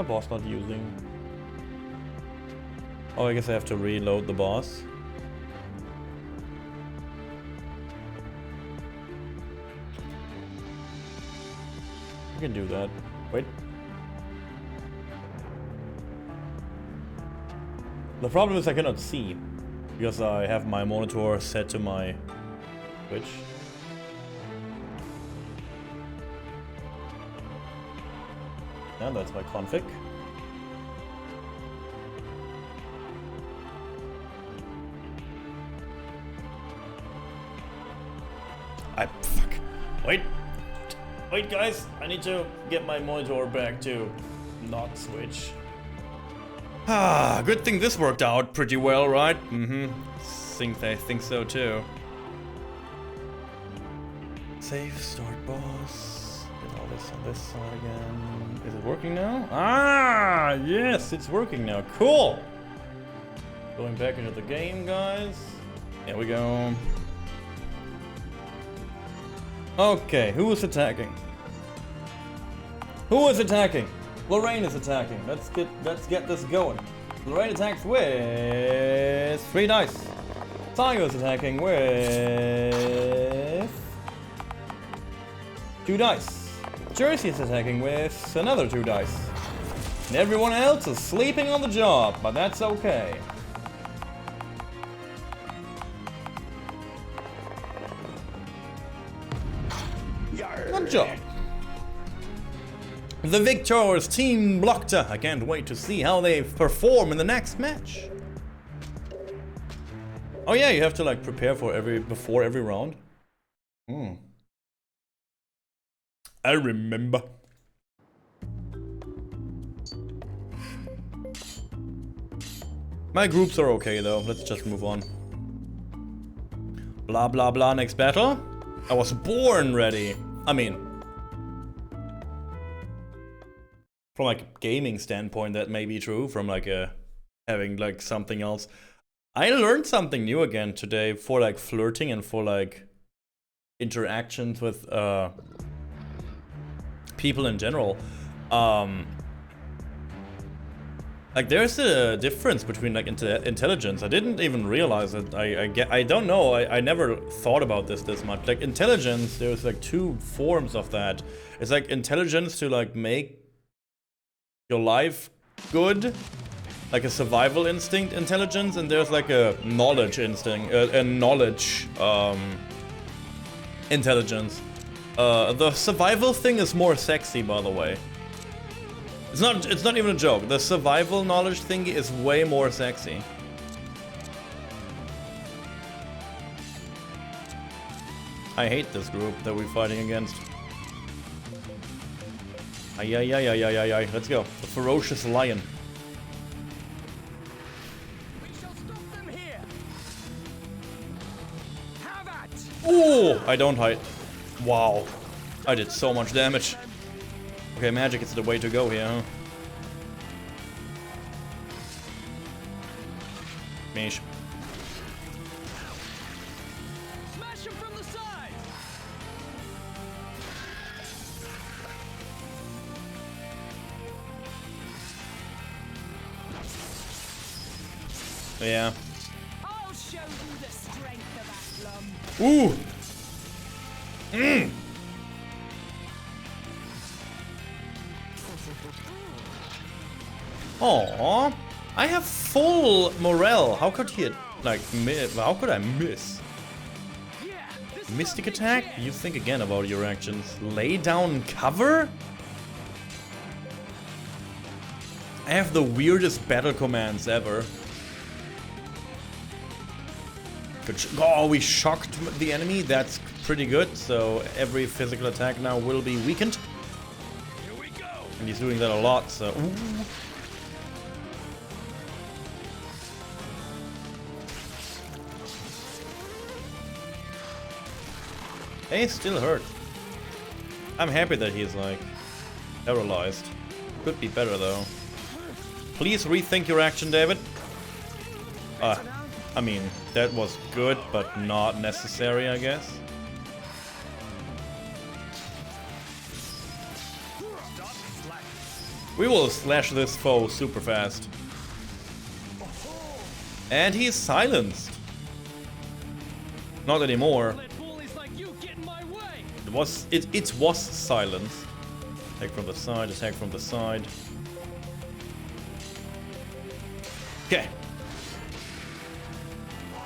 boss not using? Oh, I guess I have to reload the boss. I can do that. Wait. The problem is I cannot see because I have my monitor set to my Twitch. And that's my config. Fuck. Wait guys, I need to get my monitor back to not switch. Ah, good thing this worked out pretty well, right? I think so too. Save, start boss. Get all this on this side again. Is it working now? Ah, yes, it's working now. Cool. Going back into the game, guys. Here we go. Okay, who is attacking? Who is attacking? Lorraine is attacking. Let's get this going. Lorraine attacks with 3 dice. Tayo is attacking with 2 dice. Jersey is attacking with another 2 dice. And everyone else is sleeping on the job, but that's okay. Good job. The victors, Team Blokta. I can't wait to see how they perform in the next match. Oh yeah, you have to like prepare for before every round. I remember. My groups are okay though. Let's just move on. Blah blah blah. Next battle. I was born ready. I mean, from like a gaming standpoint, that may be true. From like having like something else, I learned something new again today for like flirting and for like interactions with people in general. Like there's a difference between like intelligence. I didn't even realize it. I don't know. I never thought about this much. Like intelligence, there's like 2 forms of that. It's like intelligence to like make your life good, like a survival instinct intelligence, and there's like a knowledge instinct, a knowledge intelligence. The survival thing is more sexy, by the way. It's not even a joke. The survival knowledge thing is way more sexy. I hate this group that we're fighting against. Ay. Let's go. The ferocious lion. We shall stop them here. Have at. Ooh, I don't hide. Wow. I did so much damage. Okay, magic is the way to go here, huh? Mish. Smash him from the side. Yeah. I'll show you the strength of Aslam. Ooh! Aww, I have full morale. How could he, like, how could I miss? Mystic attack? You think again about your actions. Lay down cover? I have the weirdest battle commands ever. Oh, we shocked the enemy. That's pretty good. So every physical attack now will be weakened. Here we go. And he's doing that a lot, so... Ooh. Hey, still hurt. I'm happy that he's, like, paralyzed. Could be better, though. Please rethink your action, David. I mean, that was good, but not necessary, I guess. We will slash this foe super fast. And he's silenced. Not anymore. It was silenced. Attack from the side, attack from the side. Okay.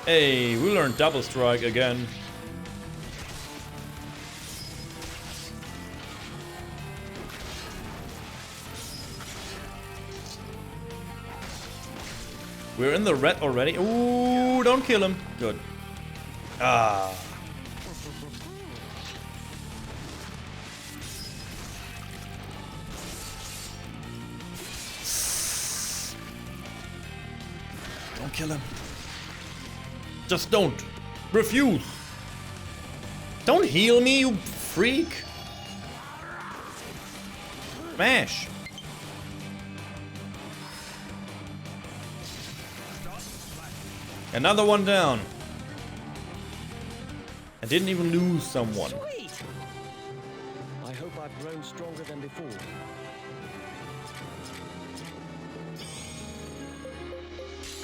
Hey, we learned double strike again. We're in the red already. Ooh, don't kill him. Good. Ah. Don't kill him. Just don't. Refuse. Don't heal me, you freak. Smash. Another one down. I didn't even lose someone. Sweet. I hope I've grown stronger than before.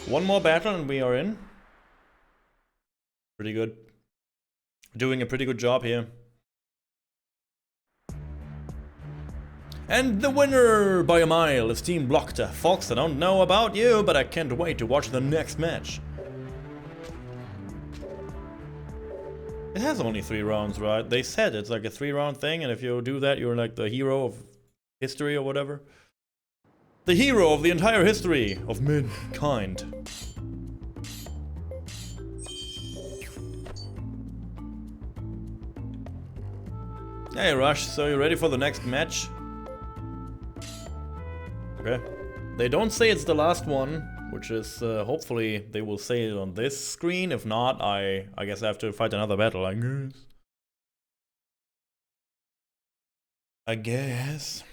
One more battle and we are in. Pretty good. Doing a pretty good job here. And the winner by a mile is Team Blockta. Folks, I don't know about you, but I can't wait to watch the next match. It has only 3 rounds, right? They said it's like a 3-round thing, and if you do that, you're like the hero of history or whatever. The hero of the entire history of mankind. Hey Rush, so you ready for the next match? Okay. They don't say it's the last one, which is hopefully they will say it on this screen. If not, I guess I have to fight another battle, I guess.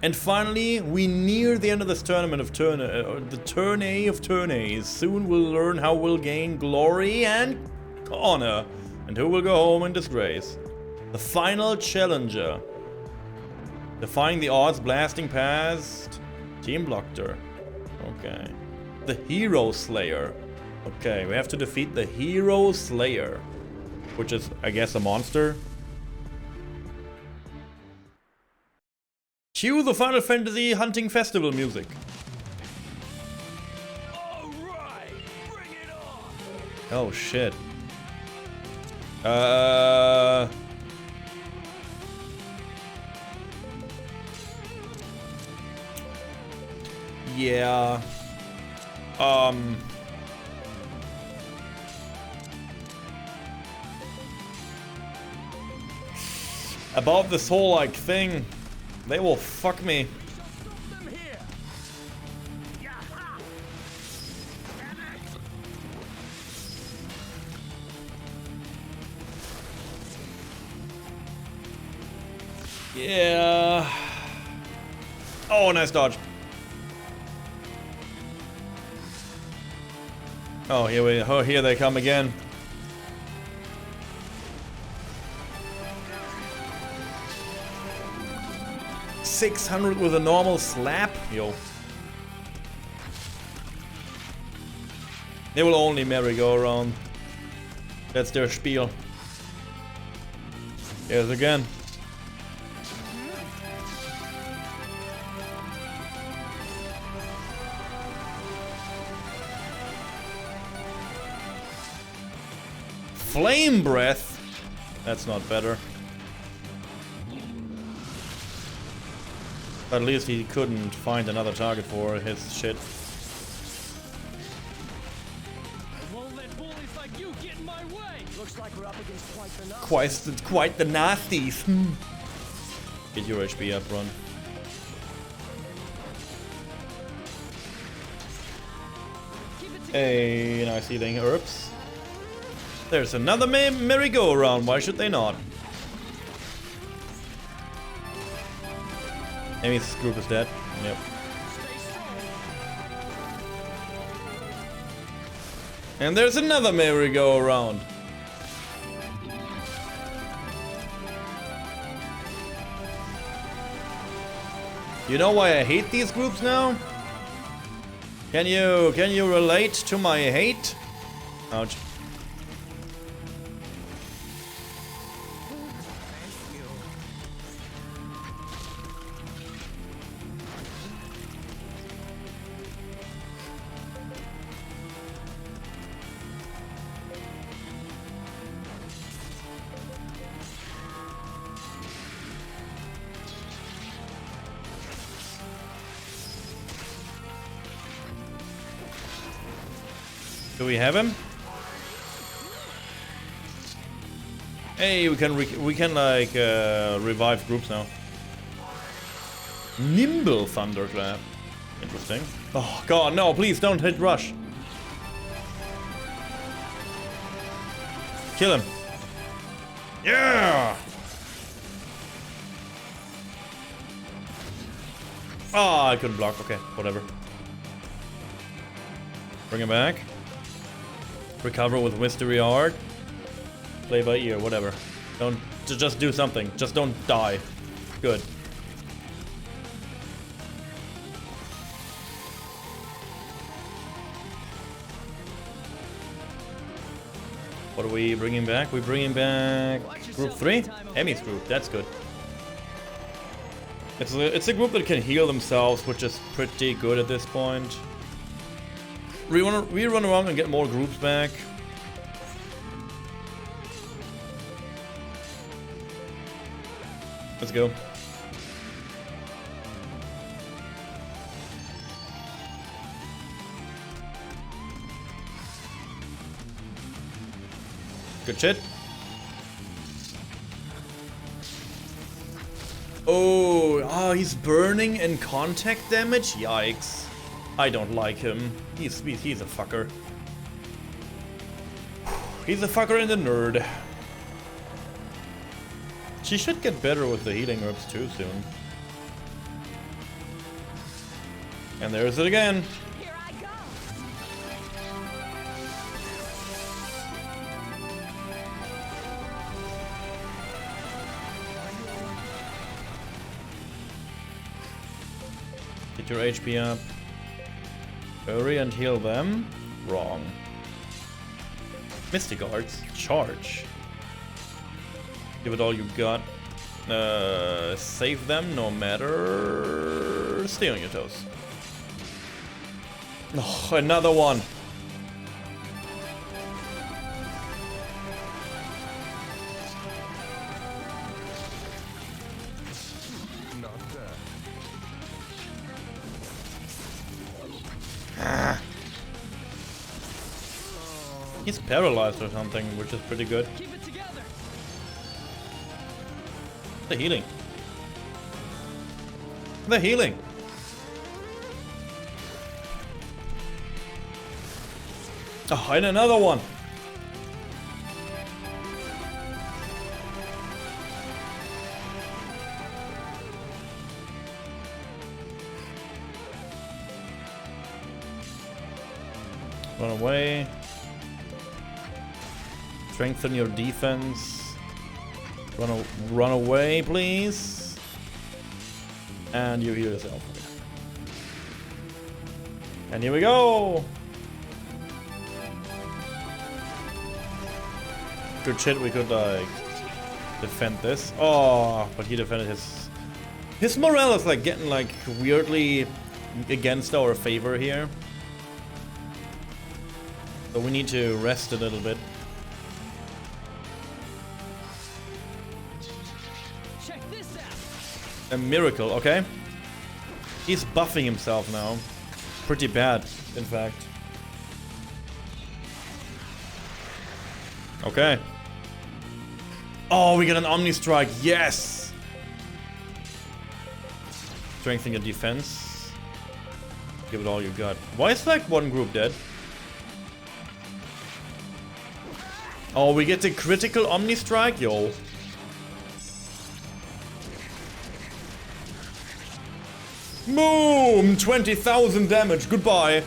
And finally, we near the end of this tournament of the tourney of tourneys. Soon we'll learn how we'll gain glory and honor, and who will go home in disgrace. The final challenger. Defying the odds, blasting past Team Blockta. Okay. The Hero Slayer. Okay, we have to defeat the Hero Slayer, which is, I guess, a monster. Cue the Final Fantasy Hunting Festival music. All right, bring it on. Oh shit. Yeah. About this whole like thing. They will fuck me. Yeah. Oh, nice dodge. Oh, here they come again. $600 with a normal slap? Yo. They will only merry-go-round. That's their spiel. Here's again. Flame breath? That's not better. But at least he couldn't find another target for his shit. Won't let bullies like you get in my way. Looks like we're up against quite the Quite the nasties. Get your HP up, run. Hey, nice healing herbs. There's another merry-go-round. Why should they not? Amy's group is dead. Yep. And there's another merry-go-round. You know why I hate these groups now? Can you relate to my hate? Ouch. Do we have him? Hey, we can like revive groups now. Nimble Thunderclap. Interesting. Oh god, no! Please don't hit rush. Kill him. Yeah. Ah, I couldn't block. Okay, whatever. Bring him back. Recover with Mystery Art. Play by ear, whatever. Don't just do something. Just don't die. Good. What are we bringing back? We're bringing back group 3? Emmy's group. That's good. It's a group that can heal themselves, which is pretty good at this point. We run around and get more groups back. Let's go. Good shit. Oh, he's burning and contact damage? Yikes. I don't like him. He's a fucker. He's a fucker and a nerd. She should get better with the healing herbs too soon. And there's it again. Here I go. Get your HP up. Hurry and heal them. Wrong. Mystic Arts. Charge. Give it all you got. Save them no matter. Stay on your toes. Oh, another one. He's paralyzed or something, which is pretty good. Keep it together. The healing. The healing. Oh, and another one. Run away. Strengthen your defense. Run away, please. And you heal yourself. And here we go. Good shit, we could like defend this. Oh, but he defended his morale is like getting like weirdly against our favor here. So we need to rest a little bit. Check this out. A miracle, okay. He's buffing himself now. Pretty bad, in fact. Okay. Oh, we get an Omni Strike. Yes! Strengthening your defense. Give it all you got. Why is like one group dead? Oh, we get the critical Omni Strike? Yo. Boom! 20,000 damage. Goodbye.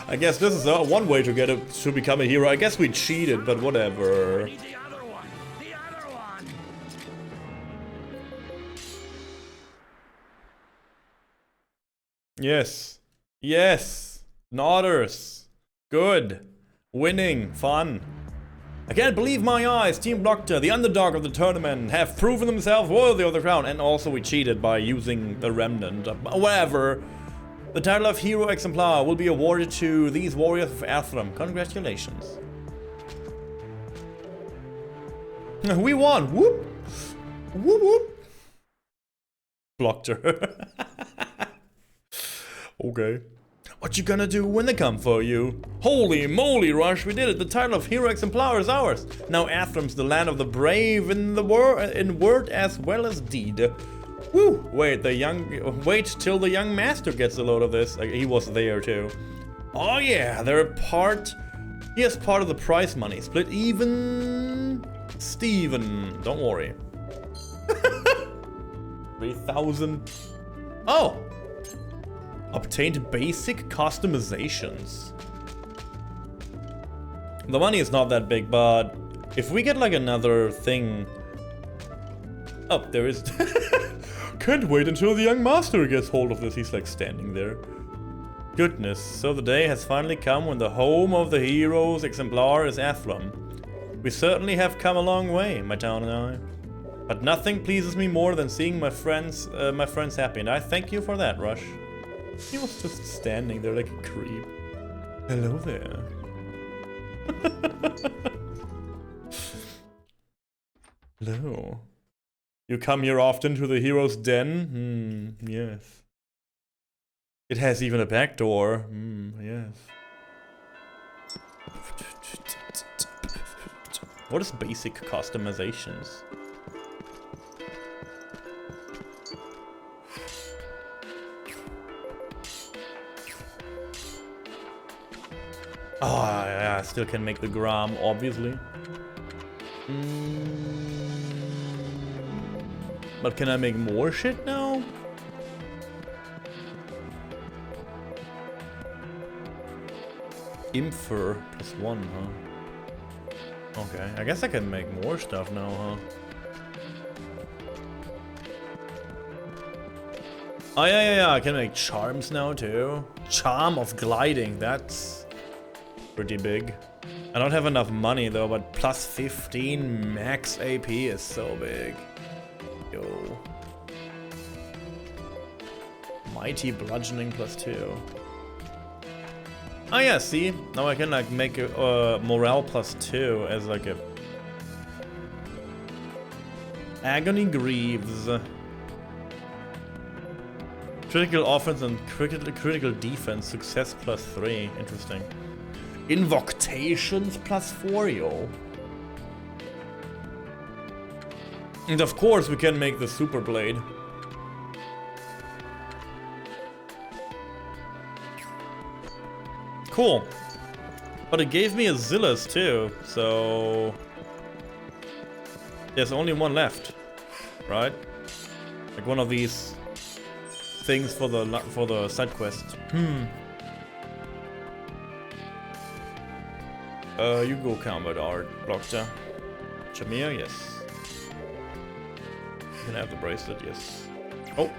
I guess this is one way to get to become a hero. I guess we cheated, but whatever. The other one! The other one! Yes. Yes. Nodders. Good. Winning. Fun. I can't believe my eyes. Team Blockter, the underdog of the tournament, have proven themselves worthy of the crown. And also we cheated by using the Remnant. Whatever. The title of Hero Exemplar will be awarded to these warriors of Athram. Congratulations. We won. Whoop. Whoop whoop. Blockter. Okay. What you gonna do when they come for you? Holy moly, Rush, we did it. The title of Hero Exemplar is ours. Now Athram's the land of the brave in word as well as deed. Woo! Wait till the young master gets a load of this. He was there too. Oh yeah, here's part of the prize money. Split even. Steven, don't worry. 3,000. Oh! Obtained basic customizations. The money is not that big, but if we get like another thing... Oh, there is... Can't wait until the young master gets hold of this. He's like standing there. Goodness, so the day has finally come when the home of the heroes exemplar is Athram. We certainly have come a long way, my town and I. But nothing pleases me more than seeing my friends happy, and I thank you for that, Rush. He was just standing there like a creep. Hello there. Hello. You come here often to the hero's den? Yes. It has even a back door. Yes. What is basic customizations? Oh, yeah, I still can make the Gram, obviously. But can I make more shit now? Infer +1, huh? Okay, I guess I can make more stuff now, huh? Oh, yeah, I can make charms now, too. Charm of gliding, that's pretty big. I don't have enough money, though, but +15 max AP is so big. Yo. Mighty bludgeoning +2. Oh yeah, see? Now I can like make a morale +2 as like a... Agony Greaves. Critical offense and critical defense, success +3. Interesting. Invocations +4, yo. And of course we can make the Super Blade. Cool. But it gave me a Zillus too, so... There's only one left, right? Like one of these things for the side quest. You go combat art, Blockter. Chamir, yes. You can have the bracelet, yes. Oh,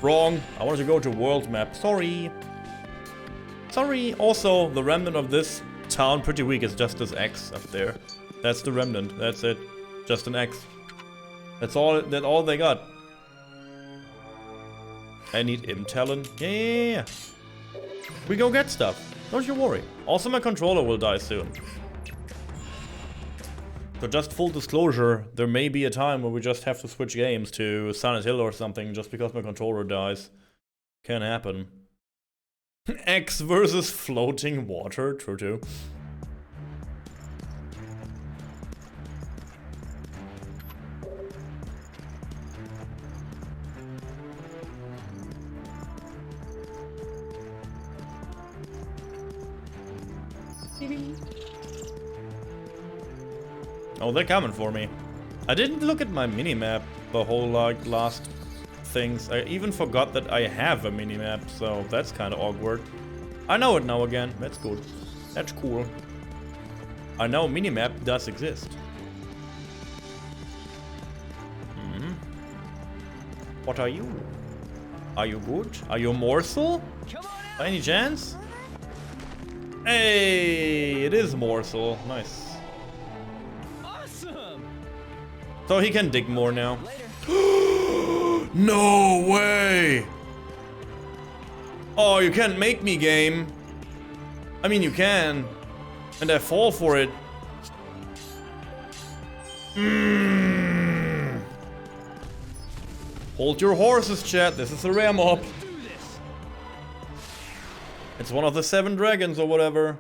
wrong. I wanted to go to world map. Sorry. Sorry. Also, the remnant of this town pretty weak. It's just this X up there. That's the remnant. That's it. Just an X. That's all. That's all they got. I need Talon. Yeah. We go get stuff. Don't you worry. Also, my controller will die soon. So just full disclosure, there may be a time where we just have to switch games to Silent Hill or something just because my controller dies. Can happen. X versus floating water, true too. Oh, they're coming for me. I didn't look at my minimap the whole like last things. I even forgot that I have a minimap, so that's kind of awkward. I know it now again. That's good. That's cool. I know minimap does exist. What are you? Are you good? Are you a morsel? By any chance? Hey, it is morsel. Nice. So he can dig more now. No way! Oh, you can't make me, game. I mean, you can. And I fall for it. Hold your horses, chat. This is a rare mob. It's one of the 7 dragons or whatever.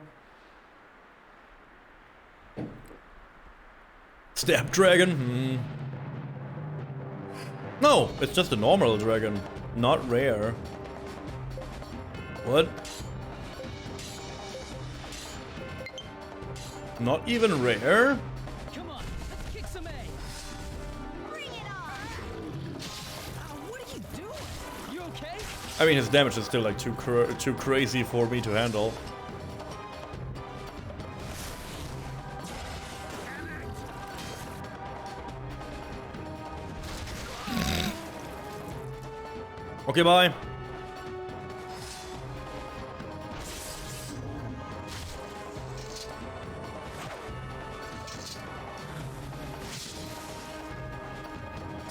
Stab dragon? No, it's just a normal dragon, not rare. What? Not even rare? Come on, let's kick some ass. Bring it on. What are you doing? You okay? I mean, his damage is still like too crazy for me to handle. Okay, bye.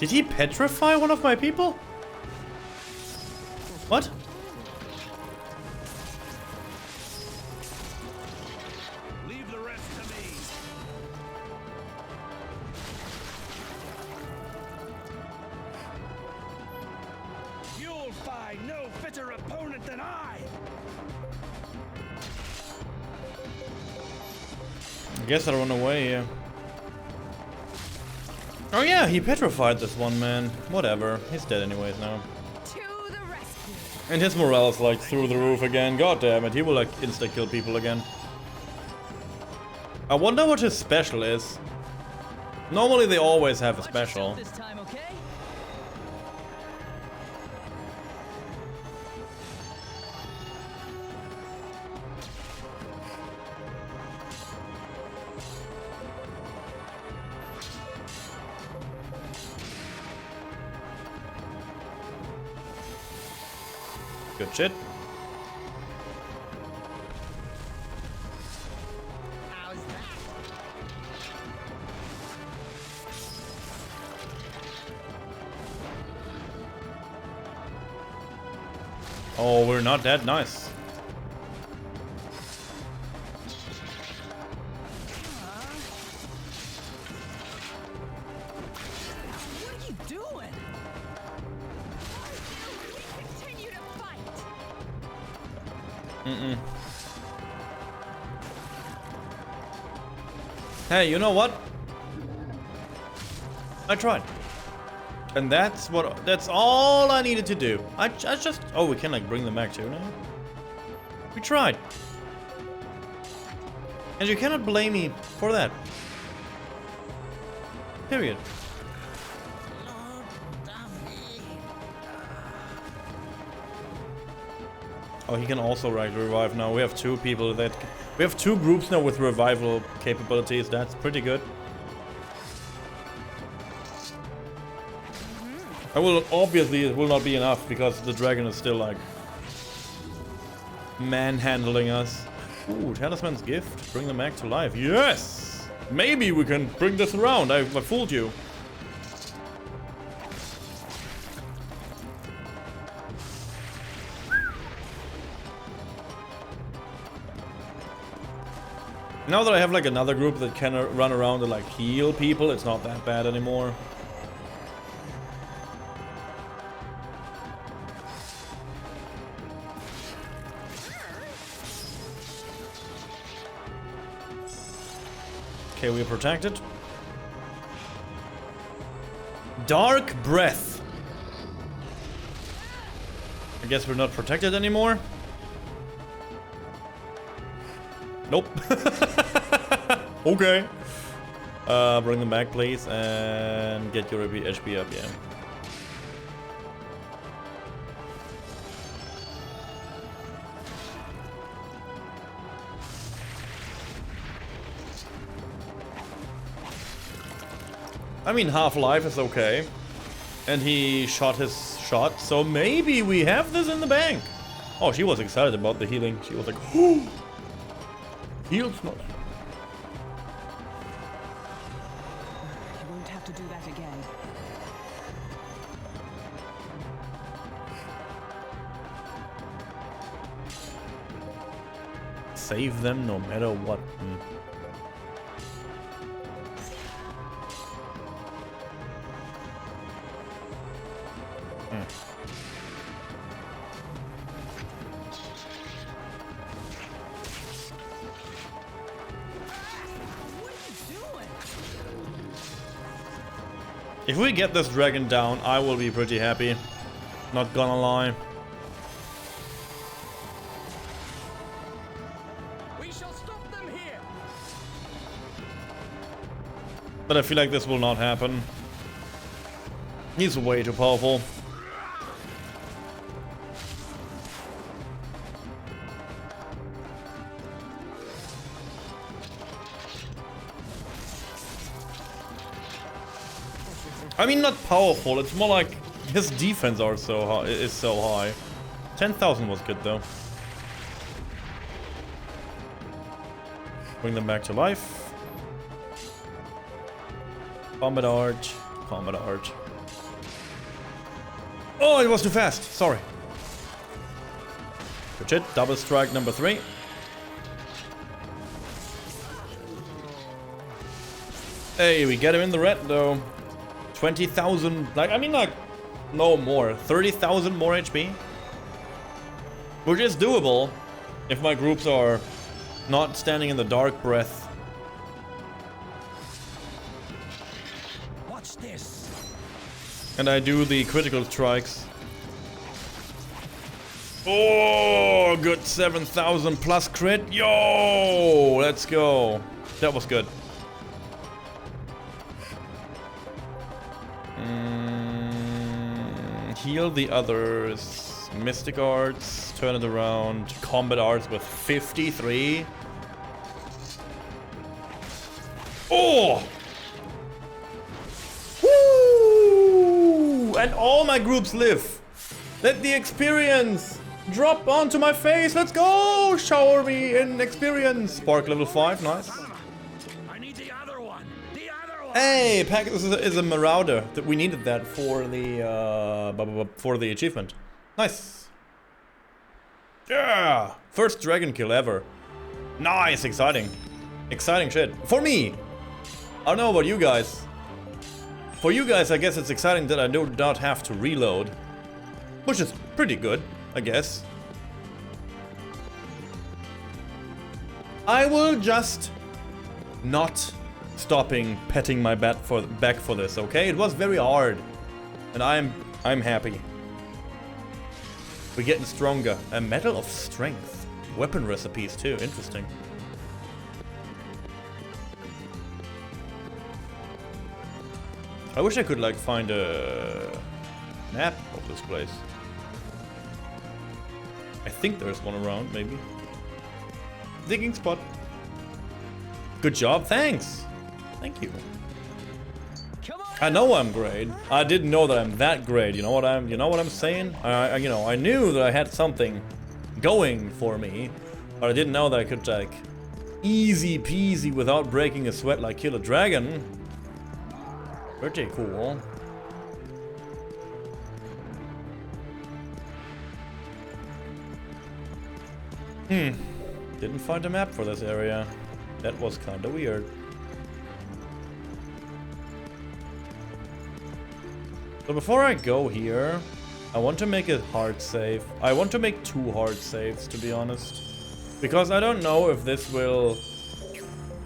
Did he petrify one of my people? What? Leave the rest to me. You'll find no fitter opponent than I. I guess I run away here. Oh yeah, he petrified this one man. Whatever, he's dead anyways now. To the rescue. And his morale is like through the roof again. God damn it, he will like insta-kill people again. I wonder what his special is. Normally they always have a special. This time, okay? Good shit. How's that? Oh, we're not that nice. What are you doing? We continue to fight. Hey, you know what? I tried. And that's all I needed to do. I just, oh, we can like bring them back too now? We tried. And you cannot blame me for that. Period. Oh, he can also revive now. We have 2 people that... We have 2 groups now with revival capabilities. That's pretty good. I will... Obviously, it will not be enough because the dragon is still, like... manhandling us. Ooh, Talisman's Gift. Bring them back to life. Yes! Maybe we can bring this around. I fooled you. Now that I have like another group that can run around and like heal people, it's not that bad anymore. Okay, we're protected. Dark Breath. I guess we're not protected anymore. Nope. Okay. Bring them back, please, and get your HP up, yeah. I mean, Half-Life is okay. And he shot his shot, so maybe we have this in the bank. Oh, she was excited about the healing. She was like, oh, healed not. You won't have to do that again. Save them no matter what. If we get this dragon down, I will be pretty happy. Not gonna lie. We shall stop them here. But I feel like this will not happen. He's way too powerful. I mean, not powerful. It's more like his defense is so high. 10,000 was good though. Bring them back to life. Combat Arch. Combat Arch. Oh, it was too fast. Sorry. Good shit. Double strike number 3. Hey, we get him in the red though. 20,000, like, I mean, like, no more. 30,000 more HP. Which is doable if my groups are not standing in the Dark Breath. Watch this. And I do the critical strikes. Oh, good 7,000 plus crit. Yo, let's go. That was good. Heal the others. Mystic Arts. Turn it around. Combat Arts with 53. Oh! Woo! And all my groups live. Let the experience drop onto my face. Let's go! Shower me in experience. Spark level 5. Nice. I need the other one. The other one. Hey, Pegasus is a Marauder. We needed that for the achievement. Nice. Yeah, first dragon kill ever. Nice, exciting, exciting shit for me. I don't know about you guys. For you guys, I guess it's exciting that I do not have to reload, which is pretty good, I guess. I will just not stopping petting my back for this, okay? It was very hard, and I'm happy. We're getting stronger. A medal of strength. Weapon recipes too. Interesting. I wish I could like find a map of this place. I think there's one around, maybe. Digging spot. Good job. Thanks. Thank you. I know I'm great. I didn't know that I'm that great. You know what I'm saying? I knew that I had something going for me, but I didn't know that I could like easy peasy without breaking a sweat like kill a dragon. Pretty cool. Didn't find a map for this area. That was kinda weird. So before I go here, I want to make a hard save. I want to make 2 hard saves, to be honest. Because I don't know if this will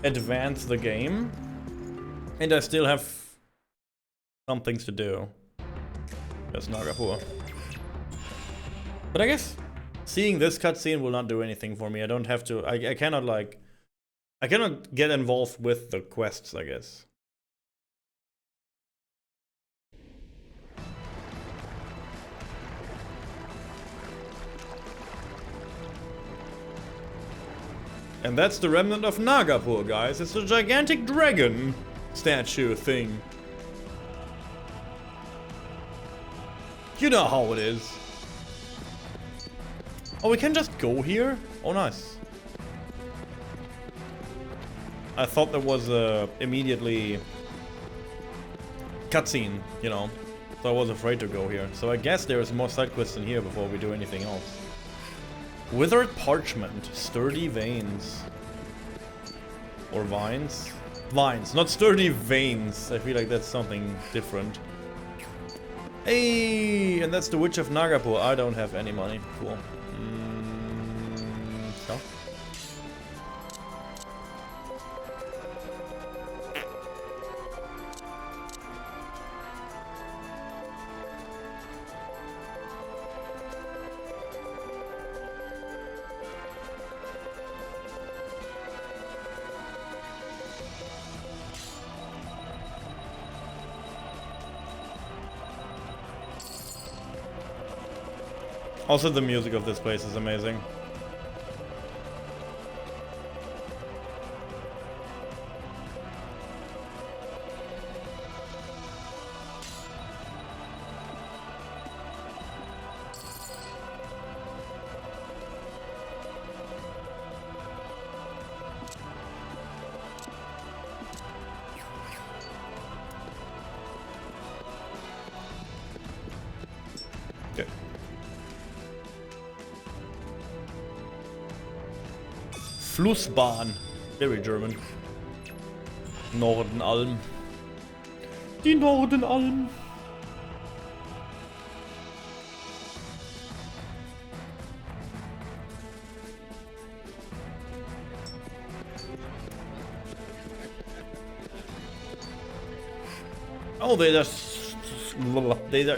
advance the game. And I still have some things to do. There's Nagapur. But I guess seeing this cutscene will not do anything for me. I don't have to... I cannot, like... I cannot get involved with the quests, I guess. And that's the remnant of Nagapur, guys. It's a gigantic dragon statue thing. You know how it is. Oh, we can just go here? Oh, nice. I thought there was a immediately cutscene, you know. So I was afraid to go here. So I guess there's more side quests in here before we do anything else. Withered parchment, sturdy veins. Or vines? Vines, not sturdy veins. I feel like that's something different. Hey, and that's the Witch of Nagapur. I don't have any money. Cool. So. Also, the music of this place is amazing. Okay. Flussbahn. Very German. Nordenalm. Die Nordenalm. Oh, they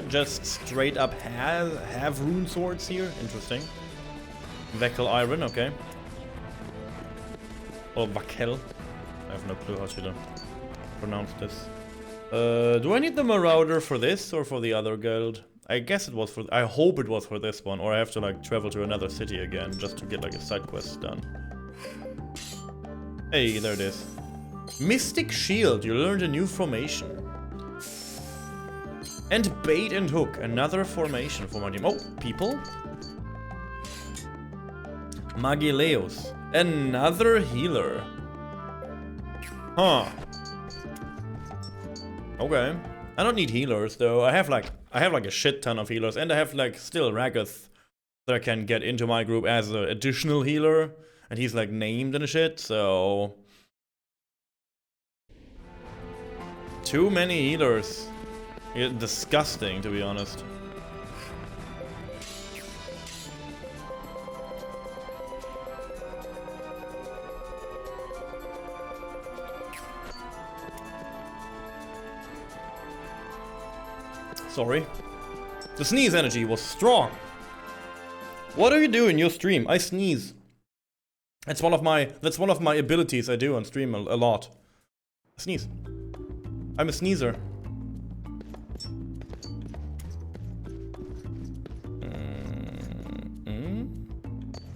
just straight up have rune swords here. Interesting. Veckel iron, okay. Or Vakel. I have no clue how to pronounce this. Do I need the Marauder for this or for the other guild? I guess it was for... I hope it was for this one, or I have to like travel to another city again just to get like a side quest done. Hey, there it is. Mystic Shield, you learned a new formation. And Bait and Hook, another formation for my team. Oh, people. Magileus. Another healer. Huh. Okay. I don't need healers though. I have like a shit ton of healers, and I have like still Ragath that I can get into my group as an additional healer, and he's like named and shit, so too many healers. It's disgusting, to be honest. Sorry. The sneeze energy was strong. What do you do in your stream? I sneeze. That's one of my abilities I do on stream a lot. I sneeze. I'm a sneezer.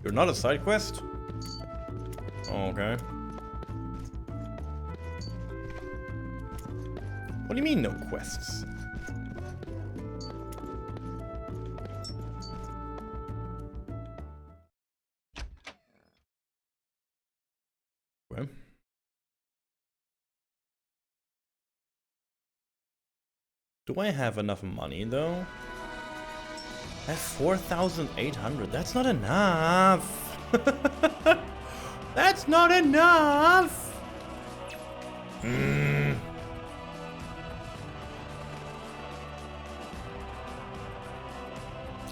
You're not a side quest? Oh, okay. What do you mean no quests? Okay. Do I have enough money though? I have 4,800. That's not enough. That's not enough!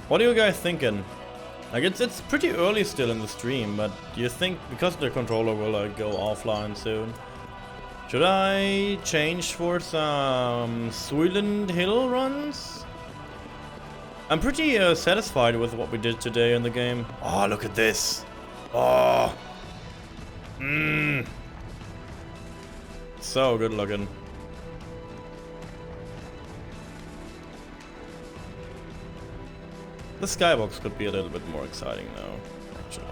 What are you guys thinking? Like, it's pretty early still in the stream, but do you think, because the controller will like go offline soon, should I change for some Suiland Hill runs? I'm pretty satisfied with what we did today in the game. Oh, look at this! Oh! So good looking. The skybox could be a little bit more exciting though, actually.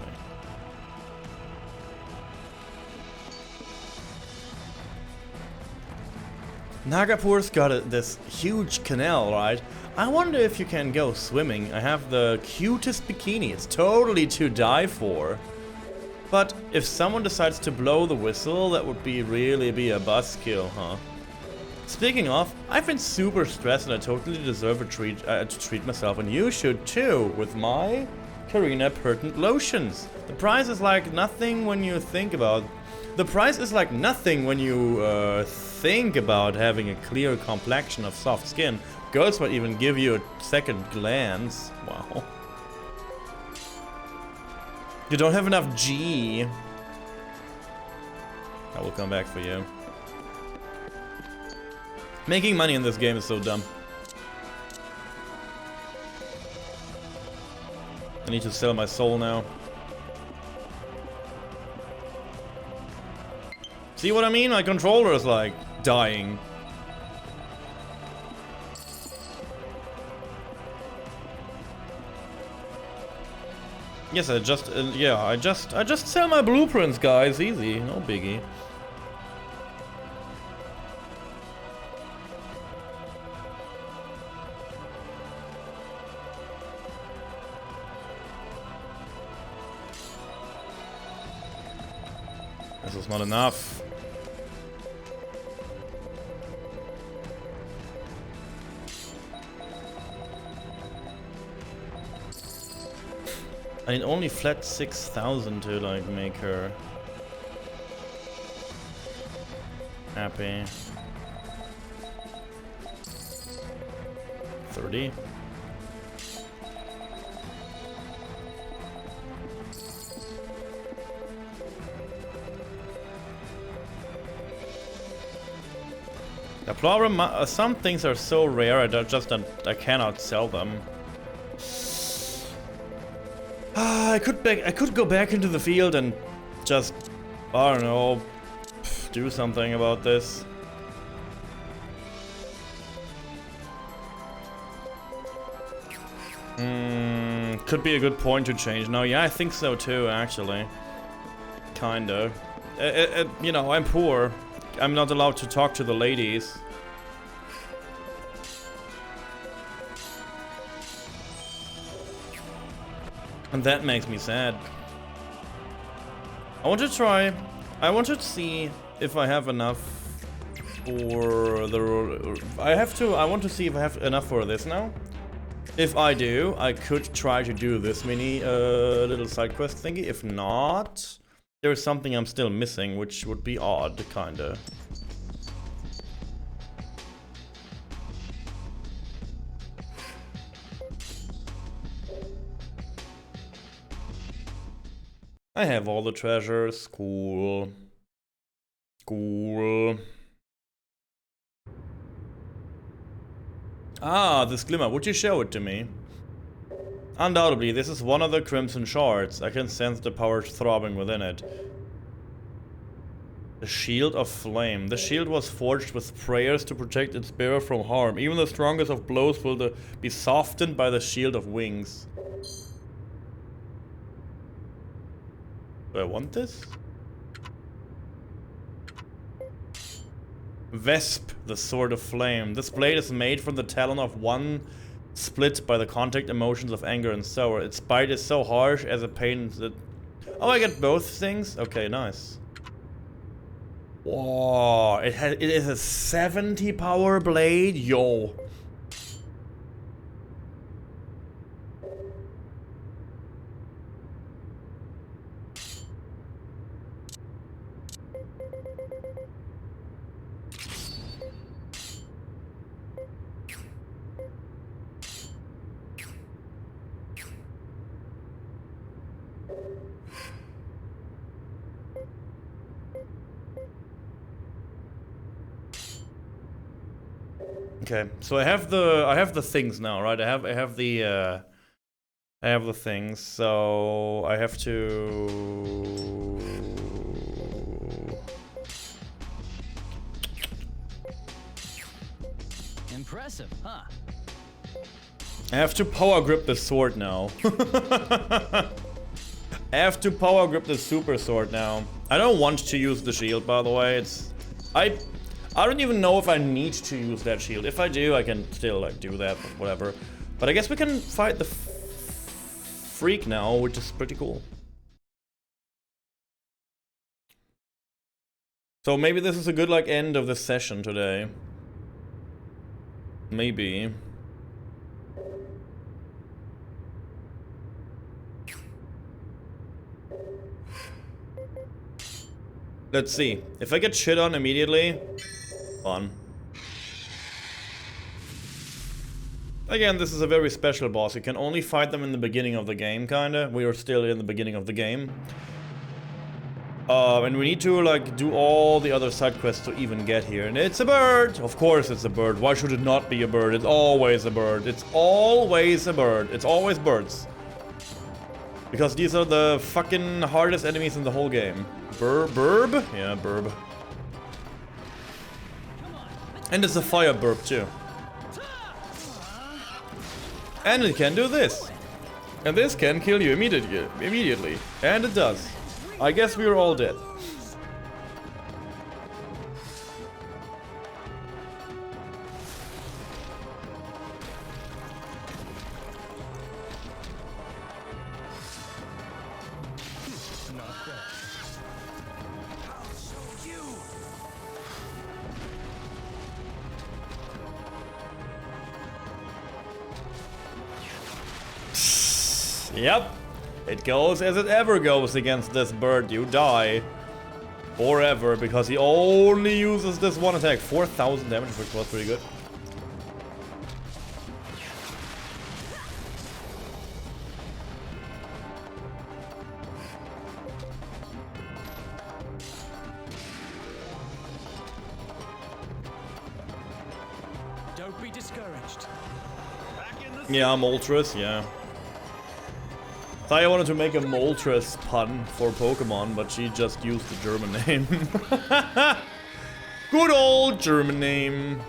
Nagapur's got this huge canal, right? I wonder if you can go swimming. I have the cutest bikini. It's totally to die for. But if someone decides to blow the whistle, that would really be a buzzkill, huh? Speaking of, I've been super stressed and I totally deserve a treat to treat myself, and you should too, with my Karina Pertinent lotions. The price is like nothing when you think about... The price is like nothing when you think about having a clear complexion of soft skin. Girls might even give you a second glance. Wow. You don't have enough G. I will come back for you. Making money in this game is so dumb. I need to sell my soul now. See what I mean? My controller is like dying. Yes, I just sell my blueprints, guys. Easy, no biggie. This is not enough. I need only flat 6,000 to like make her happy. 30. The problem, some things are so rare I cannot sell them. I could go back into the field and just, I don't know, do something about this. Could be a good point to change now. Yeah, I think so too, actually. Kinda. You know, I'm poor. I'm not allowed to talk to the ladies. And that makes me sad. I want to see if I have enough for the... I want to see if I have enough for this now. If I do, I could try to do this mini little side quest thingy. If not, there's something I'm still missing, which would be odd, kinda. I have all the treasures. Cool. Cool. Ah, this glimmer. Would you show it to me? Undoubtedly, this is one of the crimson shards. I can sense the power throbbing within it. The shield of flame. The shield was forged with prayers to protect its bearer from harm. Even the strongest of blows will be softened by the shield of wings. Do I want this? Vesp, the sword of flame. This blade is made from the talon of one split by the contact emotions of anger and sorrow. Its bite is so harsh as a pain that... Oh, I get both things? Okay, nice. Whoa, it is a 70 power blade? Yo. Okay, so I have the things now, right? I have the things, so I have to. Impressive, huh? I have to power grip the sword now. I have to power grip the super sword now. I don't want to use the shield, by the way. I don't even know if I need to use that shield. If I do, I can still like do that, whatever. But I guess we can fight the freak now, which is pretty cool. So maybe this is a good like end of the session today. Maybe. Let's see. If I get shit on immediately, fun. Again, this is a very special boss. You can only fight them in the beginning of the game, kinda. We are still in the beginning of the game. And we need to, like, do all the other side quests to even get here. And it's a bird! Of course it's a bird. Why should it not be a bird? It's always a bird. It's always a bird. It's always birds. Because these are the fucking hardest enemies in the whole game. Burb? Yeah, burb. And it's a fire burb too. And it can do this. And this can kill you immediately. And it does. I guess we're all dead. Yep, it goes as it ever goes against this bird. You die forever because he only uses this one attack. 4,000 damage, which was pretty good. Don't be discouraged. Yeah, Moltres, yeah. I wanted to make a Moltres pun for Pokemon, but she just used the German name. Good old German name.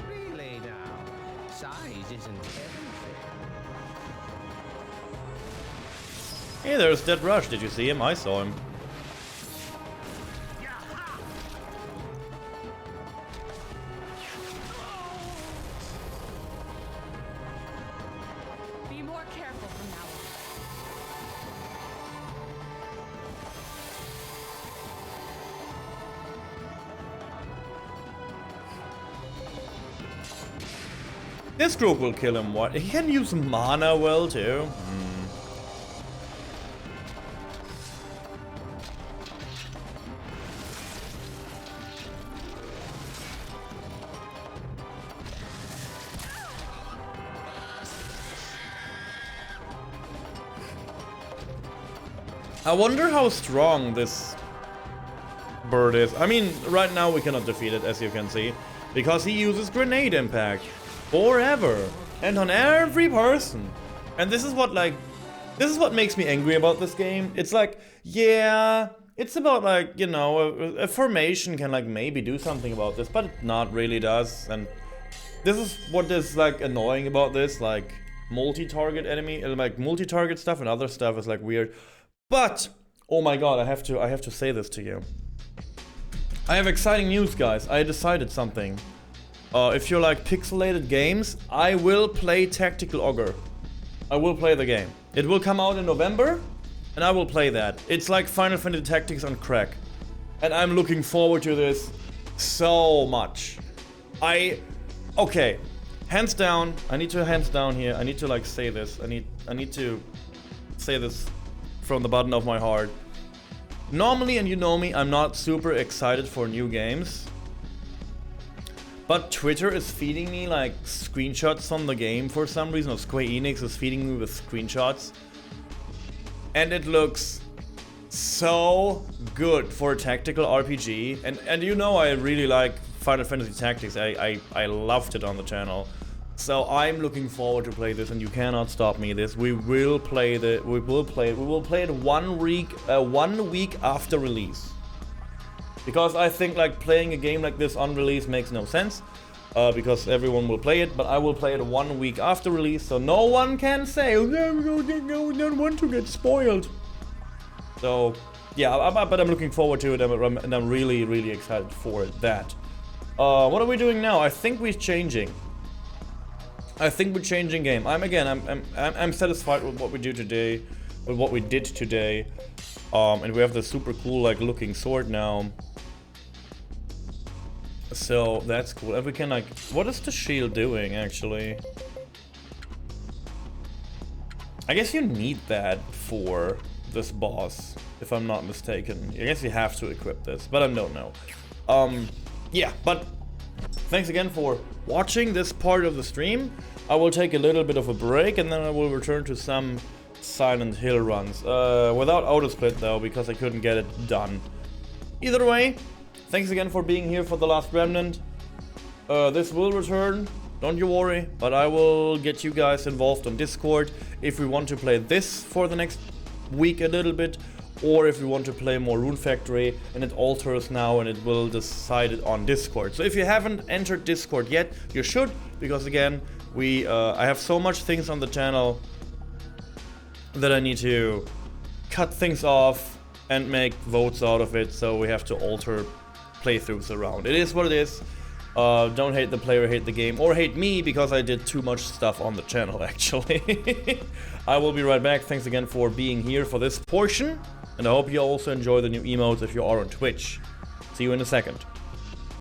Really now, size isn't everything. Hey, there's Dead Rush. Did you see him? I saw him. Be more careful from now on. This group will kill him. What? He can use mana well too. I wonder how strong this bird is. I mean, right now we cannot defeat it, as you can see, because he uses grenade impact forever and on every person. And this is what, like, this is what makes me angry about this game. It's like, yeah, it's about, like, you know, a formation can, like, maybe do something about this, but it not really does. And this is what is, like, annoying about this, like, multi-target enemy, like, multi-target stuff and other stuff is, like, weird. But, oh my god, I have to say this to you. I have exciting news, guys. I decided something. If you like pixelated games, I will play Tactical Ogre. I will play the game. It will come out in November, and I will play that. It's like Final Fantasy Tactics on crack. And I'm looking forward to this so much. Okay, hands down, I need to hands down here. I need to like say this. I need to say this from the bottom of my heart. Normally, and you know me, I'm not super excited for new games. But Twitter is feeding me like screenshots on the game for some reason, or Square Enix is feeding me with screenshots. And it looks so good for a tactical RPG. And you know I really like Final Fantasy Tactics. I loved it on the channel. So I'm looking forward to play this, and you cannot stop me. We will play it 1 week after release. Because I think like playing a game like this on release makes no sense. Because everyone will play it, but I will play it 1 week after release, so no one can say, oh, no, we don't want to get spoiled. So, yeah, but I'm looking forward to it, and I'm really, really excited for that. What are we doing now? I think we're changing. Game. I'm satisfied with what we do today, with what we did today. And we have the super cool like looking sword now. So that's cool. And we can like, what is the shield doing actually? I guess you need that for this boss, if I'm not mistaken. I guess you have to equip this, but I don't know. Yeah, but thanks again for watching this part of the stream. I will take a little bit of a break, and then I will return to some Silent Hill runs. Without autosplit though, because I couldn't get it done. Either way, thanks again for being here for the Last Remnant. This will return, don't you worry, but I will get you guys involved on Discord if we want to play this for the next week a little bit, or if we want to play more Rune Factory, and it alters now and it will decide it on Discord. So if you haven't entered Discord yet, you should, because again, I have so much things on the channel that I need to cut things off and make votes out of it, so we have to alter playthroughs around. It is what it is. Don't hate the player, hate the game, or hate me because I did too much stuff on the channel actually. I will be right back. Thanks again for being here for this portion, and I hope you also enjoy the new emotes if you are on Twitch. See you in a second.